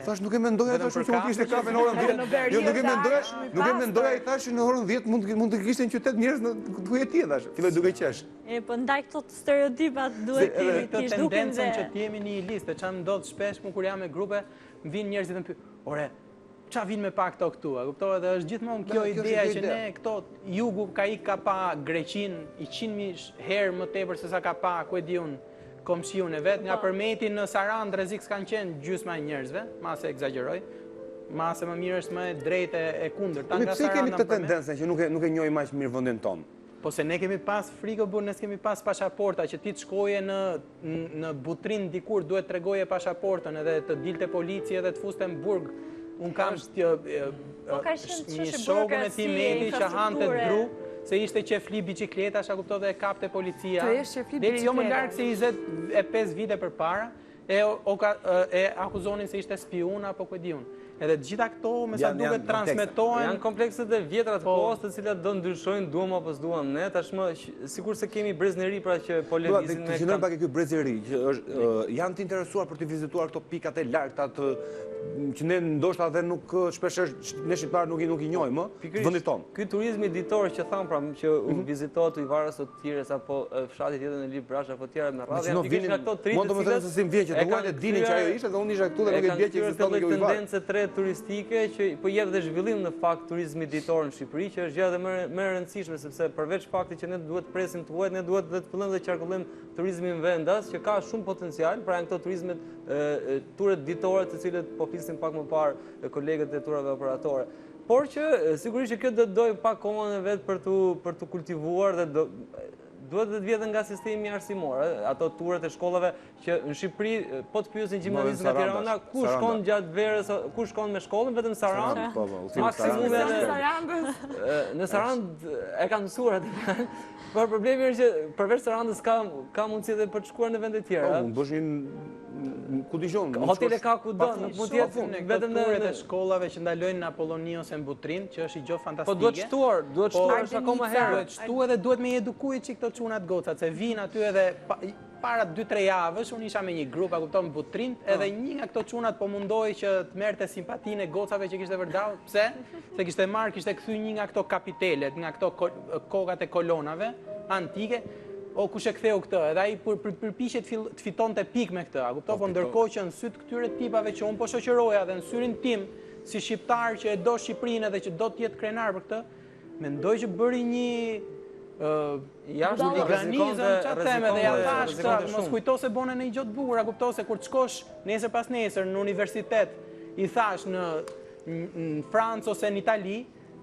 Thash nuk e mendoja tash që mund të kishte kafe në orën 10. Jo, nuk e mendoja i thash në orën 10 mund të kishte në qytet njerëz ku je ti thash. Filloi duke qesh. Po ndaj këto stereotipat duhet të kish duken dhe që të jemi në një listë, çfarë ndodh shpesh kur jam me grupe, vijnë njerëzit dhe më pyet, "Ore, ç'a vin me pa këto këtu?" A kuptove? Dhe është gjithmonë kjo ideja që ne këto jugu ka pa Greqinë 100.000 herë më tepër se sa ka pa, ku e di unë, komshiun e vetë, nga përmeti në Sarandë rrezik s'kanë qenë gjysma e njerëzve, mase egzagjeroj, mase më mirë është më drejtë e kundërt. Pse kemi këtë tendencë që nuk e njohim aq mirë vendin tonë? Po se ne kemi pas frikë burr, ne kemi pas pasaporta që ti të shkoje në butrin dikur duhet tregoje pasaportën edhe të dilte policia edhe të fuste në burg. Un kam një shokun e tim Meti që hante dru se ishte qefli bicikletash, a kuptove e kapte policia. Deri jo më larg se 25 vite përpara e akuzonin se ishte spiun apo ku e diun. Edhe gjitha këto me sa duket transmetohen. Janë komplekset e vjetra të kohës të cilat do ndryshojnë, duam apo s'duam ne, tashmë sikur se kemi brezneri pra që po lëvizin me. Të pak e ky brezneri që janë të interesuar për të vizituar këto pikat e larta që ne ndoshta edhe nuk shpesh ne shqiptarë nuk i njohim vendin tonë. Ky turizmi ditor që tham pra që u vizitohet i varës së Tirës apo fshati tjetër në Librash apo tjera me radhë janë pikërisht nga këto tritë. Mund të më thënë se si vjen që duhet të dinin që ajo ishte dhe unë isha këtu dhe nuk e di që ekziston kjo i varë. Tendencë tre turistike që po jep dhe zhvillim në fakt turizmi ditor në Shqipëri që është gjë edhe më e rëndësishme sepse përveç faktit që ne duhet presim të huajt, ne duhet të fillojmë dhe qarkullim turizmin vendas që ka shumë potencial, pra janë këto turizmet turet ditore të cilët po flisim pak më parë kolegët e turave operatore. Por që sigurisht që kjo do të dojë pak kohën e vet për të kultivuar dhe duhet të vjetë nga sistemi arsimor, ato turet e shkollave që në Shqipëri, po të pyesin gjimnazistët nga Tirana, ku shkon gjatë verës, ku shkon me shkollën, vetëm Sarandë, maksimum në Sarandë e kanë mësuar atë. Por problemi është që përveç Sarandës ka mundësi edhe për të shkuar në vende tjera. Mund bësh ku dëgjon. Hotele ka kudo, nuk mund të jetë vetëm në turet e shkollave që ndalojnë në Apolloni ose në Butrin, që është i gjë fantastike. Po duhet shtuar është akoma herë. Duhet shtuar dhe duhet me edukuar çik këto çunat gocat, se vinë aty edhe para 2-3 javësh unë isha me një grup, a kupton, në Butrin, edhe një nga këto çunat po mundoi që të merrte simpatinë e gocave që kishte vërdall. Pse? Se kishte kthy një nga këto kapitelet, nga këto kokat e kolonave antike. O kush e ktheu këtë, edhe ai përpiqet të fitonte pikë me këtë, a kupton? Po ndërkohë që në syt këtyre tipave që un po shoqëroja dhe në syrin tim si shqiptar që e do Shqipërinë dhe që do të jetë krenar për këtë, mendoj që bëri një huliganizëm çfarë them dhe ja thash këtë, mos kujto se bone në një gjë të bukur, a kupto se kur të shkosh nesër pas nesër në universitet, i thash në Francë ose në Itali,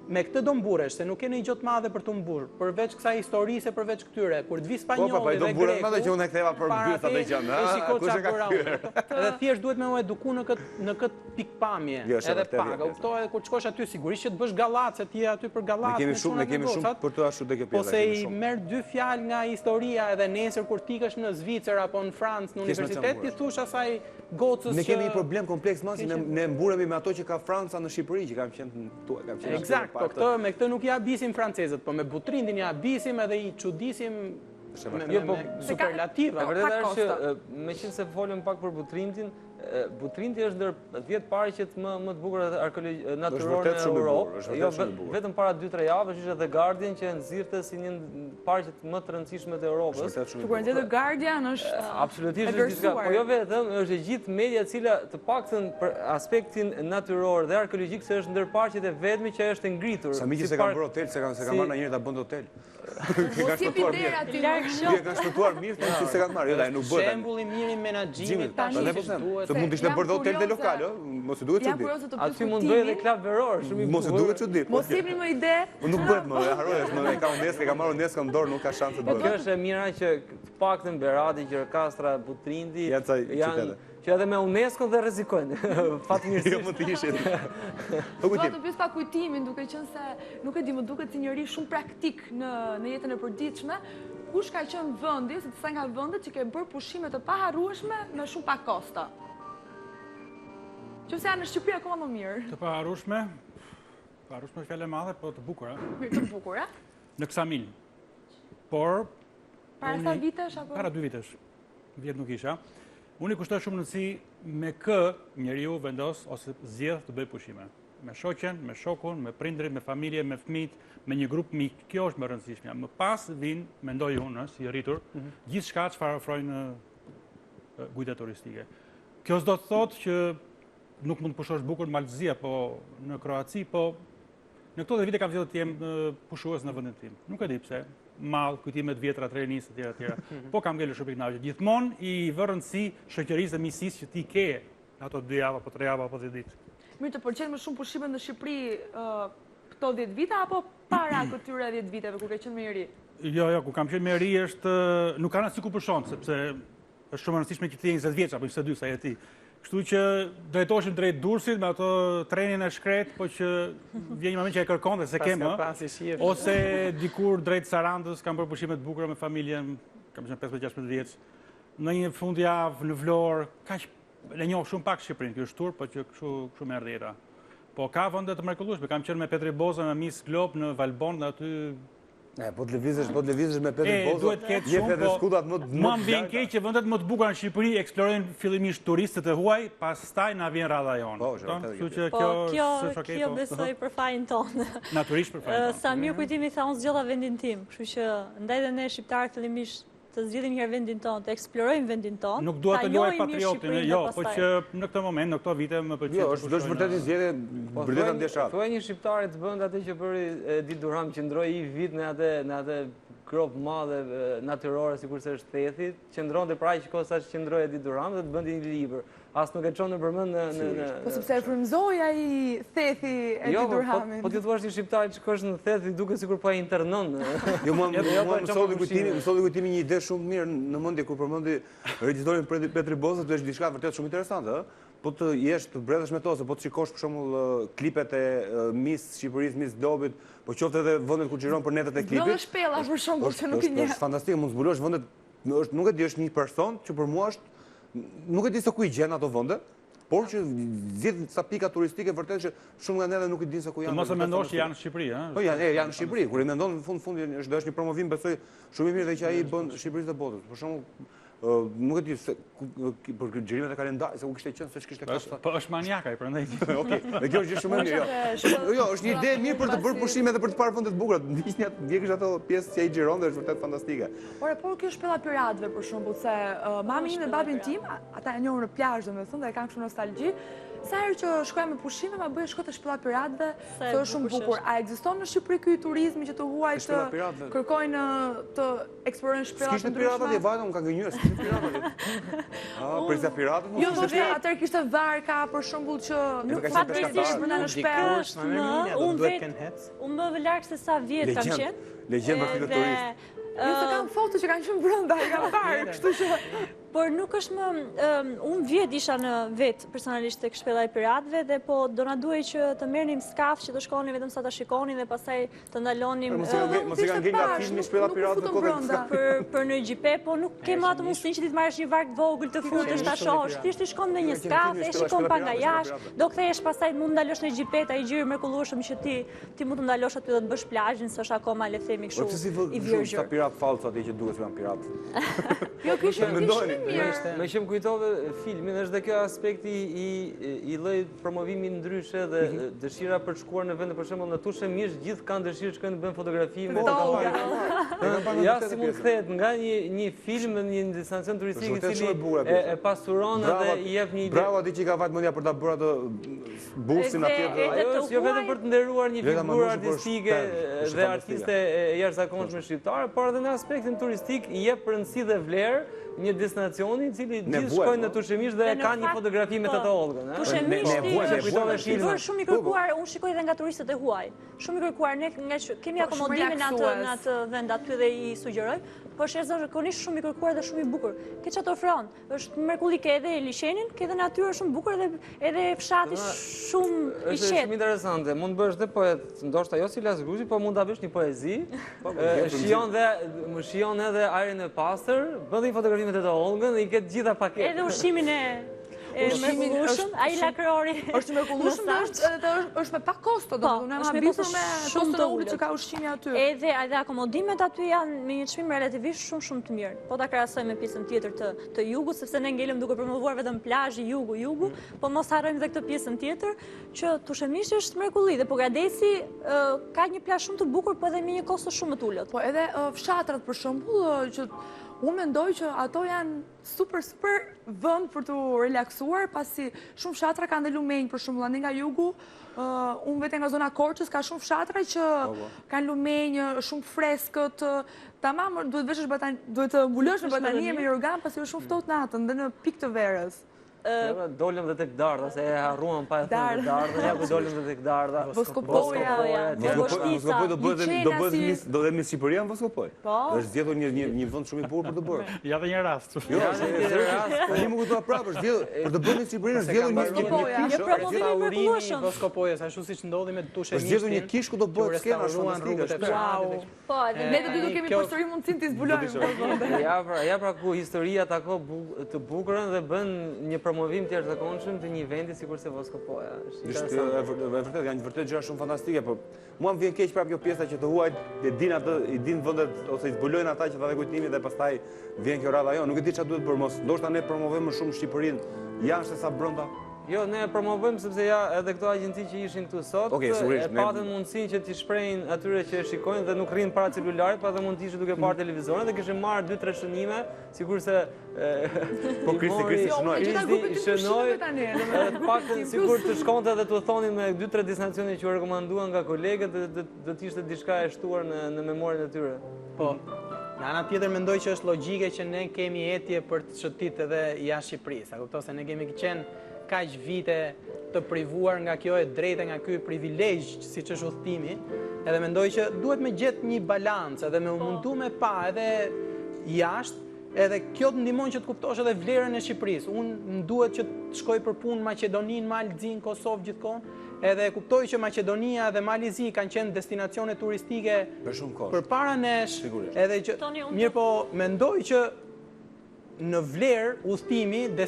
me këtë do mburesh, se nuk ke një gjë të madhe për të mburë, përveç kësaj historisë, përveç këtyre, kur të vi spanjolli dhe greku. Po, do që unë e ktheva për bytha të gjënë, kush e ka kthyer? Edhe thjesht duhet me u eduku në këtë pikpamje, edhe pak. Kuptoj edhe kur të shkosh aty sigurisht që të bësh gallat, se ti je aty për gallat. Ne kemi shumë për të ashtu tek e pjesa. Po se i merr dy fjalë nga historia edhe nesër kur tikesh në Zvicër apo në Francë në universitet, ti thush asaj gocës që ne kemi një problem kompleks masi, ne mburemi me ato që ka Franca në Shqipëri, që kam qenë Eksakt, po me këtë nuk i abisim francezët, po me Butrindin i abisim edhe i çudisim me superlativa. Vërtet është që meqense folëm pak për Butrindin, Butrindi është ndër 10 paraqet më të bukura natyrore në Europë. Jo vetëm para 2-3 javësh ishte The Guardian që nxirrte si një paraqet më të rëndësishme të Europës. Kur nxjerr The Guardian është absolutisht diçka, po jo vetëm, është e gjithë media e cila të paktën për aspektin natyror dhe arkeologjik se është ndër paraqet e vetme që është ngritur. Sa miqë se kanë bërë hotel, se kanë marrë ndonjëherë ta bënë hotel. Mos jepi dera aty larg shoh. Kanë shtuar mirë, si se kanë marrë, jo, ai nuk bëhet. Shembulli mirë i menaxhimit tani se mund të ishte bërë hotel dhe lokal, mos e duhet çudi. Aty mund bëhet edhe klub veror, shumë i bukur. Mos e duhet çudi. Mos jepni më ide. Nuk bëhet më, e harrohesh, më ka UNESCO, ka marrë UNESCO në dorë, nuk ka shanse të bëhet. Kjo është e mira që të paktën Berati, Gjirokastra, Butrindi janë që edhe me UNESCO dhe rrezikojnë. Fatmirësisht. Jo më të ishin. Po kujtim. Do të pyes pa kujtimin, duke qenë se nuk e di, më duket si njëri shumë praktik në jetën e përditshme. Kush ka qenë vendi, se disa nga vendet që ke bërë pushime të paharrueshme me shumë pak kosta? Qëse janë në Shqipëri akoma më mirë. Të paharrueshme është fjalë e madhe, po të bukura. Të bukura? Në Ksamil. Por para sa vitesh apo? Para 2 vitesh. Vjet nuk isha. Unë i kushtoj shumë rëndësi me kë njeriu vendos ose zgjedh të bëj pushime. Me shoqen, me shokun, me prindrit, me familje, me fëmijët, me një grup mik. Kjo është më e rëndësishmja. Më pas vin, mendoj unë, si i rritur, gjithçka çfarë ofrojnë gujdet turistike. Kjo s'do të thotë që nuk mund të pushosh bukur në Malzi apo në Kroaci, po në këto vite kam vjedhur të jem pushues në vendin tim. Nuk e di pse. Mall, kujtimet vjetra, trenisë etj. Po kam ngelur shumë pikënaqje. Gjithmonë i vë rëndësi shoqërisë dhe miqësisë që ti ke ato 2 javë apo 3 javë apo 10 ditë. Mirë, të pëlqen më shumë pushimet në Shqipëri këto 10 vite apo para këtyre 10 viteve kur ke qenë më i ri? Jo, ku kam qenë më i ri është nuk ka rëndësi ku pushon, sepse është shumë e rëndësishme që ti je 20 vjeç apo 22 sa je ti. Kështu që drejtoheshim drejt Durrësit me ato trenin e shkret, po që vjen një moment që e kërkon dhe se kemë, ose dikur drejt Sarandës, kam bërë pushime të bukura me familjen, kam qenë 15-16 vjeç. Në një fundjavë në Vlorë, kaq e njoh shumë pak Shqipërinë, ky është turp, po që kështu me erdhjeta. Po ka vende të mrekullueshme, kam qenë me Petri Boza në Miss Globe në Valbon dhe aty. Po të lëvizësh me Petri Boza. Duhet ketë shumë, po më vjen keq që vendet më të bukura në Shqipëri eksplorojnë fillimisht turistët e huaj, pastaj na vjen radha jonë. Kështu që kjo besoj për fajin tonë. Natyrisht për fajin tonë. Sa mirë kujtimi tha unë zgjodha vendin tim, kështu që ndaj dhe ne shqiptarë fillimisht të zgjidhim një herë vendin tonë, të eksplorojmë vendin tonë. Nuk dua të luaj patriotin, jo, po që në këtë moment, në këto vite më pëlqen. Jo, është vërtet një zgjedhje vërtet ndjeshat. Thuaj një shqiptari të bënd atë që bëri Edi Durham, qëndroi i vit në atë grop madhe natyrore sikurse është Thethi, qëndronte pra aq kohë sa qëndroi Edi Durham dhe të bënte një libër. As nuk e çon në përmend në Po sepse e frymëzoi ai Thethi Edi Durhamin. Po ti thua një shqiptar që shkosh në Thethi duket sikur po ai internon. Jo, më solli kujtimi një ide shumë mirë në mendje kur përmendi regjistorin Petri Boza, është diçka vërtet shumë interesante, ëh. Po të jesh të bredhesh me to, se po të shikosh për shembull klipet e Miss Shqipërisë, Miss Globit, po qoftë edhe vendet ku xhiron për netat e klipit. Në shpella për shembull që nuk i njeh. Është fantastike, mund zbulosh vendet, nuk e di, është një person që për mua është nuk e di se ku i gjen ato vende, por që zgjidh sa pika turistike vërtet që shumë nga ne nuk i dinë se ku janë. Mos e mendosh që janë në Shqipëri, ëh? Po janë në Shqipëri, kur i mendon në fund është një promovim besoj shumë i mirë dhe që ai bën Shqipërisë të botës. Për shembull, nuk e di se për xhirimet e kalendarit se ku kishte qenë se ç'kishte kaq. Po është maniak ai, prandaj. Okej, dhe kjo është gjë shumë e mirë, jo. Jo, është një ide e mirë për të bërë pushime dhe për të parë vende të bukura. Ndiqni atë, ndjekësh ato pjesë që ai xhiron dhe është vërtet fantastike. Por kjo shpella piratëve për shembull, se mami im dhe babin tim, ata e njohin në plazh domethënë dhe kanë kështu nostalgji. sa herë që shkoja me pushime, ma bëj shko të Shpella Piratëve, Sa e të është shumë bukur që bukur. A ekziston në Shqipëri ky turizmi që të huaj të Shpella Piratëve? kërkojnë të eksplorojnë shpellat të S'kishte piratat e ndryshme? vajta, unë ka gënjur, s'kishte piratat. Përsa piratët mos Jo, ishte do atëherë kishte varka për shembull që nuk ka qenë fatkeqësisht peshatar. brenda në shpellë. Unë më vë larg se sa vjet kam qenë. Legjend për fillim turist. Jo, se kam foto që kanë qenë brenda, i kam parë, kështu që Por nuk është më... Unë vjet isha në vetë personalisht tek Shpella e Piratëve dhe po do na duhej që të merrnim skaf që të shkonin vetëm sa ta shikonin dhe pastaj të ndalonim Mos e kanë ngel nga filmi Shpella e Piratëve kodën. për në gjipe, po nuk kemë atë mundësinë që ti të marrësh një vark të vogël të futesh ta shohësh. Thjesht i shkon në një skaf, e shikon pa nga jashtë, do kthehesh pastaj mund ndalosh në gjipet, ai gjyri mrekullueshëm që ti mund të ndalosh aty dhe të bësh plazhin, s'është akoma le të themi kështu i virgjër. Sa pirat falso atje që duhet të janë pirat. jo kishte mirë. Me që më kujtove filmin, është dhe kjo aspekti i llojit promovimi ndryshe dhe dëshira për të shkuar në vende, për shembull në Tushemisht, gjithë kanë dëshirë të shkojnë të bëjnë fotografi me ja si mund kthehet nga një film në një destinacion turistik i cili e pasuron dhe i jep një ide. Bravo aty që ka vajt mendja për ta bërë atë busin atje. Ajo është jo vetëm për të nderuar një figurë artistike dhe artiste jashtëzakonshme shqiptare, por edhe në aspektin turistik i jep rëndësi dhe vlerë një destinacioni i cili gjithë shkojnë në Tushemisht dhe ka një fotografi me Teta Olgën. Tushemishti është shumë i kërkuar, unë shikoj edhe nga turistët e huaj. Shumë i kërkuar, ne kemi akomodimin në atë vend aty dhe i sugjeroj, po është zakonisht shumë i kërkuar dhe shumë i bukur. Ke çfarë të ofron? Është mrekulli, ke edhe liçenin, ke edhe natyrë shumë bukur edhe fshati shumë i Është qetë. shumë interesante. Mund të bësh dhe poet, ndoshta jo si Las Gruzi, po mund ta bësh një poezi. Shijon edhe ajrin e pastër, bën një fotografi me Teta Olgën dhe i ketë gjitha paketet. Edhe ushqimin e mrekullueshëm, ai lakrori. Është mrekullueshëm dhe është me pak kosto, domethënë ma bitur me kostën e ulët që ka ushqimi aty. Edhe akomodimet aty janë me një çmim relativisht shumë të mirë. Po ta krahasoj me pjesën tjetër të jugut, sepse ne ngelëm duke promovuar vetëm plazhi jugu, po mos harrojmë edhe këtë pjesën tjetër që Tushemishti është mrekulli dhe Pogadesi ka një plazh shumë të bukur, po edhe me një kosto shumë të ulët. Po edhe fshatrat për shembull që unë mendoj që ato janë super vend për të relaksuar, pasi shumë fshatra kanë dhe lumenj, për shembull ande nga jugu, unë vetë nga zona Korçës ka shumë fshatra që kanë lumenj, shumë freskët, tamam duhet të mbulosh në batanie me jorgan, pasi është shumë ftohtë natën dhe në pikë të verës. Dolëm dhe tek Dardha, se e harruam pa e thënë Dardha, ja ku dolëm dhe tek Dardha. Voskopoja, Voskopoj do dhe me Shqipëria në Voskopoj. Është zgjedhur një vend shumë i bukur për të bërë. Ja dhe një rast. Jo, tani më kujtoa prapë, është zgjedhur për të bërë në Shqipëri, është zgjedhur një promovim i mrekullueshëm. Voskopojës, ashtu siç ndodhi me Tushemishtin. Është zgjedhur një kish ku do bëhet skena shumë fantastike. Wow. Po, ne të dy do kemi përsëri mundësinë të zbulojmë. Ja pra ku historia tako të bukurën dhe bën një promovim të jashtëzakonshëm të një vendi sikur se Voskopoja. Është vërtet janë vërtet gjëra shumë fantastike, po mua më vjen keq prapë kjo pjesa që të huajt e din atë, i din vendet ose i zbulojnë ata që dha kujtimi dhe pastaj vjen kjo radha. Jo, nuk e di çfarë duhet bërë mos. Ndoshta ne promovojmë më shumë Shqipërinë jashtë sa brenda. Jo, ne promovojmë sepse ja edhe këto agjenci që ishin këtu sot e patën mundësinë që t'i shprehin atyre që e shikojnë dhe nuk rrinë para celularit, patën mund t'ishin duke parë televizorin dhe kishin marrë 2-3 shënime, sigurisht se po Kristi shënoi, paktën sigurt të shkonte dhe t'u thonin me 2-3 destinacione që u rekomanduan nga kolegët do t'ishte diçka e shtuar në memorien e tyre. Po. Në ana tjetër mendoj që është logjike që ne kemi etje për të shëtit edhe jashtë Shqipërisë. A kupton se ne kemi qenë kaq vite të privuar nga kjo e drejta, nga ky privilegj siç është udhtimi, edhe mendoj që duhet me gjetë një balancë edhe me mundu me pa edhe jashtë, edhe kjo të ndihmon që të kuptosh edhe vlerën e Shqipërisë. Unë më duhet që të shkoj për punë Maqedoninë, Malzinë, Kosovë gjithkohë, edhe kuptoj që Maqedonia dhe Malizi kanë qenë destinacione turistike përpara nesh, edhe që mirë po mendoj që në vlerë udhtimi